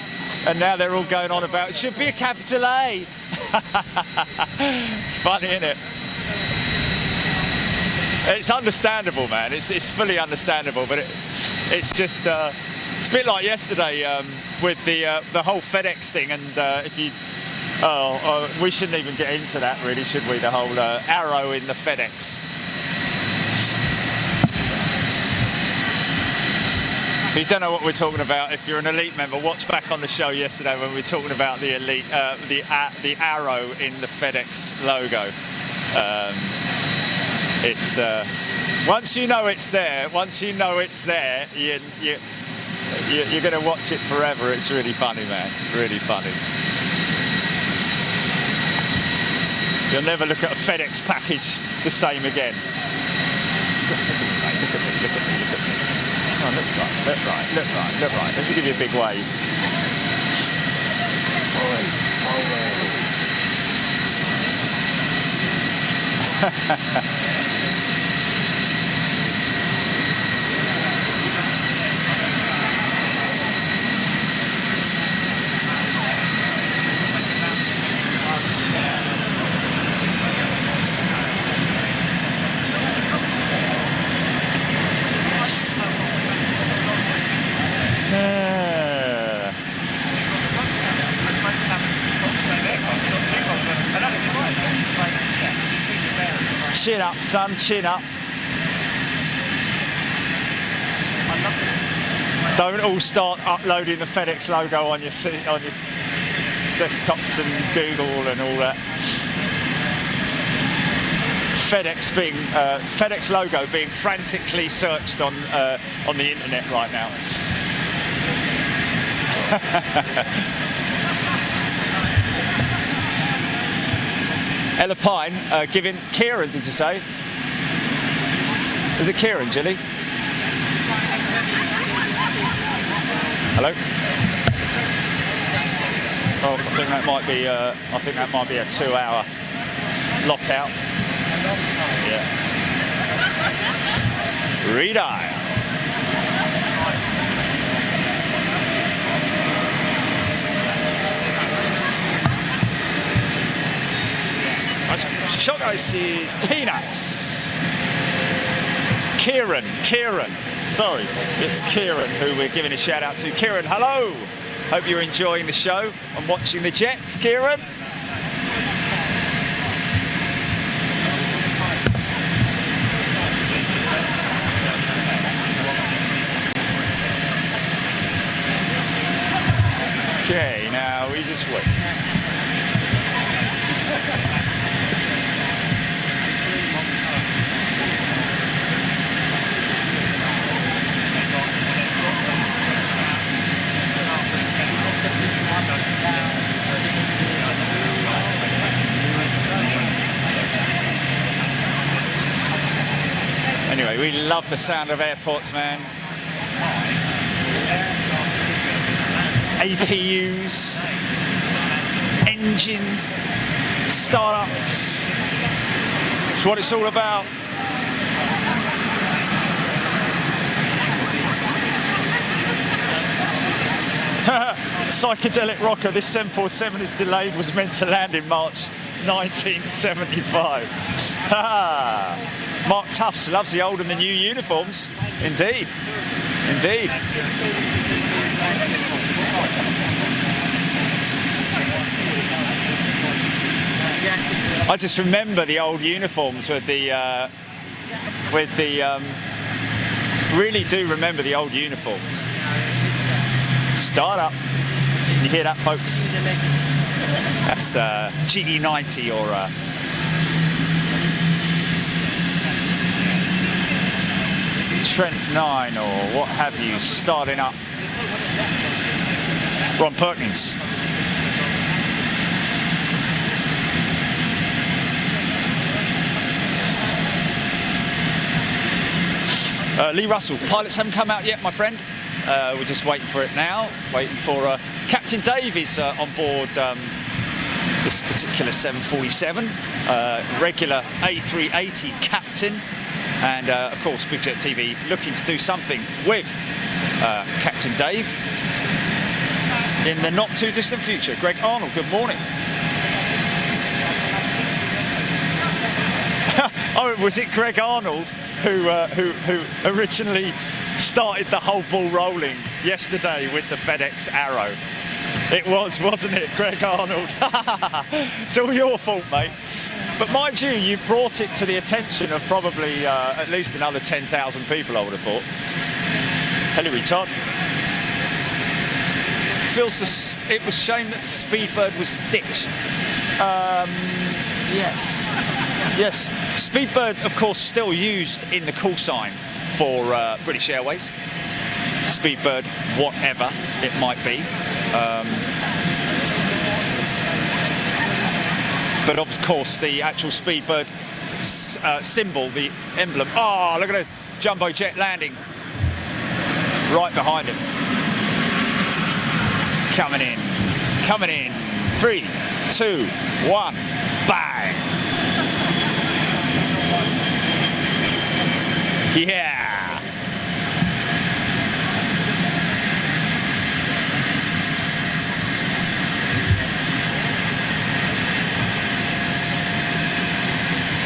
and now they're all going on about it should be a capital A. It's funny, isn't it? It's understandable, man. It's fully understandable, but it's just it's a bit like yesterday with the whole FedEx thing, and if you we shouldn't even get into that, really, should we? The whole arrow in the FedEx. If you don't know what we're talking about, if you're an elite member, watch back on the show yesterday when we were talking about the elite, the arrow in the FedEx logo. It's once you know it's there, you're going to watch it forever. It's really funny, man. Really funny. You'll never look at a FedEx package the same again. Look at me, mate. Look at me. Oh, look right. Let me give you a big wave. Chin up, son, chin up. Don't all start uploading the FedEx logo on your desktops and Google and all that. FedEx logo being frantically searched on the internet right now. Ella Pine giving Kieran, did you say? Is it Kieran, Jilly? Hello? Oh, I think that might be a 2-hour lockout. Yeah. Redial. Shot ice is peanuts. Kieran. Sorry, it's Kieran who we're giving a shout out to. Kieran, hello. Hope you're enjoying the show and watching the jets, Kieran. Okay, now we just wait. Anyway, we love the sound of airports, man. APUs, engines, startups. It's what it's all about. Psychedelic rocker, this 747 is delayed, was meant to land in March 1975. Mark Tufts loves the old and the new uniforms. Indeed. Indeed. I just remember the old uniforms with the really do remember the old uniforms. Start up. You hear that, folks? That's GE90 or Trent 9 or what have you, starting up. Ron Perkins. Lee Russell, pilots haven't come out yet, my friend. We're just waiting for it now, waiting for Captain Dave is on board this particular 747, regular A380 captain, and of course Big Jet TV looking to do something with Captain Dave in the not too distant future. Greg Arnold, good morning. Oh, was it Greg Arnold who originally started the whole ball rolling yesterday with the FedEx Arrow? It was, wasn't it, Greg Arnold? It's all your fault, mate. But mind you, you brought it to the attention of probably at least another 10,000 people, I would have thought. Hillary Todd. Feels it was a shame that the Speedbird was ditched. Yes. Speedbird, of course, still used in the call sign for British Airways. Speedbird, whatever it might be. But of course, the actual Speedbird symbol, the emblem. Oh, look at a jumbo jet landing right behind him. Coming in. 3, 2, 1, bang! Yeah!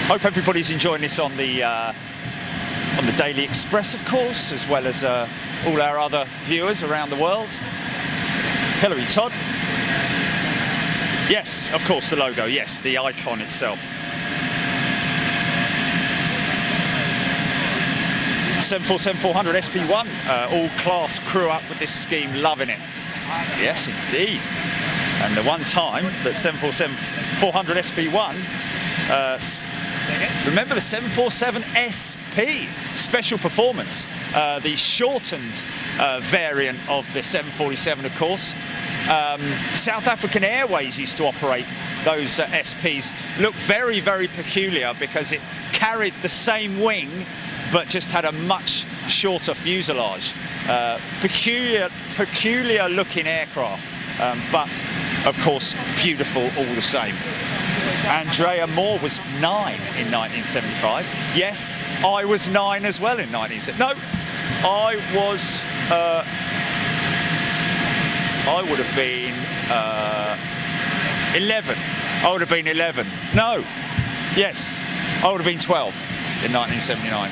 Hope everybody's enjoying this on the Daily Express, of course, as well as all our other viewers around the world. Hillary Todd. Yes, of course, the logo. Yes, the icon itself. 747-400 SP1, all class crew up with this scheme, loving it. Yes, indeed. And the one time that 747-400 SP1, remember the 747 SP, special performance, the shortened variant of the 747, of course. South African Airways used to operate those SPs. Looked very, very peculiar because it carried the same wing but just had a much shorter fuselage. Peculiar looking aircraft, but of course beautiful all the same. Andrea Moore was 9 in 1975. Yes, I was 9 as well in 1975. No, I would have been 11. I would have been 11. No, yes, I would have been 12 in 1979.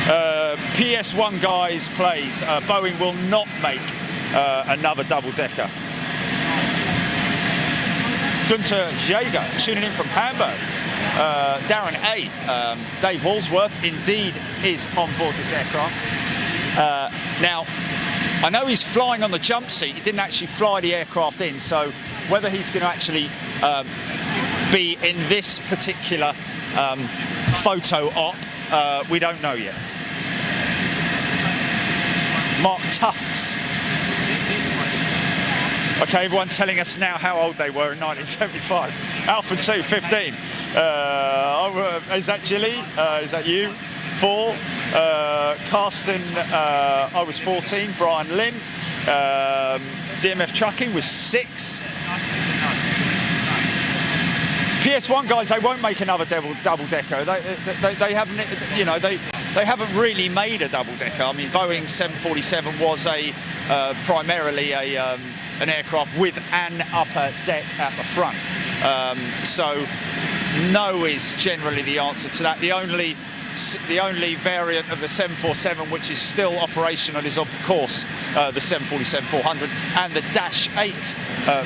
PS1 guys, plays. Boeing will not make another double-decker. Gunter Jaeger tuning in from Hamburg. Darren A. Dave Walsworth indeed is on board this aircraft. Now, I know he's flying on the jump seat. He didn't actually fly the aircraft in, so whether he's going to actually be in this particular photo op, we don't know yet. Mark Tufts. Okay, everyone telling us now how old they were in 1975. Alfred C, 15. Is that Jilly? Is that you? 4. Carsten, I was 14. Brian Lynn. DMF Trucking was 6. PS1 guys, they won't make another double-decker. They haven't, you know, they haven't really made a double-decker. I mean, Boeing 747 was primarily an aircraft with an upper deck at the front. So no is generally the answer to that. The only variant of the 747 which is still operational is of course the 747-400 and the Dash 8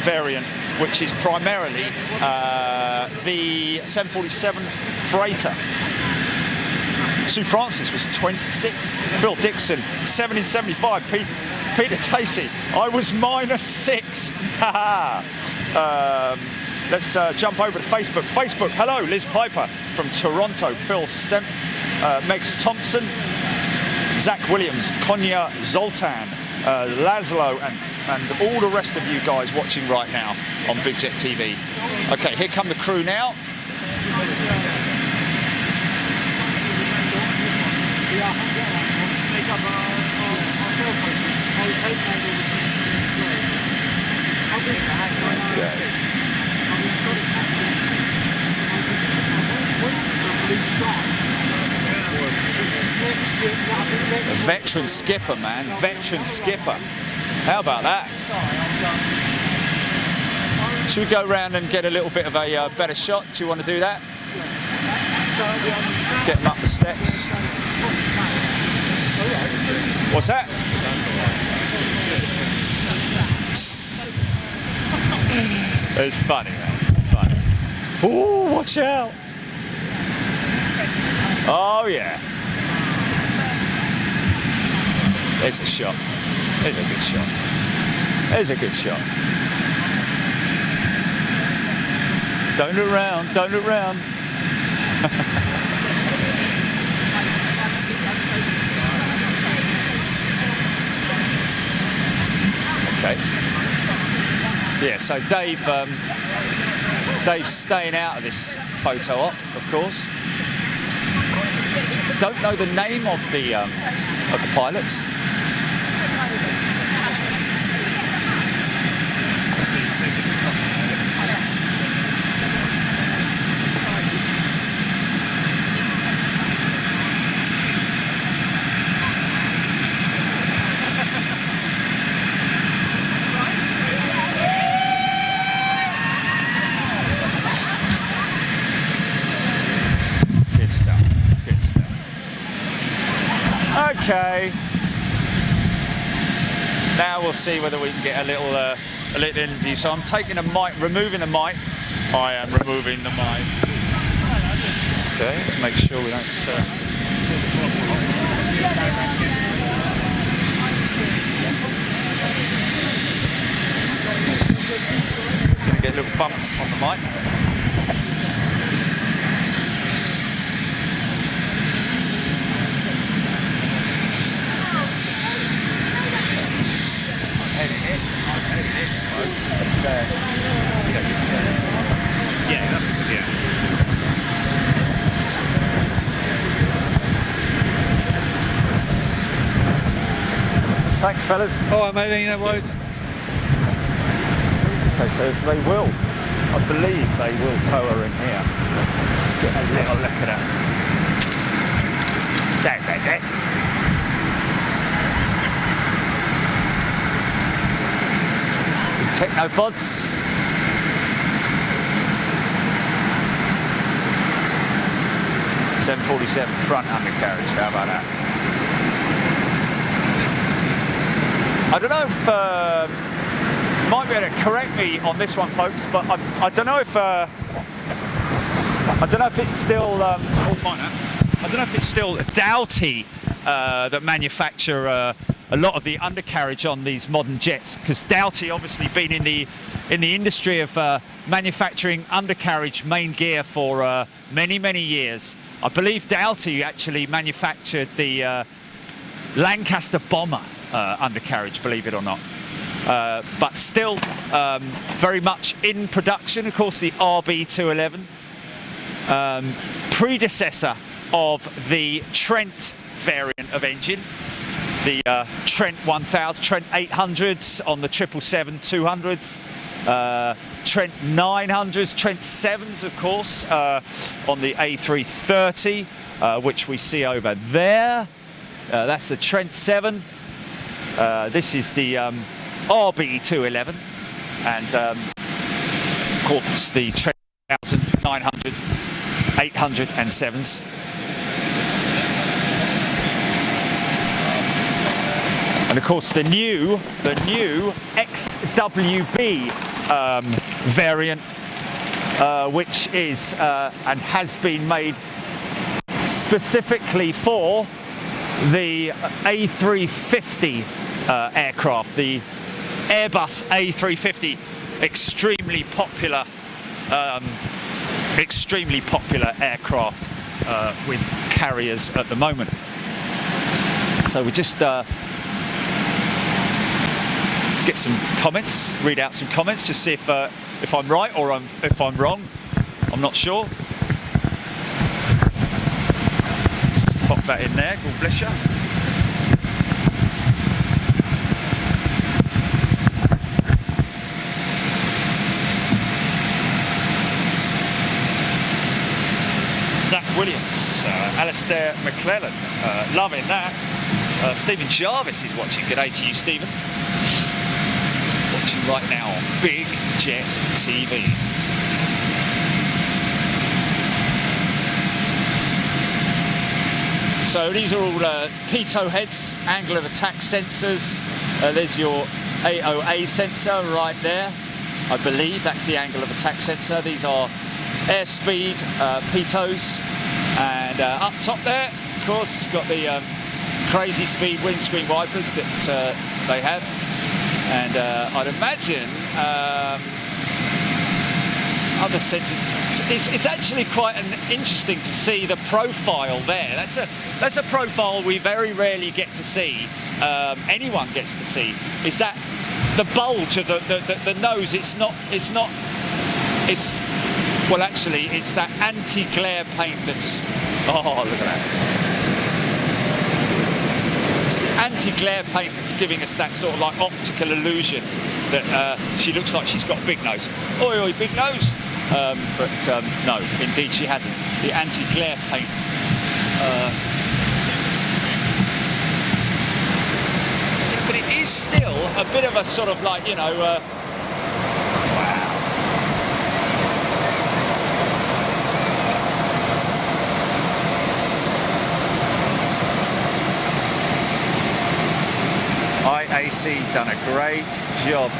variant, which is primarily the 747 freighter. Sue Francis was 26. Phil Dixon, 7 in 75. Peter Tacey, I was -6. Let's jump over to Facebook. Facebook, hello, Liz Piper from Toronto. Phil Semp, Megs Thompson, Zach Williams, Konya Zoltan, Laszlo, and all the rest of you guys watching right now on Big Jet TV. Okay, here come the crew now. A veteran skipper, man. Veteran skipper. How about that? Should we go around and get a little bit of a better shot? Do you want to do that? Get them up the steps. What's that? It's funny, man. It's funny. Oh, watch out! Oh, yeah. There's a shot. There's a good shot. There's a good shot. Don't look round. Don't look round. Okay. So yeah, so Dave's staying out of this photo op, of course. Don't know the name of the pilots. Okay. Now we'll see whether we can get a little interview. So I'm taking a mic, removing the mic. I am removing the mic. Okay, let's make sure we don't. Gonna get a little bump on the mic. Yeah, that's good, yeah. Thanks, fellas. All right, mate, no worries. Okay, so they will, I believe they will tow her in here. Let's get a little look at her. Technopods. .747 front undercarriage, how about that? I don't know if might be able to correct me on this one, folks, but I don't know if it's still I don't know if it's still Doughty that manufacture a lot of the undercarriage on these modern jets, because Doughty obviously been in the industry of manufacturing undercarriage main gear for many years. I believe Doughty actually manufactured the Lancaster bomber undercarriage, believe it or not. But still very much in production. Of course, the RB211, predecessor of the Trent variant of engine, the Trent 1000, Trent 800s on the 777-200s, Trent 900s, Trent 7s, of course, on the A330, which we see over there. That's the Trent 7. This is the RB211, and of course the Trent 1000, 900, 800 and 7s. And of course the new XWB variant, which is and has been made specifically for the A350 aircraft, the Airbus A350, extremely popular aircraft with carriers at the moment. So we just let's get some comments, read out some comments, just see if I'm right or if I'm wrong. I'm not sure. Just pop that in there. God bless you. Zach Williams, Alistair McClellan, loving that. Stephen Jarvis is watching. G'day to you, Stephen. Watching right now on Big Jet TV. So these are all pitot heads, angle of attack sensors. There's your AOA sensor right there. I believe that's the angle of attack sensor. These are airspeed pitots, and up top there, of course, got the crazy speed windscreen wipers that they have, and I'd imagine other sensors. It's actually quite interesting to see the profile there. That's a profile we very rarely get to see. Anyone gets to see. Is that the bulge of the nose? Well, actually, it's that anti-glare paint that's... Oh, look at that. It's the anti-glare paint that's giving us that sort of like optical illusion that she looks like she's got a big nose. Oi, oi, big nose. But no, indeed she hasn't. The anti-glare paint. But it is still a bit of a sort of like, you know... wow. IAC done a great job.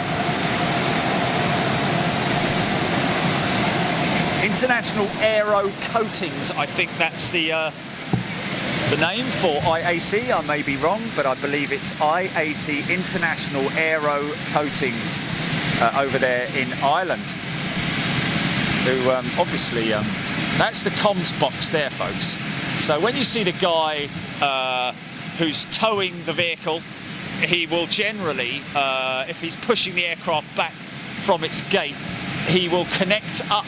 International Aero Coatings, I think that's the name for IAC. I may be wrong, but I believe it's IAC, International Aero Coatings, over there in Ireland. Who obviously, that's the comms box there, folks. So when you see the guy who's towing the vehicle, he will generally, if he's pushing the aircraft back from its gate, he will connect up.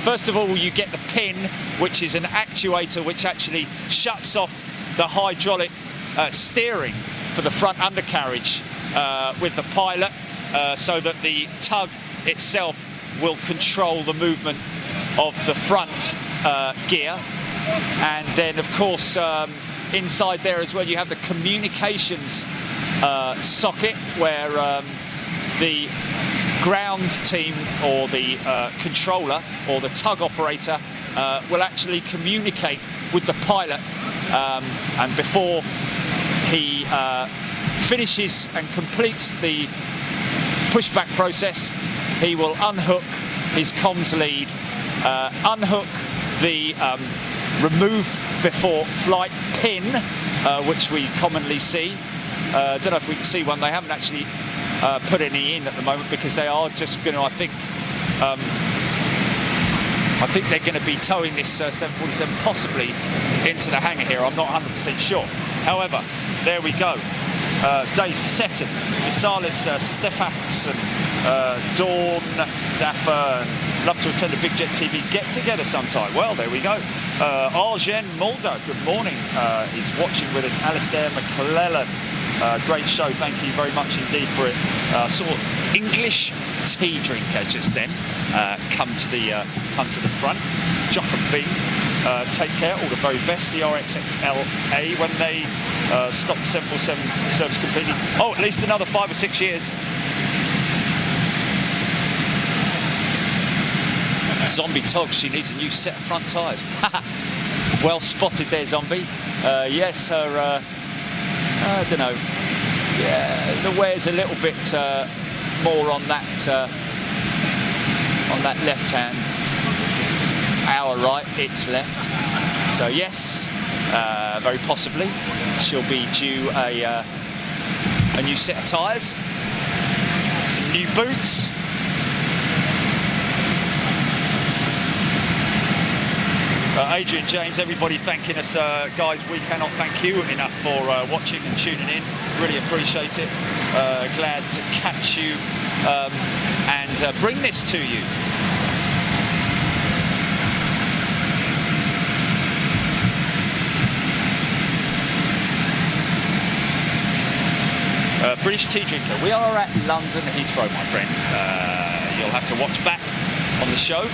First of all, you get the pin, which is an actuator which actually shuts off the hydraulic steering for the front undercarriage with the pilot, so that the tug itself will control the movement of the front gear. And then, of course, inside there as well, you have the communications socket where the ground team or the controller or the tug operator will actually communicate with the pilot, and before he finishes and completes the pushback process, he will unhook his comms lead, unhook the remove before flight pin, which we commonly see. Don't know if we can see one. They haven't actually put any in at the moment because they are just going to, I think they're going to be towing this 747 possibly into the hangar here. I'm not 100% sure. However, there we go. Dave Seton, Misalis Stefansson, Dawn Daffer, love to attend a Big Jet TV get-together sometime. Well, there we go. Arjen Mulder, good morning, is watching with us. Alistair McClellan, great show, thank you very much indeed for it. Sort of English tea drinker just then, come to the front. Jochen B, take care, all the very best. CRXXLA, when they stop the 747 service completely. Oh, at least another 5 or 6 years. Zombie Tog, she needs a new set of front tyres. Well spotted there, Zombie. Yes, her, I don't know, yeah, the wear's a little bit more on that left hand. Our right, it's left. So yes, very possibly she'll be due a new set of tyres, some new boots. Adrian James, everybody thanking us, guys. We cannot thank you enough for watching and tuning in. Really appreciate it. Glad to catch you and bring this to you. British tea drinker. We are at London Heathrow, my friend. You'll have to watch back on the show.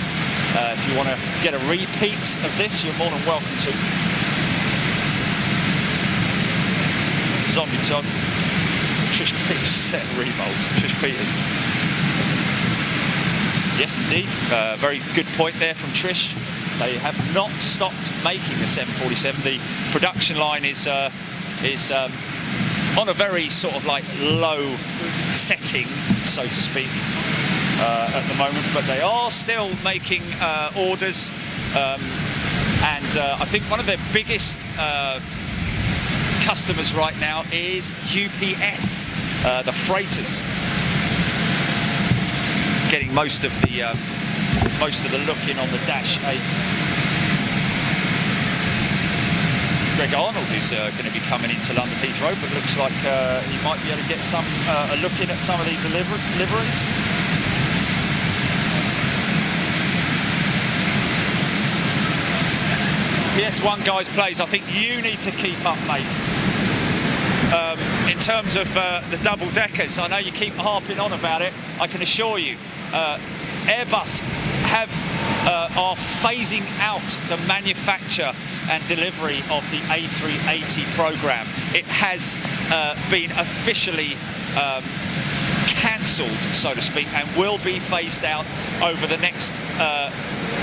If you want to get a repeat of this, you're more than welcome to. Zombie Tog. Trish Peters set revolts. Trish Peters. Yes, indeed. Very good point there from Trish. They have not stopped making the 747. The production line is on a very sort of like low setting, so to speak. At the moment, but they are still making orders, and I think one of their biggest customers right now is UPS, the freighters, getting most of the look in on the Dash 8. Greg Arnold is going to be coming into London Heathrow, but looks like he might be able to get some a look in at some of these liveries. PS1 guys plays, I think you need to keep up, mate. In terms of the double deckers, I know you keep harping on about it. I can assure you, Airbus are phasing out the manufacture and delivery of the A380 program. It has been officially cancelled, so to speak, and will be phased out over the next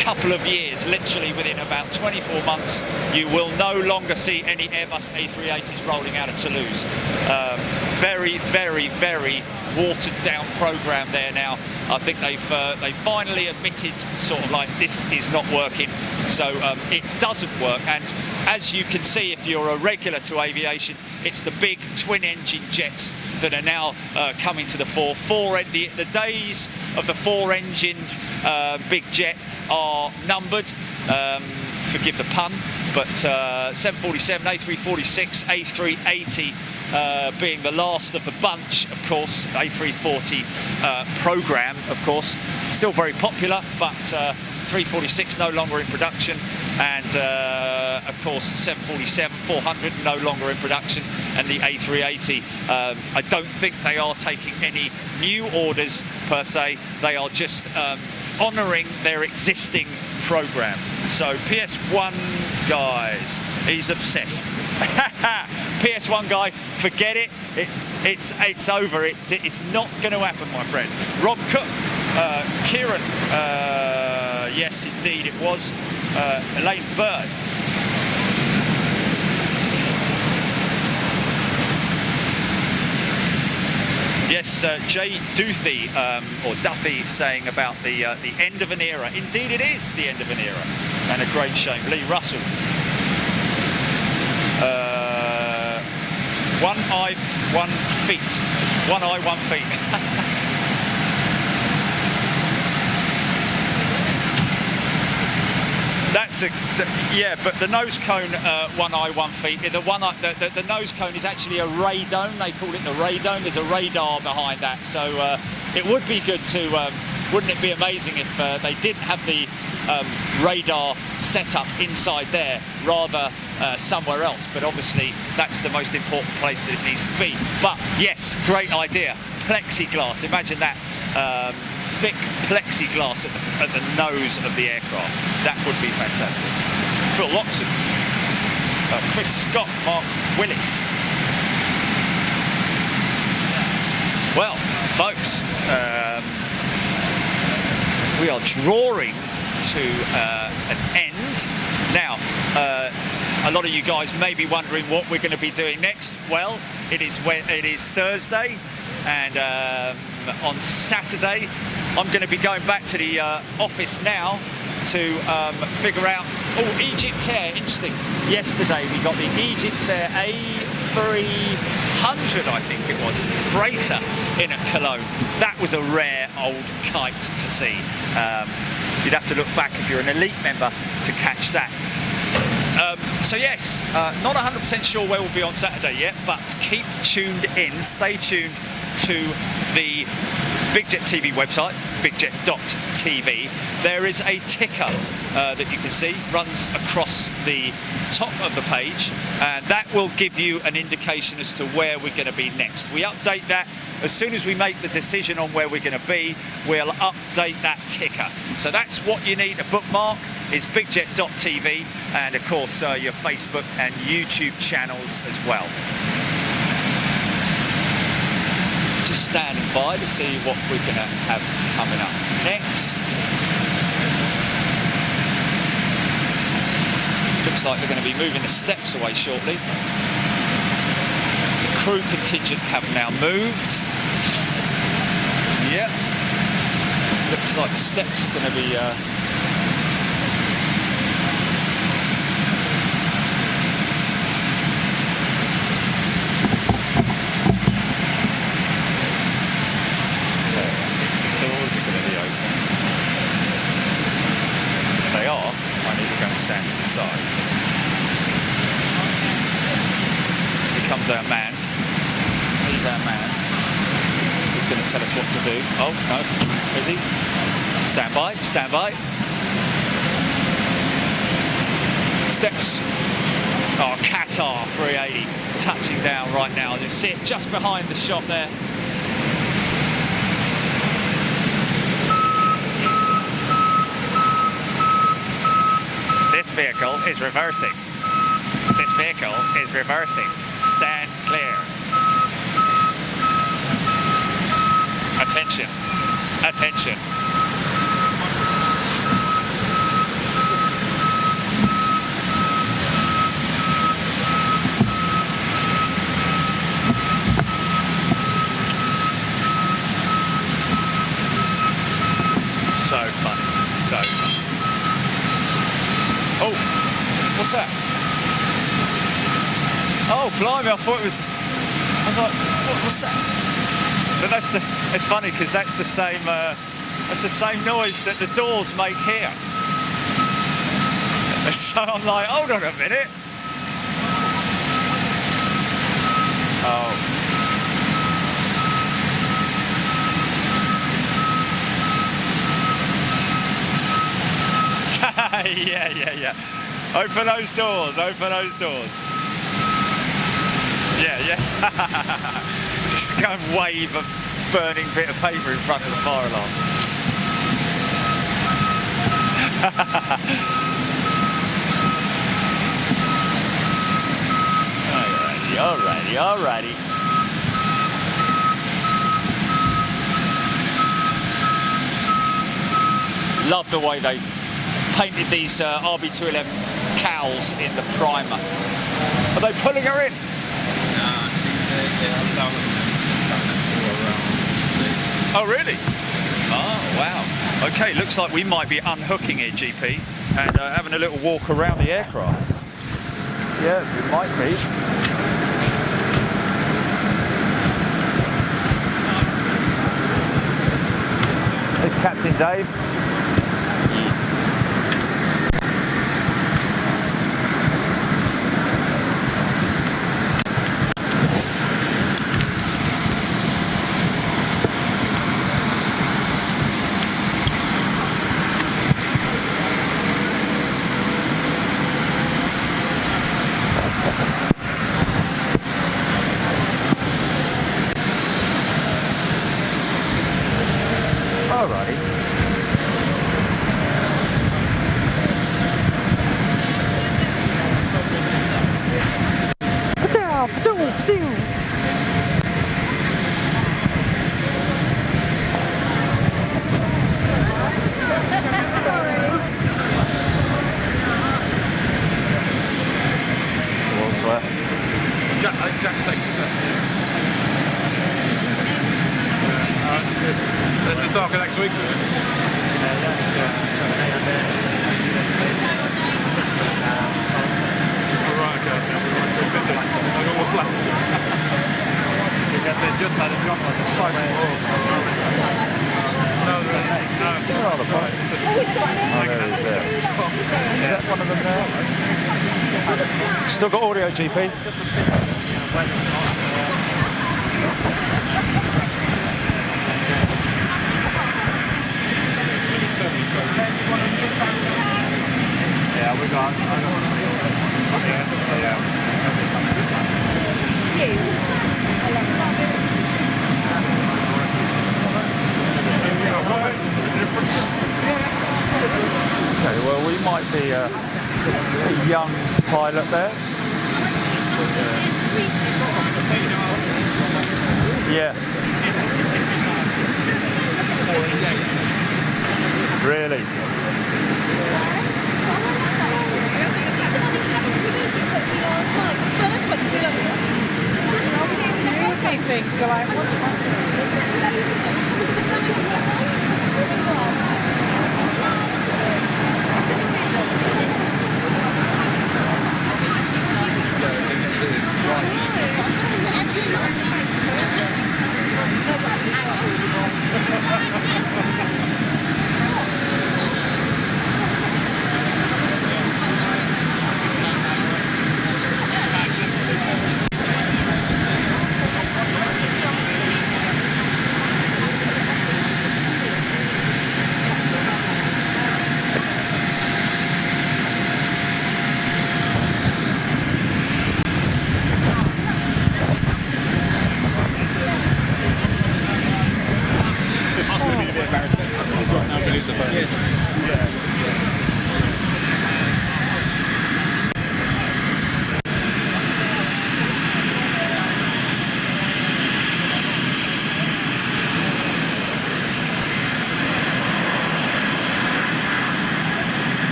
couple of years. Literally within about 24 months, you will no longer see any Airbus A380s rolling out of Toulouse. Very, very, very watered down program there now. I think they finally admitted sort of like this is not working, so it doesn't work. And as you can see, if you're a regular to aviation, it's the big twin-engine jets that are now coming to the fore. The days of the four-engined big jet are numbered. Forgive the pun, but 747, A346, A380 being the last of the bunch, of course. A340 program, of course, still very popular, but 346 no longer in production, and of course 747-400 no longer in production, and the A380. I don't think they are taking any new orders per se. They are just honouring their existing program. So PS1 guys, he's obsessed. PS1 guy, forget it. It's over. It's not going to happen, my friend. Rob Cook, Kieran, yes indeed it was. Elaine Bird. Yes, Jay Duthie, or Duffy, saying about the end of an era. Indeed, it is the end of an era, and a great shame. Lee Russell. One eye, 1 feet. One eye, 1 feet. Yeah, but the nose cone, 1 eye, 1 feet. The nose cone is actually a radome. They call it the radome. There's a radar behind that, so it would be good to. Wouldn't it be amazing if they didn't have the radar set up inside there, rather somewhere else? But obviously, that's the most important place that it needs to be. But yes, great idea. Plexiglass. Imagine that. Thick plexiglass at the nose of the aircraft. That would be fantastic. Phil Loxon, Chris Scott, Mark Willis. Well, folks, we are drawing to an end. Now, a lot of you guys may be wondering what we're going to be doing next. Well, it is Thursday, and on Saturday I'm going to be going back to the office now to figure out. Oh, Egyptair, interesting. Yesterday we got the Egyptair A300, I think it was, freighter in at Cologne. That was a rare old kite to see. You'd have to look back if you're an elite member to catch that. So yes, not 100% sure where we'll be on Saturday yet, but keep tuned in, stay tuned to the BigJet TV website, bigjet.tv. There is a ticker that you can see, runs across the top of the page, and that will give you an indication as to where we're going to be next. We update that as soon as we make the decision on where we're going to be. We'll update that ticker. So that's what you need to bookmark, is bigjet.tv, and of course your Facebook and YouTube channels as well. Just standing by to see what we're going to have coming up next. Looks like they're going to be moving the steps away shortly. The crew contingent have now moved. Yep. Looks like the steps are going to be stand to the side. Here comes our man. He's our man. He's going to tell us what to do. Oh, no. Is he? Stand by. Stand by. Steps. Oh, Qatar 380 touching down right now. You see it just behind the shot there. This vehicle is reversing. This vehicle is reversing. Stand clear. Attention. Attention. So funny. So funny. Oh, what's that? Oh, blimey, I thought it was... I was like, what's that? But it's funny because that's the same noise that the doors make here. So I'm like, hold on a minute. Oh. Yeah. Open those doors, open those doors. Yeah. Just go and wave a burning bit of paper in front of the fire alarm. Alrighty. Love the way they painted these RB211 cowls in the primer. Are they pulling her in? No, I think they're allowing them to go around. Oh, really? Oh, wow. Okay, looks like we might be unhooking it, GP, and having a little walk around the aircraft. Yeah, we might be. There's Captain Dave. Alrighty. Jack's taking us. Let's just talk next week. Just had a drop on the price. No. There it is there. Is that one of them there? Still got audio, GP? Yeah, we got. Okay, well, we might be a young pilot there. Yeah. Really?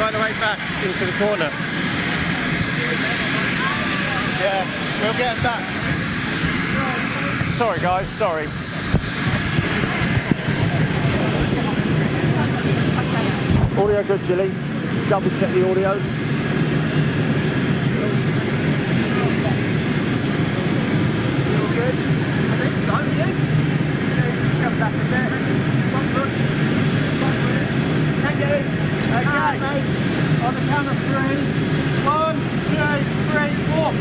Right away back into the corner. Yeah, we'll get him back. Sorry, guys, sorry. Audio good, Gilly? Just double check the audio. Good? I think so, yeah. Come back a bit. Thank you. Okay, mate. On the count of 3. 1, 2, 3, 4.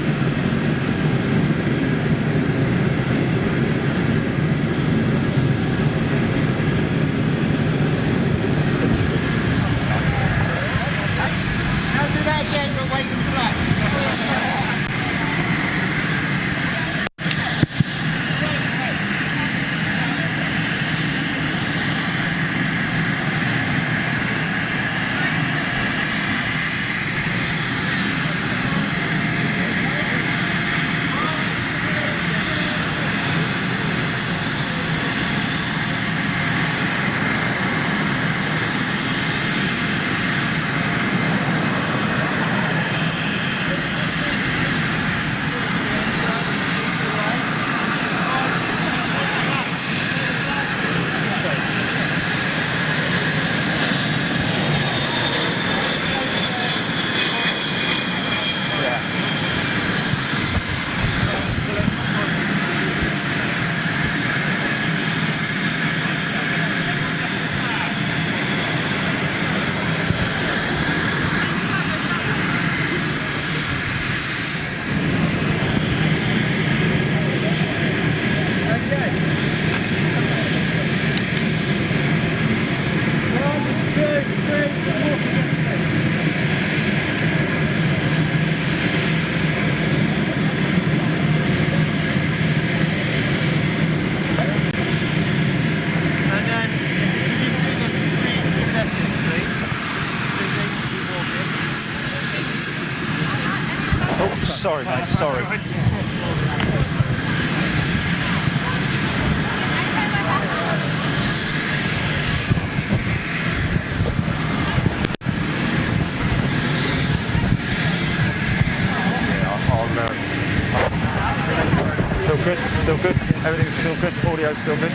Still good. Audio's still good.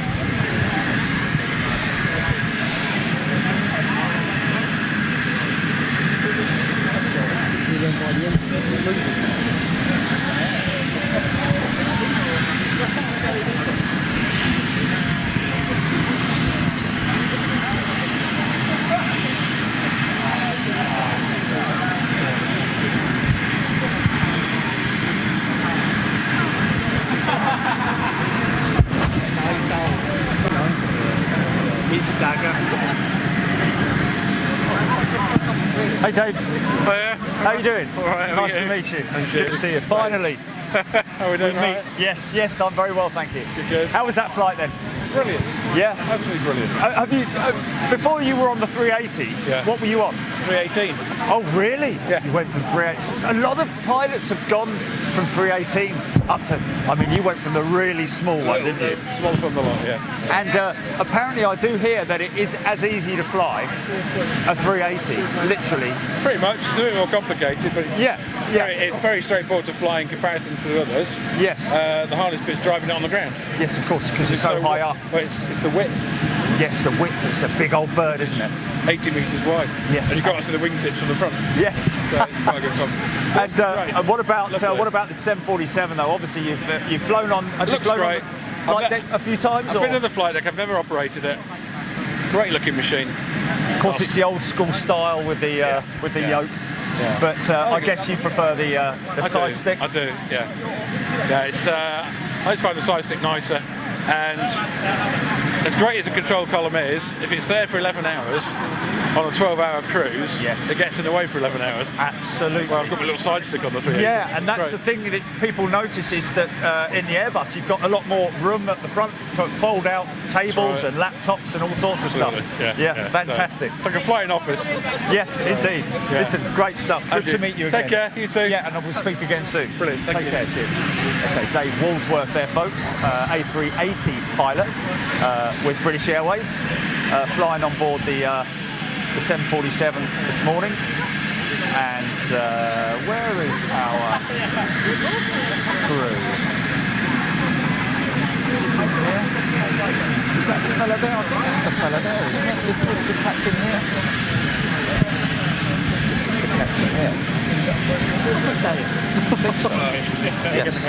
It's a dagger. Hey Dave. Oh, yeah. How you doing? All right, how are Nice you? to meet you. Thank Good you. to see you. Finally. How are we doing? We meet. Right? Yes, I'm very well, thank you. Good. How was that flight then? Brilliant. Yeah. Absolutely brilliant. Have you before you were on the 380? Yeah. What were you on? 318. Oh, really? Yeah. You went from 380. A lot of pilots have gone from 318 up to. I mean, you went from the really small one, didn't you? Small from the lot, yeah. And apparently, I do hear that it is as easy to fly a 380, literally. Pretty much. It's a bit more complicated, but Yeah. it's very straightforward to fly in comparison to the others. Yes. The hardest bit's driving it on the ground. Yes, of course, because it's so high up. Well, it's the width. Yes, the width. It's a big old bird, isn't it? 80 metres wide. Yes. And you've got to see the wingtips from the front. Yes. So it's quite a good fun. And what about Lovely. the 747 though? Obviously, you've flown on. Have It you looks flown great. on flight deck a few times? I've or? been on the flight deck. I've never operated it. Great looking machine. Of course, it's the old school style with the yoke. Yeah. But I guess you prefer the side stick. I do. Yeah. Yeah. It's. I just find the side stick nicer, and as great as a control column is, if it's there for 11 hours on a 12-hour cruise, Yes. it gets in the way for 11 hours. Absolutely. Well, I've got my little side stick on the 380. Yeah, and that's Great. the thing that people notice is that in the Airbus you've got a lot more room at the front to fold out tables right. and laptops and all sorts of Absolutely. stuff. Yeah, fantastic. So, it's like a flying office. Yes, indeed. Yeah. Listen, great stuff. Good Thank to meet you again. Take care. You too. Yeah, and we'll speak again soon. Brilliant. Thank Take you. care. Cheers. Okay, Dave Walsworth there, folks. A380 pilot with British Airways, flying on board the 747 this morning. And where is our crew? Is that the fella there? I think that's the fella there, isn't it? This is the captain here. This is the captain here. What's that? I think so. Yes.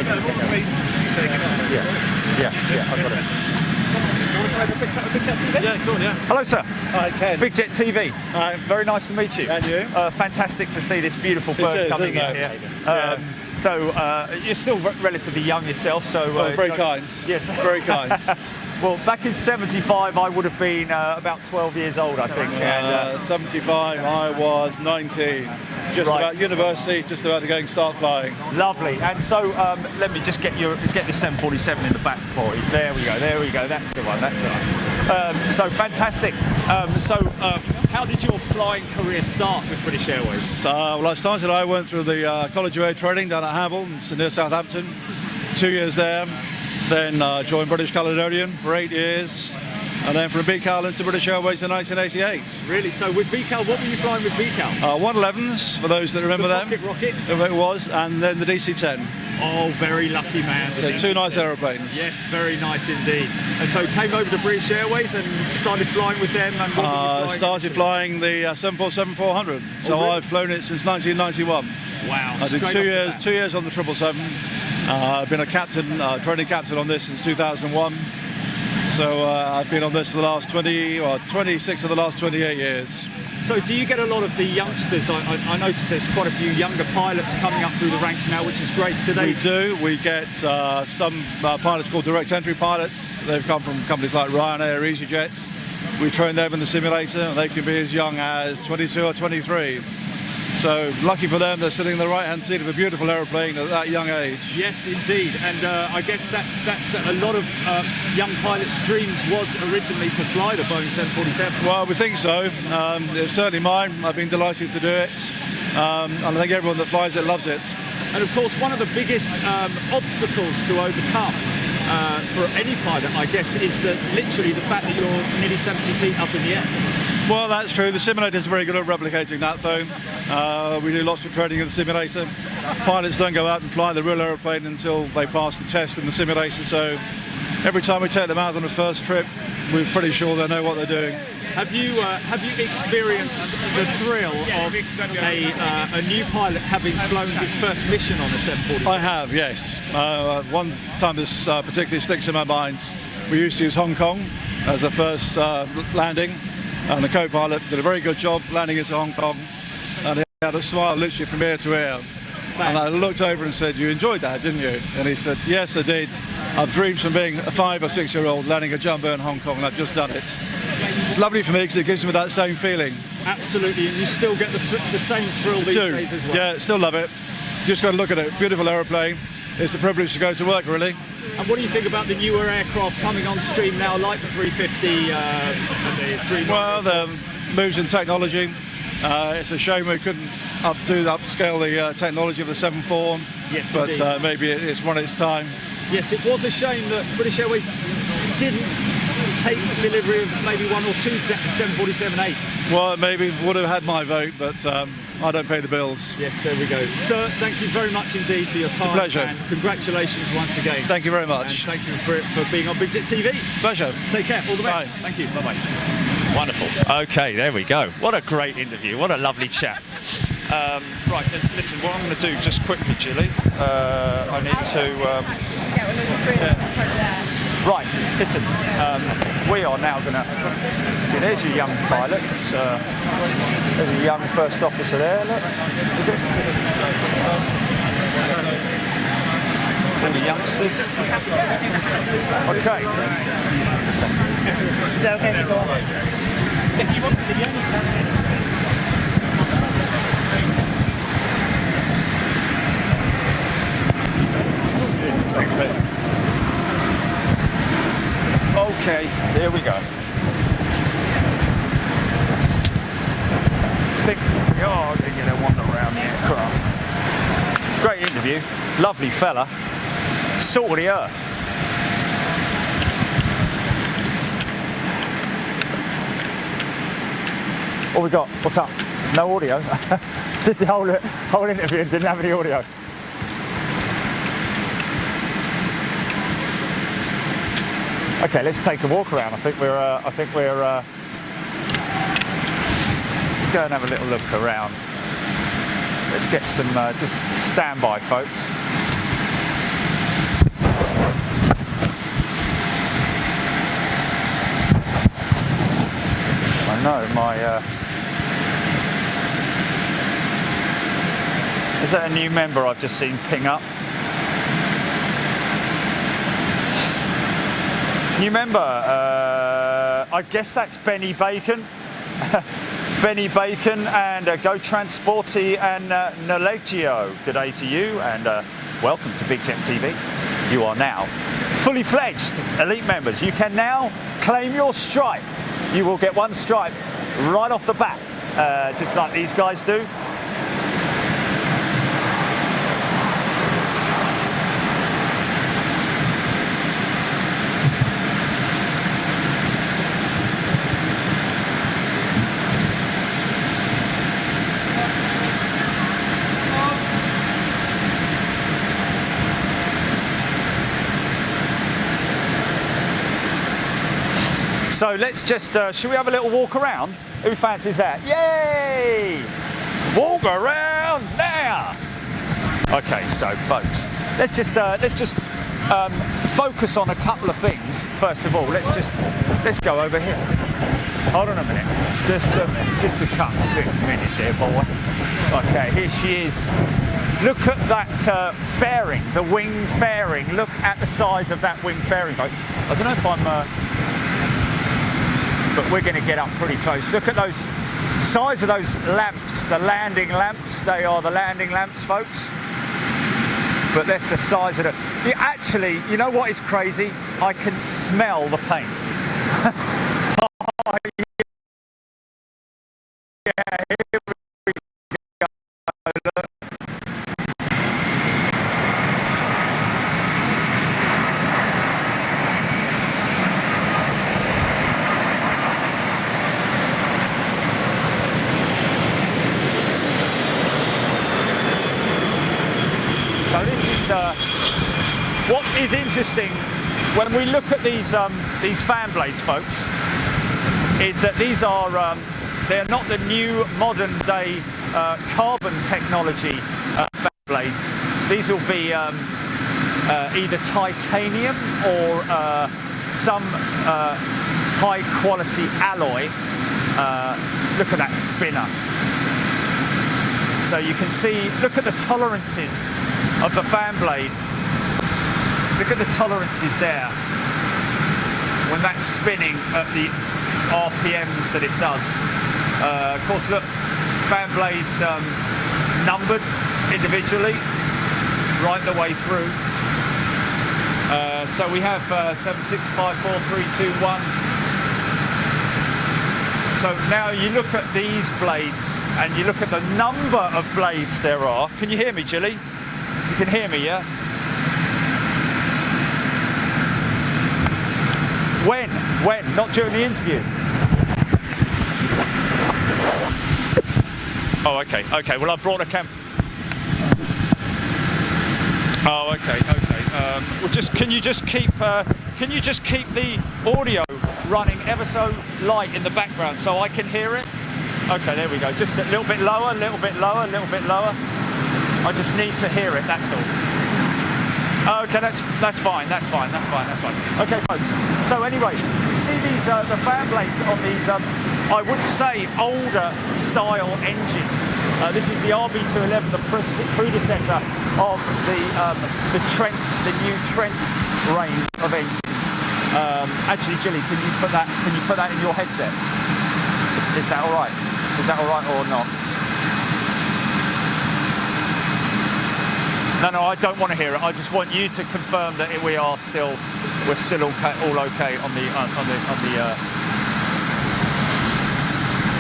Yeah, I've got it. Yeah, cool. Yeah. Hello, sir. Hi, Ken. Big Jet TV. Hi. Very nice to meet you. And you? Fantastic to see this beautiful bird is, coming in isn't here. it? Yeah. So you're still relatively young yourself, so Very kind. Yes, Very kind. Well, back in '75, I would have been about 12 years old, I think. And, 75, I was 19. Just Right. about university, just about to go and start flying. lovely. And so let me just get the 747 in the back for you. There we go. That's the one. So fantastic. How did your flying career start with British Airways? Well, I went through the College of Air Training down at Hamble, it's near Southampton. 2 years there. Then joined British Caledonian for 8 years. And then from BCAL into British Airways in 1988. Really? So with BCAL, what were you flying with BCAL? 111s, for those that remember them. Rockets? It was, and then the DC-10. Oh, very lucky man. So two nice aeroplanes. Yes, very nice indeed. And so came over to British Airways and started flying with them. And what were you flying Started flying the 747-400. So really? I've flown it since 1991. Wow. I did straight 2 off the years, bat. 2 years on the 777. I've been a captain, training captain on this since 2001. So I've been on this for the last 26 of the last 28 years. So do you get a lot of the youngsters? I notice there's quite a few younger pilots coming up through the ranks now, which is great. We do. We get some pilots called direct entry pilots. They've come from companies like Ryanair, EasyJet. We train them in the simulator, and they can be as young as 22 or 23. So lucky for them, they're sitting in the right-hand seat of a beautiful aeroplane at that young age. Yes, indeed. And I guess that's a lot of young pilots' dreams was originally to fly the Boeing 747. Well, we think so. It's certainly mine. I've been delighted to do it. And I think everyone that flies it loves it. And of course, one of the biggest obstacles to overcome for any pilot, I guess, is literally the fact that you're nearly 70 feet up in the air. Well, that's true. The simulator is very good at replicating that, though. We do lots of training in the simulator. Pilots don't go out and fly the real aeroplane until they pass the test in the simulator, so every time we take them out on the first trip, we're pretty sure they know what they're doing. Have you experienced the thrill of a new pilot having flown his first mission on a 747? I have, yes. One time this particularly sticks in my mind. We used to use Hong Kong as the first landing, and the co-pilot did a very good job landing into Hong Kong, and he had a smile literally from ear to ear. And I looked over and said, "You enjoyed that, didn't you?" And he said, "Yes, I did. I've dreamed from being a 5 or 6 year old landing a jumbo in Hong Kong, and I've just done it." It's lovely for me because it gives me that same feeling. Absolutely, and you still get the same thrill these days as well. Yeah, still love it. Just got to look at it. Beautiful aeroplane. It's a privilege to go to work, really. And what do you think about the newer aircraft coming on stream now, like the 350 and the 300? Well, the moves in technology. It's a shame we couldn't upscale the technology of the 747. Yes, but maybe it's run its time. Yes, it was a shame that British Airways didn't take delivery of maybe 1 or 2 747-8s. Well, maybe would have had my vote, but I don't pay the bills. Yes, there we go. Sir, thank you very much indeed for your time. It's a pleasure. And congratulations once again. Thank you very much. And thank you for being on Big Jet TV. Pleasure. Take care. All the best. Bye. Thank you. Bye-bye. Wonderful. Okay, there we go. What a great interview. What a lovely chat. Right, listen, what I'm going to do just quickly, Julie, I need to... Right, listen, we are now going to... See, there's your young pilots. There's a young first officer there, look. Is it? And the youngsters. Okay. Is that okay to go on? If you want to, yeah. Thanks, mate. Okay, there we go. Think you're going to wander around the aircraft. Great interview. Lovely fella. Salt of the earth. What we got? What's up? No audio? Did the whole interview and didn't have any audio. Okay, let's take a walk around. I think we're go and have a little look around. Let's get some just stand by, folks. I know my. Is that a new member I've just seen ping up? New member, I guess that's Benny Bacon. Benny Bacon and Go Transporti and Nolegio. Good day to you and welcome to Big Jet TV. You are now fully fledged elite members. You can now claim your stripe. You will get 1 stripe right off the bat, just like these guys do. So let's just, should we have a little walk around? Who fancies that? Yay! Walk around now! Okay, so folks, let's just focus on a couple of things. First of all, let's go over here. Hold on a minute, just a couple of minutes there, boy. Okay, here she is. Look at that fairing, the wing fairing. Look at the size of that wing fairing, folks. I don't know if I'm. But we're going to get up pretty close. Look at those size of those lamps, the landing lamps. They are the landing lamps, folks. But that's the size of it. Actually, you know what is crazy? I can smell the paint. Oh, yeah, here we go. Look. So this is what is interesting when we look at these fan blades, folks, is that these are they're not the new modern day carbon technology fan blades. These will be either titanium or some high quality alloy. Look at that spinner. So you can see, look at the tolerances of the fan blade. Look at the tolerances there when that's spinning at the RPMs that it does. Of course, look, fan blades numbered individually right the way through. So we have 7, 6, 5, 4, 3, 2, 1. So now you look at these blades and you look at the number of blades there are. Can you hear me, Jilly? You can hear me, yeah? When? Not during the interview. Oh, okay. Well, I brought a cam. Oh, okay. Well, can you just keep the audio running ever so light in the background so I can hear it? Okay, there we go. Just a little bit lower, a little bit lower, a little bit lower. I just need to hear it. That's all. Okay, that's fine. That's fine. Okay, folks. So anyway, you see these the fan blades on these I would say older style engines. This is the RB211, the predecessor of the Trent, the new Trent range of engines. Actually, Jilly, can you put that in your headset? Is that all right? Is that all right or not? No, I don't want to hear it. I just want you to confirm that we're still okay, all okay on the.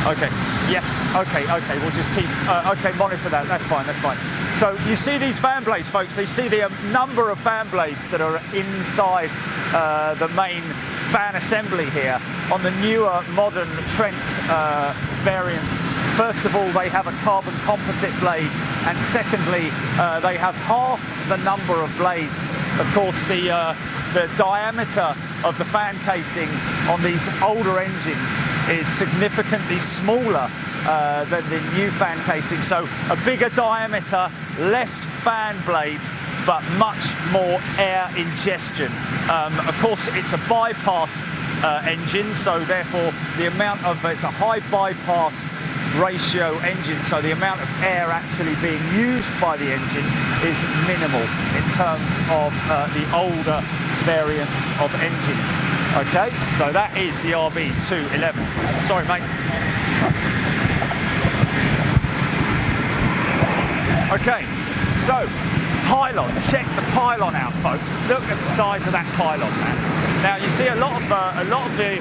Okay. Yes. Okay. We'll just keep. Okay. Monitor that. That's fine. So you see these fan blades, folks. You see the number of fan blades that are inside the main fan assembly here on the newer modern Trent variants. First of all, they have a carbon composite blade, and secondly, they have half the number of blades. Of course, the diameter of the fan casing on these older engines is significantly smaller than the new fan casing. So a bigger diameter, less fan blades, but much more air ingestion. Of course, it's a bypass engine, so therefore it's a high bypass ratio engine, so the amount of air actually being used by the engine is minimal in terms of the older variants of engines. Okay, so that is the RB211. Sorry, mate. Okay, so pylon. Check the pylon out, folks. Look at the size of that pylon, man. Now you see a lot of the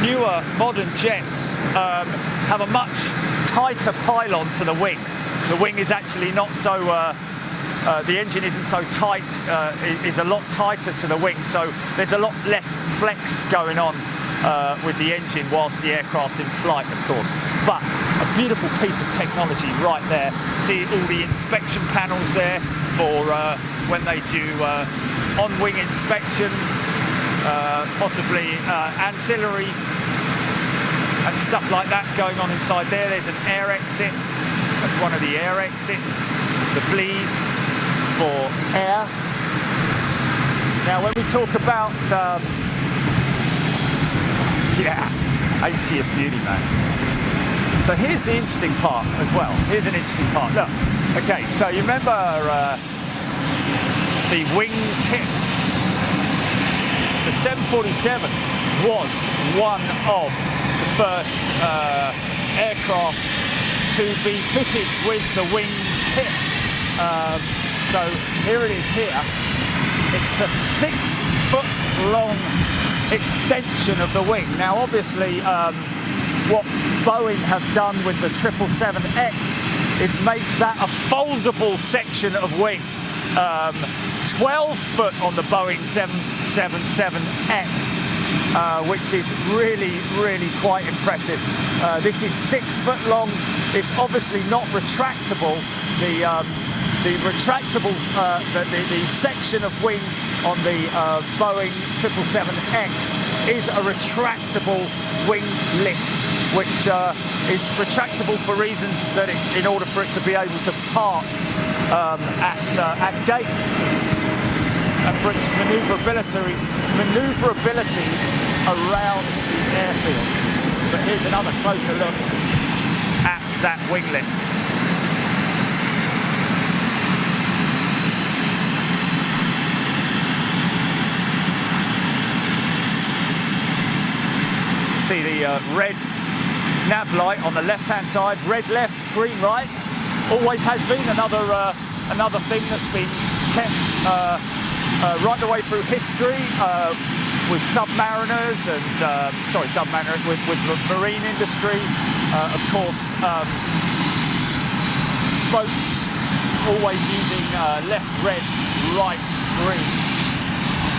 newer modern jets have a much tighter pylon to the wing. The wing is actually not so, the engine isn't so tight, is a lot tighter to the wing, so there's a lot less flex going on with the engine whilst the aircraft's in flight, of course. But a beautiful piece of technology right there. See all the inspection panels there for when they do on-wing inspections, possibly ancillary and stuff like that going on inside there. There's an air exit. That's one of the air exits. The bleeds for air. Now when we talk about, ain't she a beauty, man? So here's the interesting part as well. Here's an interesting part. Look, okay, so you remember the wing tip? The 747 was one of the first aircraft to be fitted with the wing tip. So here it is here. It's a 6-foot-long extension of the wing. Now, obviously, what Boeing have done with the 777X is make that a foldable section of wing. 12 foot on the Boeing 777X, which is really quite impressive. This is 6 foot long. It's obviously not retractable. The retractable, the section of wing on the Boeing 777X is a retractable winglet, which is retractable for reasons that in order for it to be able to park at gate and for its manoeuvrability around the airfield. But here's another closer look at that winglet. See the red nav light on the left-hand side, red left, green right. Always has been another thing that's been kept right the way through history with submariners and with the marine industry. Of course, boats always using left red, right green,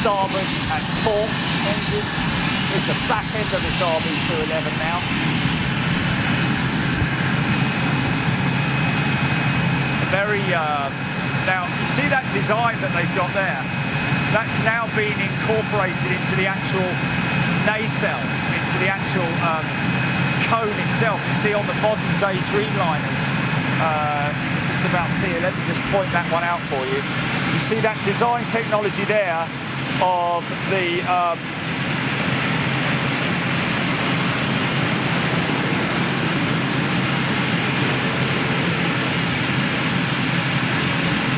starboard and port engines. Is the back end of this RB211 now. Now you see that design that they've got there? That's now been incorporated into the actual nacelles, into the actual cone itself. You see on the modern day Dreamliners, just about see it. Let me just point that one out for you. You see that design technology there of the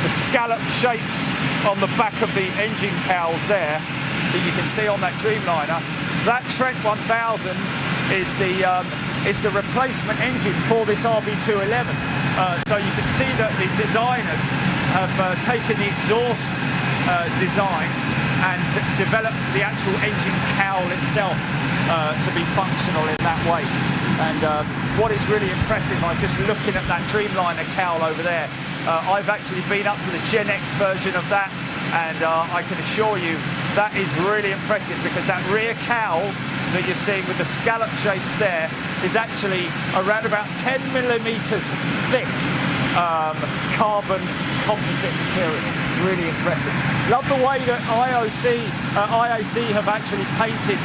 scallop shapes on the back of the engine cowls there that you can see on that Dreamliner. That Trent 1000 is the replacement engine for this RB211. So you can see that the designers have taken the exhaust design and developed the actual engine cowl itself to be functional in that way. And what is really impressive, I'm just looking at that Dreamliner cowl over there. I've actually been up to the Gen X version of that, and I can assure you that is really impressive, because that rear cowl that you're seeing with the scallop shapes there is actually around about 10 millimeters thick carbon composite material. Really impressive. Love the way that IAC have actually painted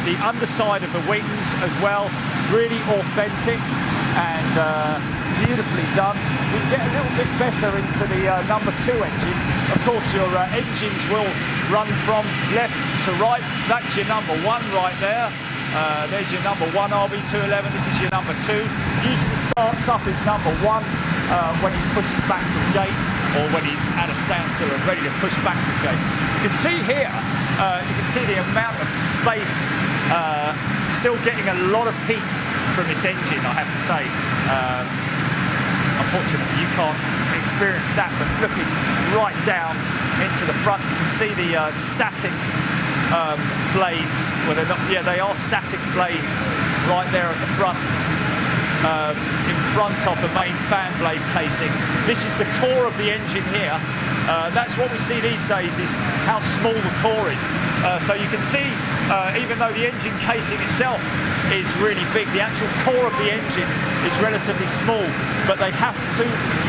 the underside of the wings as well. Really authentic and beautifully done. We get a little bit better into the number 2 engine. Of course, your engines will run from left to right. That's your number 1 right there. There's your number 1 RB211. This is your number 2. Usually starts up as number 1 when he's pushing back from gate, or when he's at a standstill and ready to push back from gate. You can see here, you can see the amount of space, still getting a lot of heat from this engine, I have to say. Unfortunately, you can't experience that, but looking right down into the front, you can see the static blades. Well, they're not, yeah, they are static blades right there at the front. In front of the main fan blade casing. This is the core of the engine here. That's what we see these days, is how small the core is. So you can see, even though the engine casing itself is really big, the actual core of the engine is relatively small, but they have to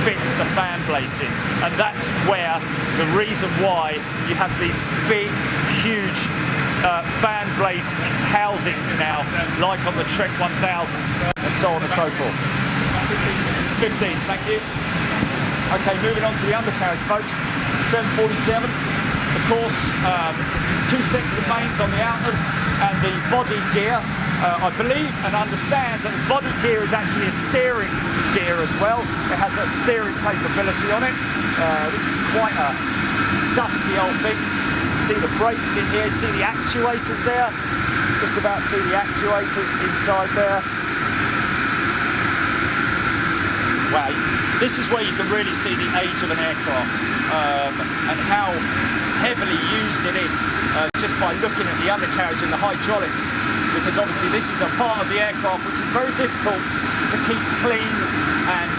fit the fan blades in. And that's where the reason why you have these big, huge fan blade housings now, like on the Trek 1000s, and so on and so forth. 15, thank you. Okay, moving on to the undercarriage, folks. 747, of course, 2 sets of mains on the outers, and the body gear. I believe and understand that the body gear is actually a steering gear as well. It has a steering capability on it. This is quite a dusty old thing. See the brakes in here, see the actuators there. Just about see the actuators inside there. Wow, this is where you can really see the age of an aircraft and how heavily used it is, just by looking at the undercarriage and the hydraulics, because obviously this is a part of the aircraft which is very difficult to keep clean and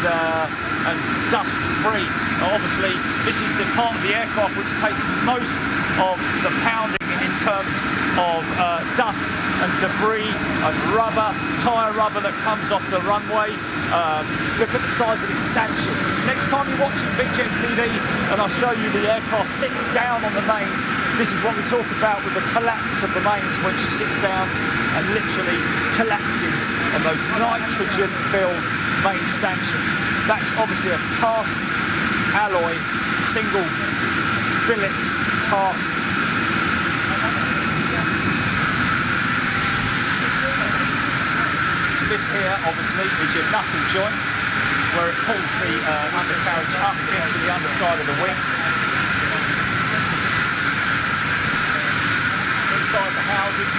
dust free. Obviously this is the part of the aircraft which takes most of the pounding in terms of dust and debris and rubber, tyre rubber that comes off the runway. Look at the size of this stanchion. Next time you're watching Big Jet TV and I'll show you the aircraft sitting down on the mains, this is what we talk about with the collapse of the mains when she sits down and literally collapses on those nitrogen-filled main stanchions. That's obviously a cast alloy, single billet cast. This here, obviously, is your knuckle joint, where it pulls the undercarriage up into the underside of the wing. Inside the housing,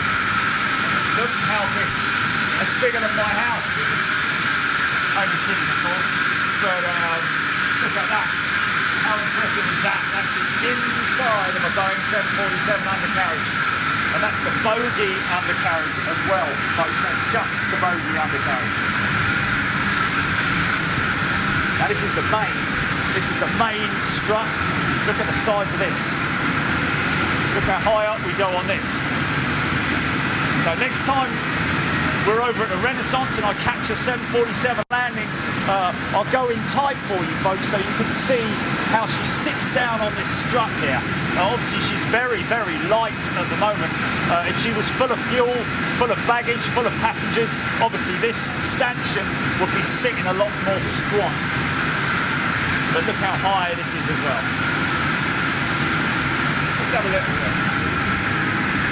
look how big. That's bigger than my house. Only kidding, of course, but look at that. How impressive is that? That's the inside of a Boeing 747 undercarriage. And that's the bogey undercarriage as well, folks. That's just the bogey undercarriage. Now this is the main. This is the main strut. Look at the size of this. Look how high up we go on this. So next time we're over at the Renaissance and I catch a 747 landing, I'll go in tight for you folks so you can see how she sits down on this strut here. Now obviously she's very, very light at the moment. If she was full of fuel, full of baggage, full of passengers, obviously this stanchion would be sitting a lot more squat. But look how high this is as well. Just have a look at this.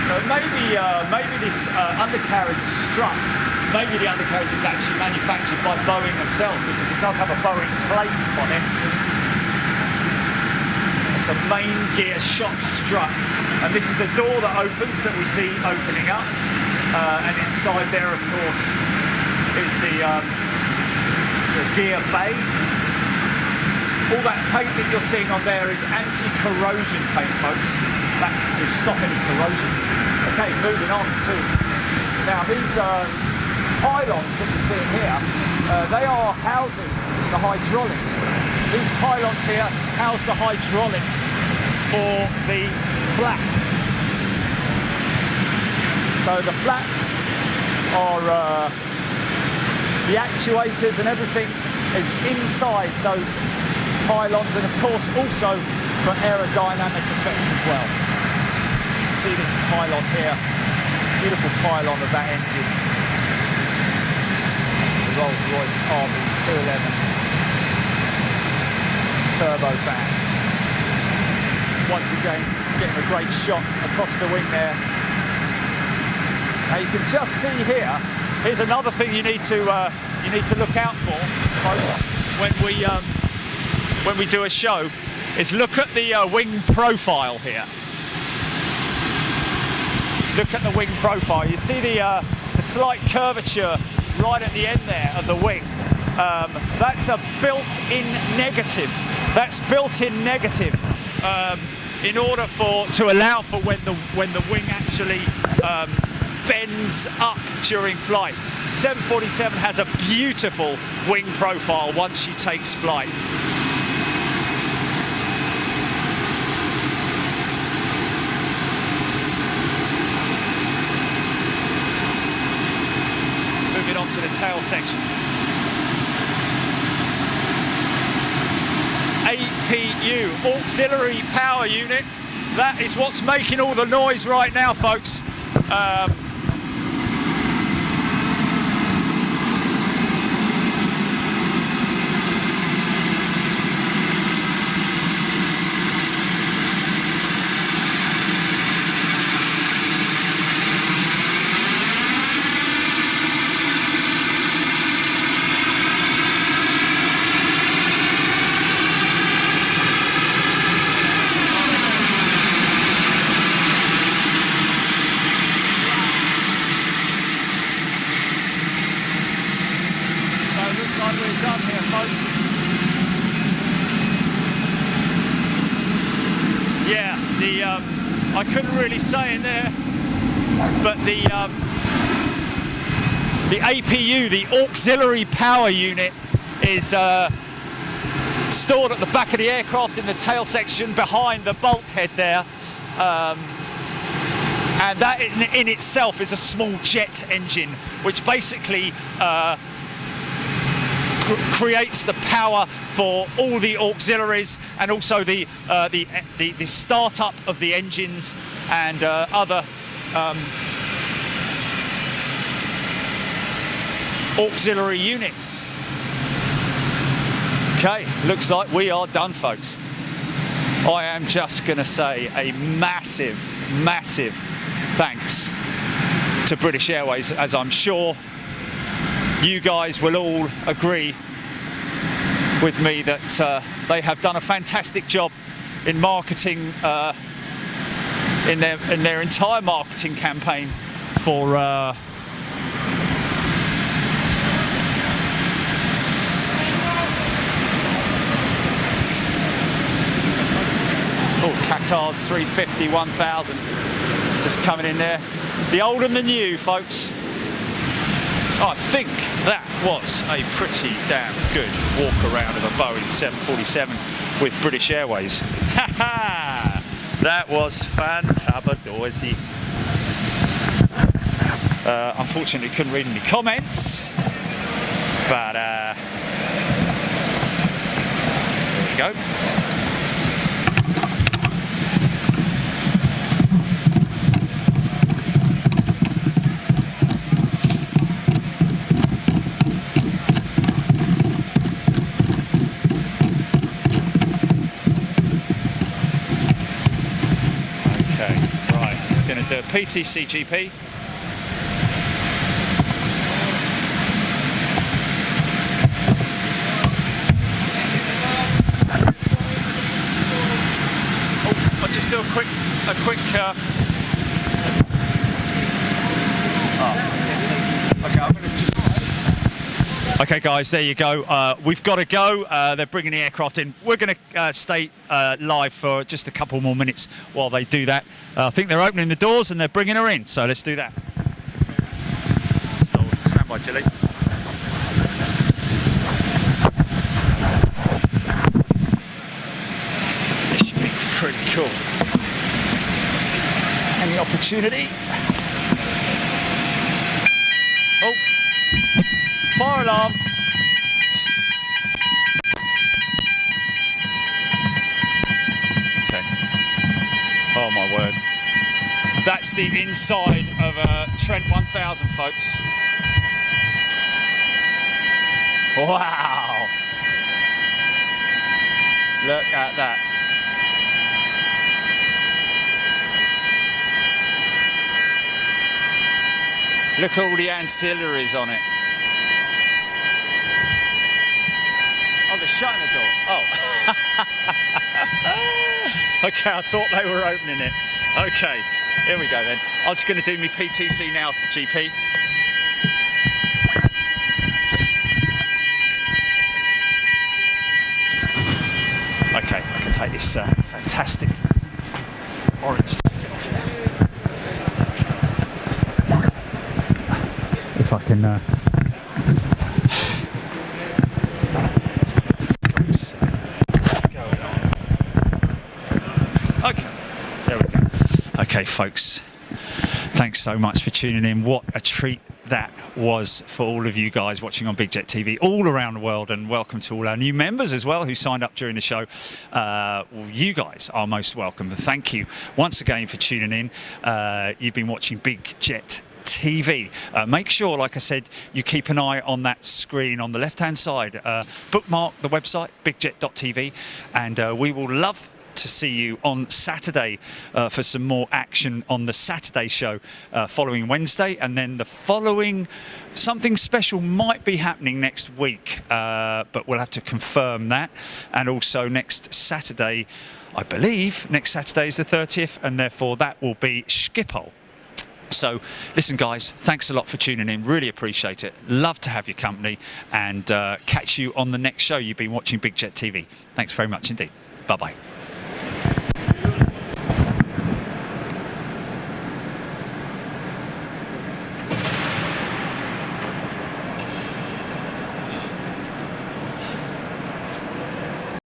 So maybe this undercarriage strut, maybe the undercarriage is actually manufactured by Boeing themselves because it does have a Boeing plate on it. It's the main gear shock strut. And this is the door that opens that we see opening up. And inside there, of course, is the gear bay. All that paint that you're seeing on there is anti-corrosion paint, folks. That's to stop any corrosion. Okay, moving on to now these pylons that you're seeing here. They are housing the hydraulics. These pylons here house the hydraulics for the flap. So the flaps are the actuators and everything is inside those pylons, and of course also for aerodynamic effect as well. See this pylon here, beautiful pylon of that engine. The Rolls-Royce RB211 turbofan. Once again, getting a great shot across the wing there. Now you can just see here. Here's another thing you need to look out for, folks, when we do a show, is look at the wing profile here. Look at the wing profile. You see the slight curvature right at the end there of the wing. That's a built-in negative. That's built-in negative in order to allow for when the wing actually bends up during flight. 747 has a beautiful wing profile once she takes flight. Moving on to the tail section. APU, auxiliary power unit. That is what's making all the noise right now, folks. I couldn't really say in there, but the APU, the auxiliary power unit, is stored at the back of the aircraft in the tail section behind the bulkhead there, and that in itself is a small jet engine, which basically creates the power for all the auxiliaries and also the startup of the engines and other auxiliary units. Okay, looks like we are done, folks. I am just going to say a massive, massive thanks to British Airways, as I'm sure you guys will all agree with me that they have done a fantastic job in marketing, in their entire marketing campaign for Qatar's 350 1000 just coming in there. The old and the new, folks. I think that was a pretty damn good walk around of a Boeing 747 with British Airways. Ha! That was fantabadorsy. Unfortunately, couldn't read any comments, but there we go. The PTC GP. Oh, I'll just do a quick okay, I'm gonna just... Okay guys, there you go. We've got to go. They're bringing the aircraft in. We're going to stay live for just a couple more minutes while they do that. I think they're opening the doors and they're bringing her in, so let's do that. Stand by, Jilly. This should be pretty cool. Any opportunity? Oh, fire alarm. Okay. Oh my word. That's the inside of a Trent 1000, folks. Wow! Look at that. Look at all the ancillaries on it. Oh, they're shutting the door. Oh. Okay, I thought they were opening it. Okay. Here we go then. I'm just going to do my PTC now, GP. Okay, I can take this fantastic orange jacket off now. If I can... Okay, there we go. Okay, folks, thanks so much for tuning in. What a treat that was for all of you guys watching on Big Jet TV all around the world, and welcome to all our new members as well who signed up during the show. Well, you guys are most welcome. Thank you once again for tuning in. You've been watching Big Jet TV. Make sure, like I said, you keep an eye on that screen on the left-hand side. Bookmark the website, bigjet.tv, and we will love to see you on Saturday for some more action on the Saturday show following Wednesday, and then the following something special might be happening next week, but we'll have to confirm that. And also next Saturday, I believe next Saturday is the 30th, and therefore that will be Schiphol. So listen guys, thanks a lot for tuning in, really appreciate it, love to have your company, and catch you on the next show. You've been watching Big Jet TV. Thanks very much indeed. Bye bye.